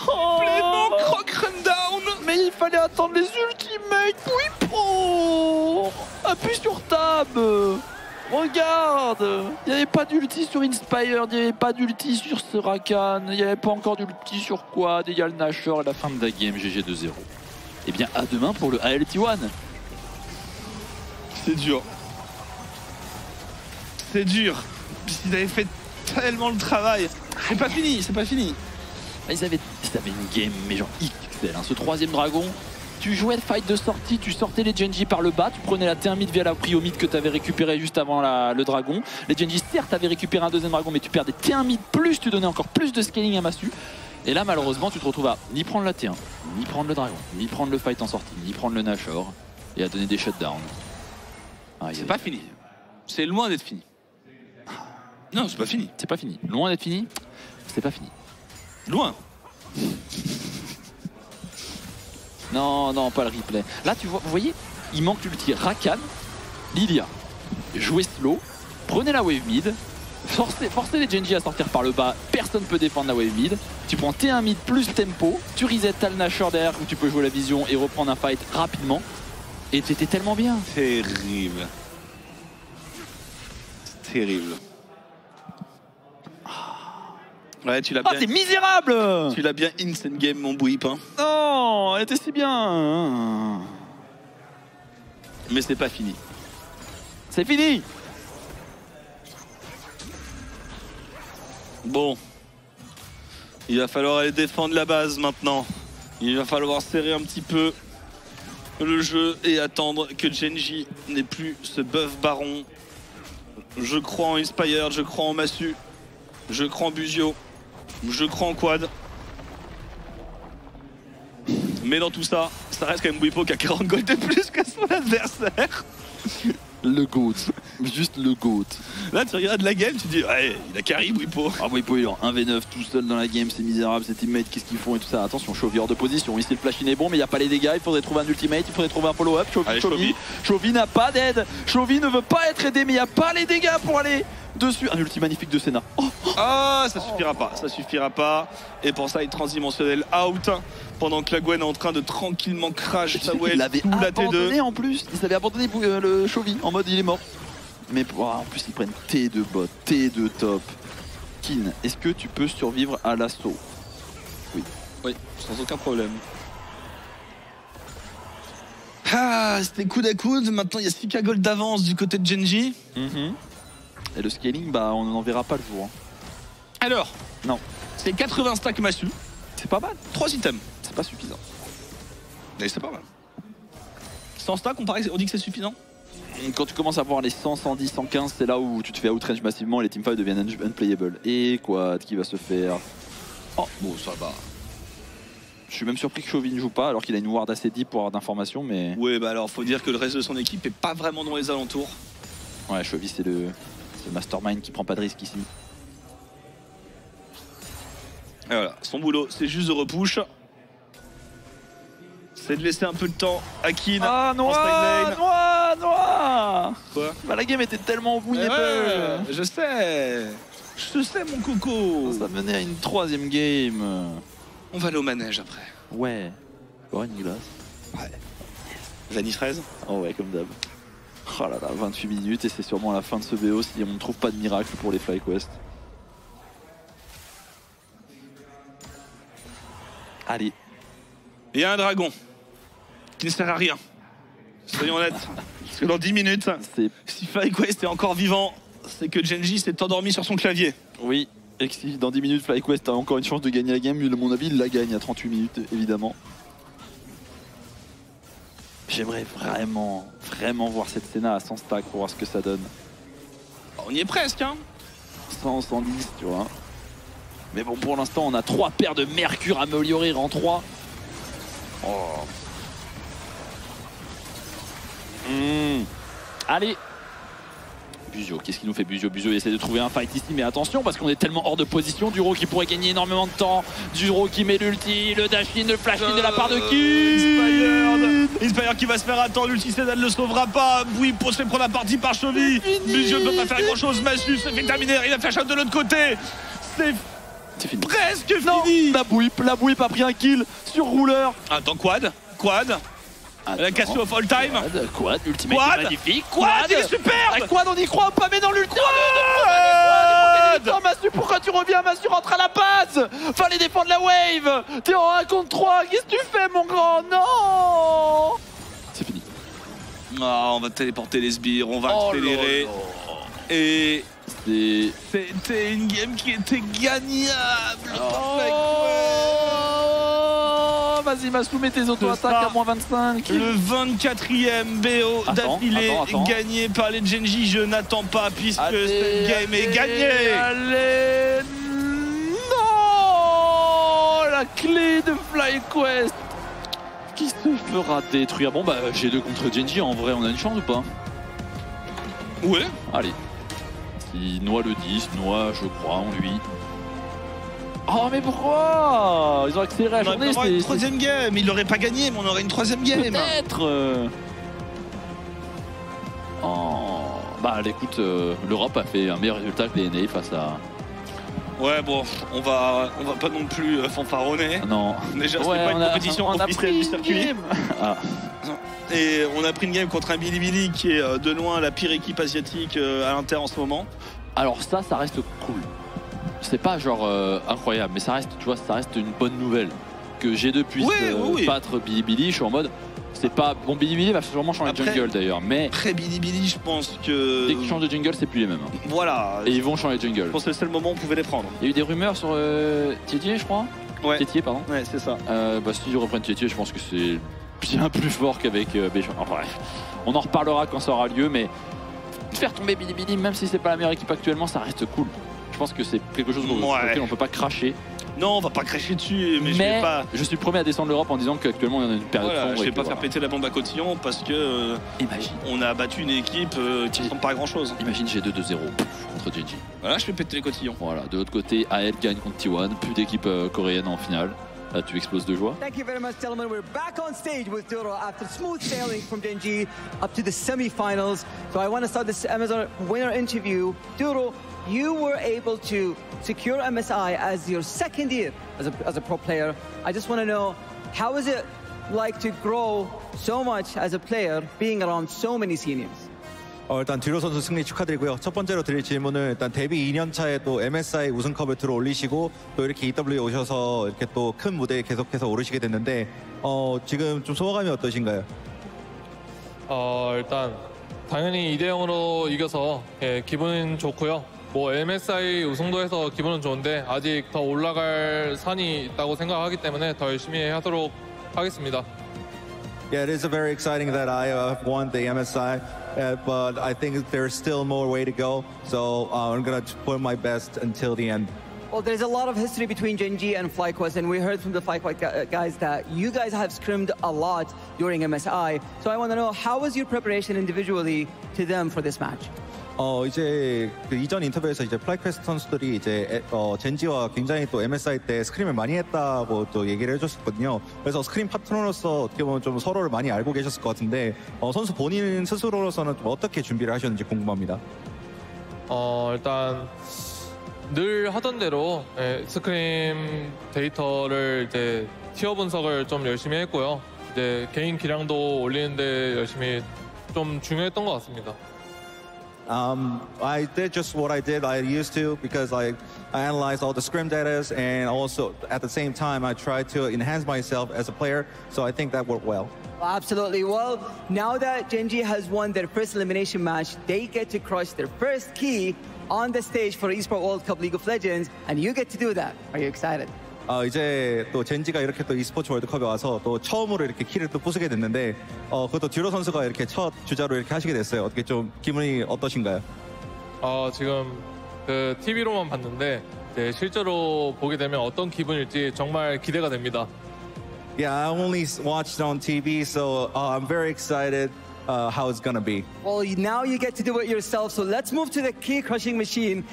Complètement croc rundown. Mais il fallait attendre les ultimates. Bwipo, appuie sur tab. Regarde, il n'y avait pas d'ulti sur Inspired, il n'y avait pas d'ulti sur ce Rakan, il n'y avait pas encore d'ulti sur Quad, il y a le Nashor à la fin de la game, GG 2-0. Et bien à demain pour le ALT1. C'est dur. C'est dur. Ils avaient fait tellement le travail. C'est pas fini, c'est pas fini. Ils avaient une game, mais genre XXL. Hein. Ce troisième dragon, tu jouais le fight de sortie, tu sortais les Genji par le bas, tu prenais la T1 mid via la prio mid que tu avais récupéré juste avant le dragon. Les Genji, certes, avaient récupéré un deuxième dragon, mais tu perdais T1 mid plus, tu donnais encore plus de scaling à Masu. Et là, malheureusement, tu te retrouves à ni prendre la T1, ni prendre le dragon, ni prendre le fight en sortie, ni prendre le Nashor, et à donner des shutdowns. C'est pas fini. C'est loin d'être fini. Non, c'est pas fini. C'est pas fini. Loin d'être fini, c'est pas fini. Loin. Non, non, pas le replay. Là, tu vois, vous voyez, il manque l'ulti Rakan, Lilia. Jouez slow, prenez la wave mid, forcez les Genji à sortir par le bas, personne peut défendre la wave mid. Tu prends T1 mid plus tempo, tu reset, t'as le Nashor derrière où tu peux jouer la vision et reprendre un fight rapidement. Et t'étais tellement bien. Terrible. Terrible. Ouais, tu l'as Ah, bien. t'es misérable! Tu l'as bien insane game, mon Bwip. Hein. Non, elle était si bien. Mais c'est pas fini. C'est fini. Bon. Il va falloir aller défendre la base maintenant. Il va falloir serrer un petit peu le jeu et attendre que Gen.J n'ait plus ce buff baron. Je crois en Inspired, je crois en Massu, je crois en Buzio, je crois en Quad. Mais dans tout ça, ça reste quand même Bwipo qui a 40 gold de plus que son adversaire. Le GOAT. Juste le GOAT. Là, tu regardes la game, tu dis, ouais, il a carry Bwipo. Ah, Bwipo, il est en 1v9 tout seul dans la game, c'est misérable, ses teammates, qu'est-ce qu'ils font et tout ça. Attention, Chovy hors de position. Ici, le flash-in est bon, mais il n'y a pas les dégâts. Il faudrait trouver un ultimate, il faudrait trouver un follow-up. Chovy n'a pas d'aide. Chovy ne veut pas être aidé, mais il n'y a pas les dégâts pour aller dessus. Un ulti magnifique de Senna. Ah, ça suffira pas, ça suffira pas. Et pour ça, il transdimensionnel out. Pendant que la Gwen est en train de tranquillement crash sa wave Il l'avait sous la abandonné T2. en plus. Il s'avait abandonné le Chovy en mode il est mort. Mais en plus, ils prennent T2 bot, T2 top. Kin, est-ce que tu peux survivre à l'assaut? Oui, sans aucun problème. Ah, c'était coude à coude. Maintenant, il y a 6K gold d'avance du côté de Gen.J. Et le scaling, bah on n'en verra pas le jour. Alors, Non, c'est 80 stacks Massu, c'est pas mal. 3 items. C'est pas suffisant. Mais c'est pas mal. 100 stacks, on dit que c'est suffisant? Quand tu commences à voir les 100, 110, 115, c'est là où tu te fais outrange massivement et les teamfights deviennent unplayable. Et quoi, qui va se faire? Oh, bon, ça va. Je suis même surpris que Chovy ne joue pas alors qu'il a une ward assez deep pour avoir d'informations, mais... Ouais, bah alors, faut dire que le reste de son équipe est pas vraiment dans les alentours. Ouais, Chovy c'est le mastermind qui prend pas de risque ici. Et voilà, son boulot, c'est juste de repush. C'est de laisser un peu de temps à Kin. Ah, en side lane. Noah Quoi? Bah la game était tellement winnable. Ouais, je sais, mon coco. Ça menait à une 3ème game. On va aller au manège après. Ouais. Encore une glace. Vanille fraise. Oh ouais, comme d'hab. Oh là là, 28 minutes et c'est sûrement la fin de ce BO si on ne trouve pas de miracle pour les FlyQuest. Allez. Il y a un dragon qui ne sert à rien. Soyons honnêtes. Parce que dans 10 minutes, si FlyQuest est encore vivant, c'est que Gen.J s'est endormi sur son clavier. Oui. Et que si dans 10 minutes FlyQuest a encore une chance de gagner la game, à mon avis il la gagne à 38 minutes évidemment. J'aimerais vraiment voir cette Senna à 100 stacks pour voir ce que ça donne. On y est presque, hein. 100, 110 tu vois. Mais bon, pour l'instant on a 3 paires de mercure améliorées en 3. Oh. Allez. Buzio, qu'est-ce qu'il nous fait Buzio? Buzio il essaie de trouver un fight ici, mais attention parce qu'on est tellement hors de position. Duro qui pourrait gagner énormément de temps. Duro qui met l'ulti, le dash-in, le flash-in de la part de qui? Inspired qui va se faire attendre, l'ulti Senna ne le sauvera pas. Bwipo se fait prendre la partie par Chovy. Buzio ne peut pas faire grand chose, Massu se fait terminer, il a flash out de l'autre côté. C'est fini. Presque non, fini. La Bwip a pris un kill sur Rouleur. Attends, Quad. La Cassio of all time. Quad, ultimate Quad, magnifique. Quad, il est superbe. Quad, on y croit pas, mais dans l'ultime. Massu, pourquoi tu reviens? Massu, rentre à la base. Fallait défendre la wave. T'es en 1 contre 3. Qu'est-ce que tu fais, mon grand? Non. C'est fini. Ah, on va téléporter les sbires, on va accélérer. Et c'était une game qui était gagnable. Vas-y Massu, mets tes auto-attaques à moins 25. Le 24e BO d'affilée gagné par les Gen.J. Je n'attends pas puisque cette game est gagnée. Allez, non, la clé de FlyQuest qui se fera détruire. Bon bah G2 contre Gen.J, en vrai on a une chance ou pas? Ouais. Allez. Si Noah le dit, Noah je crois en lui. Oh mais pourquoi? Ils ont accéléré la journée. On aurait une 3ème game, il l'aurait pas gagné mais on aurait une 3ème game. Peut-être. Oh. Bah écoute, l'Europe a fait un meilleur résultat que les NA face à... Ouais bon, on va pas non plus fanfaronner. Non. Déjà c'était pas une compétition officielle du circuit. Et on a pris une game contre un Bilibili qui est de loin la pire équipe asiatique à l'Inter en ce moment. Alors ça reste cool. C'est pas genre incroyable, mais ça reste, tu vois, ça reste une bonne nouvelle. Que G2 puisse battre Bilibili, je suis en mode, C'est pas bon. Bilibili va sûrement changer de Après- jungle d'ailleurs, mais Après Bilibili, je pense que. dès qu'ils changent de jungle, c'est plus les mêmes. Voilà. Et ils vont changer de jungle. Je pense que c'est le moment où on pouvait les prendre. Il y a eu des rumeurs sur Tietie, je crois. Ouais. Tietie, pardon. Ouais, c'est ça. Bah, si ils reprennent Tietie, je pense que c'est bien plus fort qu'avec Béchon. Enfin, bref, on en reparlera quand ça aura lieu, mais faire tomber Bilibili, même si c'est pas la meilleure équipe actuellement, ça reste cool. Je pense que c'est quelque chose sur lequel on peut pas cracher. Non, on va pas cracher dessus, mais je vais pas. Je suis premier à descendre l'Europe en disant qu'actuellement il y en a une période Voilà, sombre. je vais et pas que, faire voilà. péter la bombe à cotillon parce que Imagine. on a battu une équipe qui ressemble pas à grand chose. Imagine j'ai 2-2-0 contre GG. Voilà, je fais péter les cotillons. Voilà, de l'autre côté, AL gagne contre T1, plus d'équipe coréenne en finale. Là, tu exploses de joie. Thank you very much, gentlemen. We're back on stage with Duro after smooth sailing from Gen.G up to the semi-finals. So I want to start this Amazon winner interview. Duro, you were able to secure MSI as your second year as a pro player. I just want to know, how is it like to grow so much as a player, being around so many seniors? 일단 듀로 선수 승리 축하드리고요. 첫 번째로 드릴 질문은 일단 데뷔 2년 차에 또 MSI 우승컵을 들어 올리시고 또 이렇게 EW에 오셔서 이렇게 또 큰 무대에 계속해서 오르시게 됐는데 지금 좀 소감이 어떠신가요? 일단 당연히 2대0으로 이겨서 기분은 좋고요. 뭐 MSI 우승도 해서 기분은 좋은데 아직 더 올라갈 산이 있다고 생각하기 때문에 더 열심히 하도록 하겠습니다. Yeah, it is very exciting that I have won the MSI, but I think there's still more way to go. So I'm gonna put my best until the end. Well, there's a lot of history between Gen.G and FlyQuest, and we heard from the FlyQuest guys that you guys have scrimmed a lot during MSI. So I want to know, how was your preparation individually to them for this match? 이제 그 이전 인터뷰에서 이제 플라이퀘스트 선수들이 이제 젠지와 굉장히 또 MSI 때 스크림을 많이 했다고 또 얘기를 해줬었거든요. 그래서 스크림 파트너로서 어떻게 보면 좀 서로를 많이 알고 계셨을 것 같은데 선수 본인 스스로로서는 좀 어떻게 준비를 하셨는지 궁금합니다. 일단 늘 하던 대로 스크림 데이터를 이제 티어 분석을 좀 열심히 했고요. 이제 개인 기량도 올리는데 열심히 좀 중요했던 것 같습니다. I did just what I did. I used to because I analyzed all the scrim data and also at the same time I tried to enhance myself as a player. So I think that worked well. Absolutely. Well, now that Gen.G has won their first elimination match, they get to crush their first key on the stage for Esports World Cup League of Legends, and you get to do that. Are you excited? 이제 또 젠지가 이렇게 또 e스포츠 월드컵에 와서 또 처음으로 이렇게 키를 또 부수게 됐는데 그것도 듀로 선수가 이렇게 첫 주자로 이렇게 하시게 됐어요. 어떻게 좀 기분이 어떠신가요? 지금 그 TV로만 봤는데 이제 실제로 보게 되면 어떤 기분일지 정말 기대가 됩니다. Yeah, I only watched on TV, so I'm very excited how it's gonna be. Well, now you get to do it yourself. So let's move to the key crushing machine.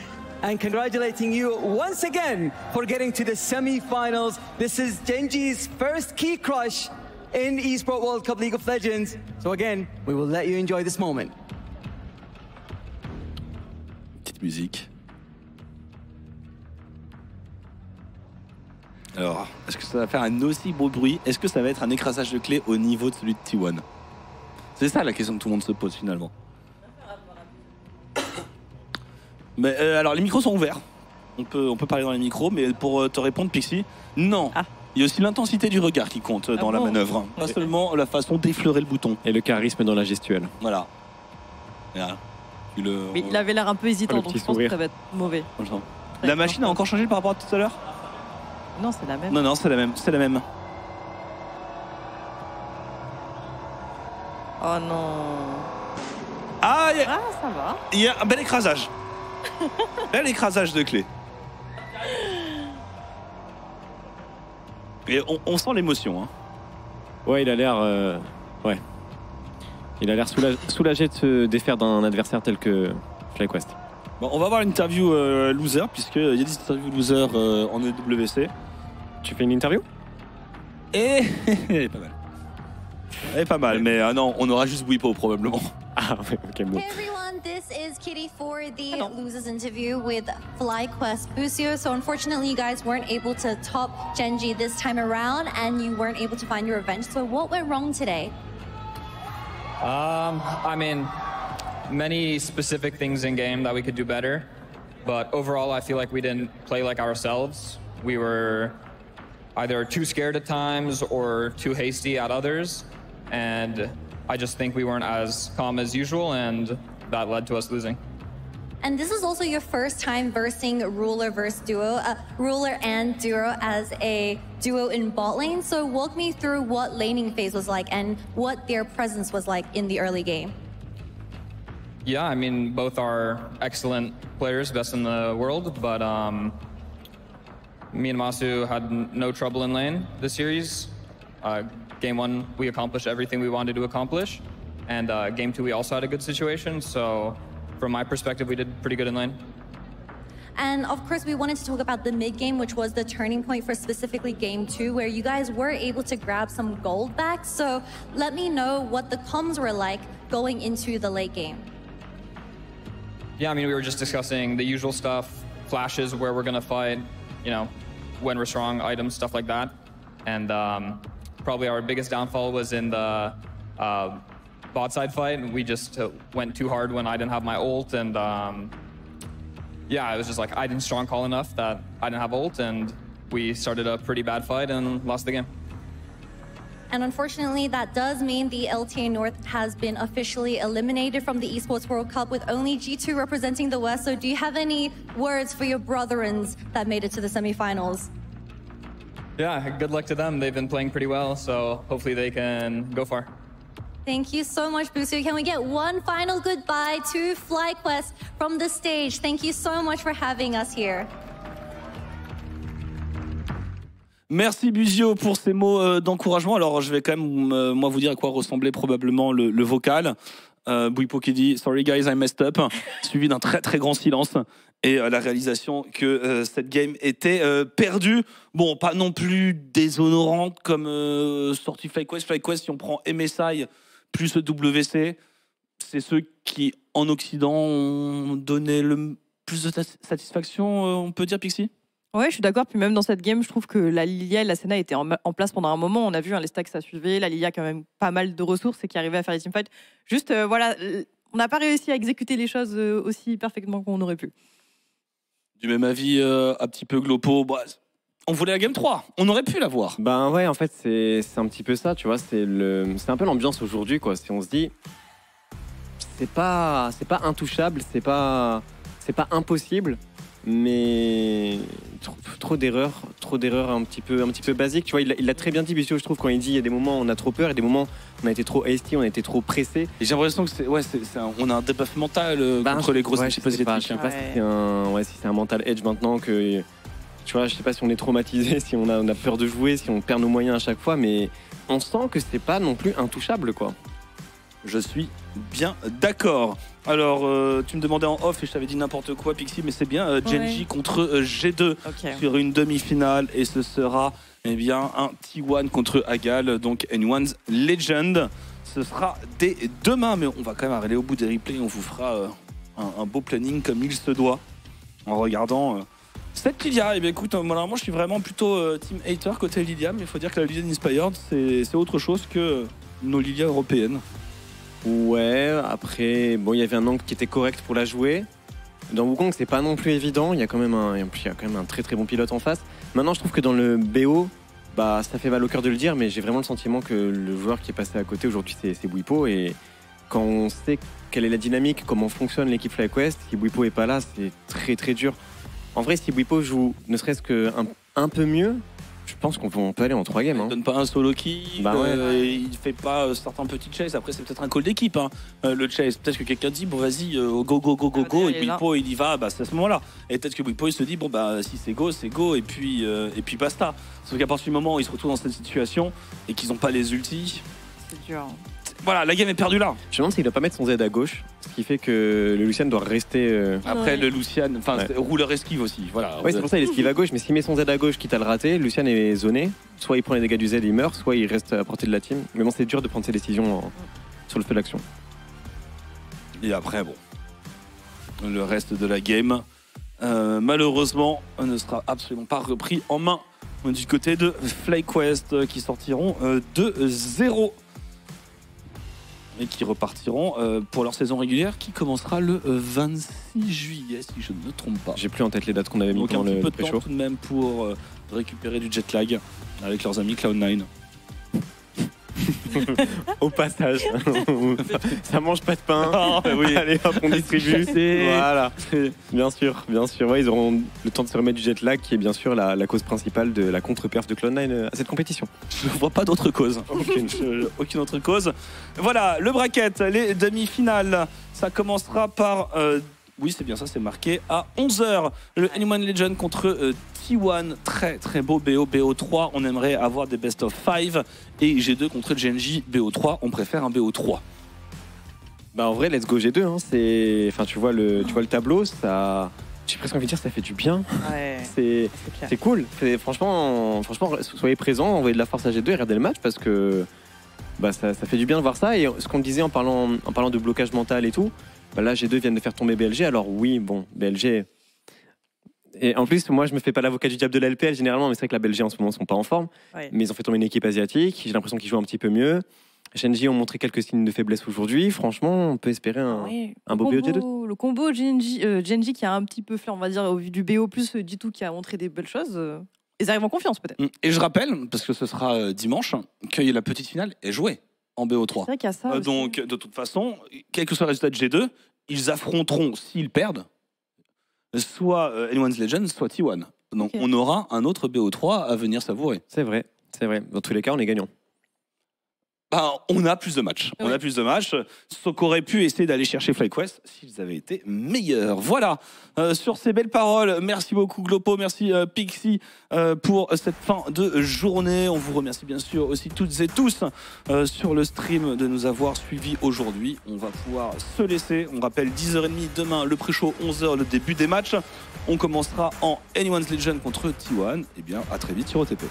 And congratulating you once again for getting to the semi-finals. This is Gen.G's first key crush in Esports World Cup League of Legends. So again, we will let you enjoy this moment. Petite musique. Alors, est-ce que ça va faire un aussi beau bruit? Est-ce que ça va être un écrasage de clé au niveau de celui de T1? C'est ça la question que tout le monde se pose finalement. Mais alors les micros sont ouverts. On peut parler dans les micros, mais pour te répondre, Pixie, non. Il y a aussi l'intensité du regard qui compte dans la manœuvre. Pas seulement la façon d'effleurer le bouton. Et le charisme dans la gestuelle. Voilà. Voilà. Mais il avait l'air un peu hésitant, donc je pense que ça va être mauvais. La machine a encore changé par rapport à tout à l'heure? Non, c'est la même. Non, c'est la même. C'est la même. Oh non. Ah, ça va. Il y a un bel écrasage. Bel écrasage de clé. Et on sent l'émotion. Hein. Ouais, il a l'air. Ouais. Il a l'air soulagé de se défaire d'un adversaire tel que FlyQuest. Bon, on va voir l'interview loser, puisqu'il y a des interviews loser en EWC. Tu fais une interview? Et elle est pas mal. Elle est pas mal, mais non, on aura juste Bwipo probablement. Ah, ok, bon. Hey everyone, this is Kitty for the losers interview with FlyQuest Busio. So unfortunately, you guys weren't able to top Gen.G this time around, and you weren't able to find your revenge. So what went wrong today? I mean, many specific things in game that we could do better, but overall, I feel like we didn't play like ourselves. We were either too scared at times or too hasty at others. and I just think we weren't as calm as usual, and that led to us losing. And this is also your first time versing Ruler versus Duo, Ruler and Duo as a duo in bot lane. So walk me through what laning phase was like and what their presence was like in the early game. Yeah, I mean, both are excellent players, best in the world, but me and Masu had no trouble in lane this series. Game 1, we accomplished everything we wanted to accomplish, and Game 2, we also had a good situation, so from my perspective, we did pretty good in lane. And of course, we wanted to talk about the mid game, which was the turning point for specifically Game 2, where you guys were able to grab some gold back. So let me know what the comms were like going into the late game. Yeah, I mean, we were just discussing the usual stuff, flashes, where we're gonna fight, you know, when we're strong, items, stuff like that. And probably our biggest downfall was in the bot side fight. We just went too hard when I didn't have my ult, and yeah, it was just like I didn't strong call enough that I didn't have ult, and we started a pretty bad fight and lost the game. And unfortunately, that does mean the LTA North has been officially eliminated from the Esports World Cup with only G2 representing the West. So do you have any words for your brethrens that made it to the semifinals? Yeah, good luck to them. They've been playing pretty well, so hopefully they can go far. Thank you so much, Busio. Can we get one final goodbye to FlyQuest from the stage? Thank you so much for having us here. Merci Busio pour ces mots d'encouragement. Alors je vais quand même moi vous dire à quoi ressemblait probablement le vocal. Bwipo qui dit « Sorry guys, I messed up », suivi d'un très très grand silence et la réalisation que cette game était perdue. Bon, pas non plus déshonorante comme sortie FlyQuest. FlyQuest, si on prend MSI plus WC, c'est ceux qui en Occident ont donné le plus de satisfaction, on peut dire, Pixie? Ouais, je suis d'accord. Puis même dans cette game, je trouve que la Lilia et la Senna étaient en place pendant un moment. On a vu les stacks, ça suivait. La Lilia a quand même pas mal de ressources et qui arrivait à faire les teamfights. Juste, voilà, on n'a pas réussi à exécuter les choses aussi parfaitement qu'on aurait pu. Du même avis, un petit peu Glopo. Bah, on voulait la game 3, on aurait pu l'avoir. Ben ouais, en fait, c'est un petit peu ça, tu vois. C'est un peu l'ambiance aujourd'hui, quoi. Si on se dit, c'est pas intouchable, c'est pas impossible, mais trop d'erreurs un petit peu basiques. Tu vois, il l'a très bien dit, Busio, je trouve, quand il dit il y a des moments où on a trop peur et des moments où on a été trop hasty, on a été trop pressé. Et j'ai l'impression que on a un debuff mental contre les grosses équipes asiatiques. Je sais pas si c'est un mental edge maintenant que. Tu vois, je sais pas si on est traumatisé, si on a peur de jouer, si on perd nos moyens à chaque fois, mais on sent que c'est pas non plus intouchable, quoi. Je suis bien d'accord. Alors, tu me demandais en off et je t'avais dit n'importe quoi, Pixie, mais c'est bien Gen.G contre G2 sur une demi-finale et ce sera eh bien, un T1 contre Agal, donc N1's Legend. Ce sera dès demain, mais on va quand même aller au bout des replays. On vous fera un beau planning comme il se doit en regardant cette Lilia. Et bien écoute, moi je suis vraiment plutôt team hater côté Lilia, mais il faut dire que la Lilia Inspired, c'est autre chose que nos Lilia européennes. Ouais, après, bon, il y avait un angle qui était correct pour la jouer. Dans Wukong, c'est pas non plus évident. Il y a quand même un très très bon pilote en face. Maintenant, je trouve que dans le BO, bah, ça fait mal au cœur de le dire, mais j'ai vraiment le sentiment que le joueur qui est passé à côté aujourd'hui, c'est Bwipo. Et quand on sait quelle est la dynamique, comment fonctionne l'équipe FlyQuest, si Bwipo est pas là, c'est très très dur. En vrai, si Bwipo joue ne serait-ce qu'un peu mieux, je pense qu'on peut aller en 3 games. Il donne pas un solo kill, il fait pas certains petits chase. Après, c'est peut-être un call d'équipe, hein, le chase. Peut-être que quelqu'un dit, bon, vas-y, go, et Bwipo, il y va, bah, c'est à ce moment-là. Et peut-être que Bwipo, il se dit, bon, bah, si c'est go, et puis basta. Sauf qu'à partir du moment où ils se retrouvent dans cette situation et qu'ils n'ont pas les ultis. C'est dur. Voilà, la game est perdue là. Je me demande s'il ne doit pas mettre son Z à gauche, ce qui fait que le Lucian doit rester. Après, le Lucian, enfin, rouleur esquive aussi. Voilà. Ouais, c'est pour ça qu'il esquive à gauche, mais s'il met son Z à gauche, quitte à le rater, Lucian est zoné. Soit il prend les dégâts du Z et il meurt, soit il reste à portée de la team. Mais bon, c'est dur de prendre ses décisions sur le feu de l'action. Et après, bon, le reste de la game, malheureusement, ne sera absolument pas repris en main du côté de FlyQuest qui sortiront 2-0. Et qui repartiront pour leur saison régulière qui commencera le 26 juillet, si je ne me trompe pas. J'ai plus en tête les dates qu'on avait mis donc pendant le peu de temps tout de même pour récupérer du jet lag avec leurs amis Cloud9. Au passage, ça mange pas de pain. Oh, oui. Allez hop, on distribue. Voilà, bien sûr, bien sûr. Ouais, ils auront le temps de se remettre du jet lag, qui est bien sûr la cause principale de la contre-perf de Cloud9 à cette compétition. Je ne vois pas d'autre cause. Aucune autre cause. Voilà, le bracket, les demi-finales. Ça commencera par... oui, c'est bien ça, c'est marqué à 11h. Le Anyone Legend contre T1. Très très beau BO. BO3, on aimerait avoir des best of 5. Et G2 contre Gen.J. BO3, on préfère un BO3. Bah en vrai, let's go G2. Hein. Enfin, tu vois le tableau, ça... J'ai presque envie de dire ça fait du bien. Ouais, c'est cool. Franchement, soyez présents, envoyez de la force à G2 et regardez le match parce que bah, ça fait du bien de voir ça. Et ce qu'on disait en parlant de blocage mental et tout, bah là G2 viennent de faire tomber BLG. Alors oui, bon, BLG... Et en plus, moi je me fais pas l'avocat du diable de la LPL généralement, mais c'est vrai que la BLG en ce moment sont pas en forme. Ouais. Mais ils ont fait tomber une équipe asiatique, j'ai l'impression qu'ils jouent un petit peu mieux. Gen.J ont montré quelques signes de faiblesse aujourd'hui. Franchement, on peut espérer un beau BO G2. Le combo Gen.J qui a un petit peu fait, on va dire, au vu du BO plus G2 qui a montré des belles choses. Ils arrivent en confiance peut-être. Et je rappelle, parce que ce sera dimanche, que la petite finale est jouée en BO3. C'est vrai qu'il y a ça. Donc de toute façon, quel que soit le résultat de G2, ils affronteront, s'ils perdent, soit Anyone's Legend, soit T1. Donc on aura un autre BO3 à venir savourer. C'est vrai, c'est vrai. Dans tous les cas, on est gagnant. On a plus de matchs. Oui. On a plus de matchs. Ce qu'aurait pu essayer d'aller chercher FlyQuest s'ils avaient été meilleurs. Voilà. Sur ces belles paroles, merci beaucoup Glopo, merci Pixie pour cette fin de journée. On vous remercie bien sûr aussi toutes et tous sur le stream de nous avoir suivis aujourd'hui. On va pouvoir se laisser. On rappelle 10h30 demain, le pré-show, 11h, le début des matchs. On commencera en Anyone's Legend contre T1. Et bien, à très vite sur OTP.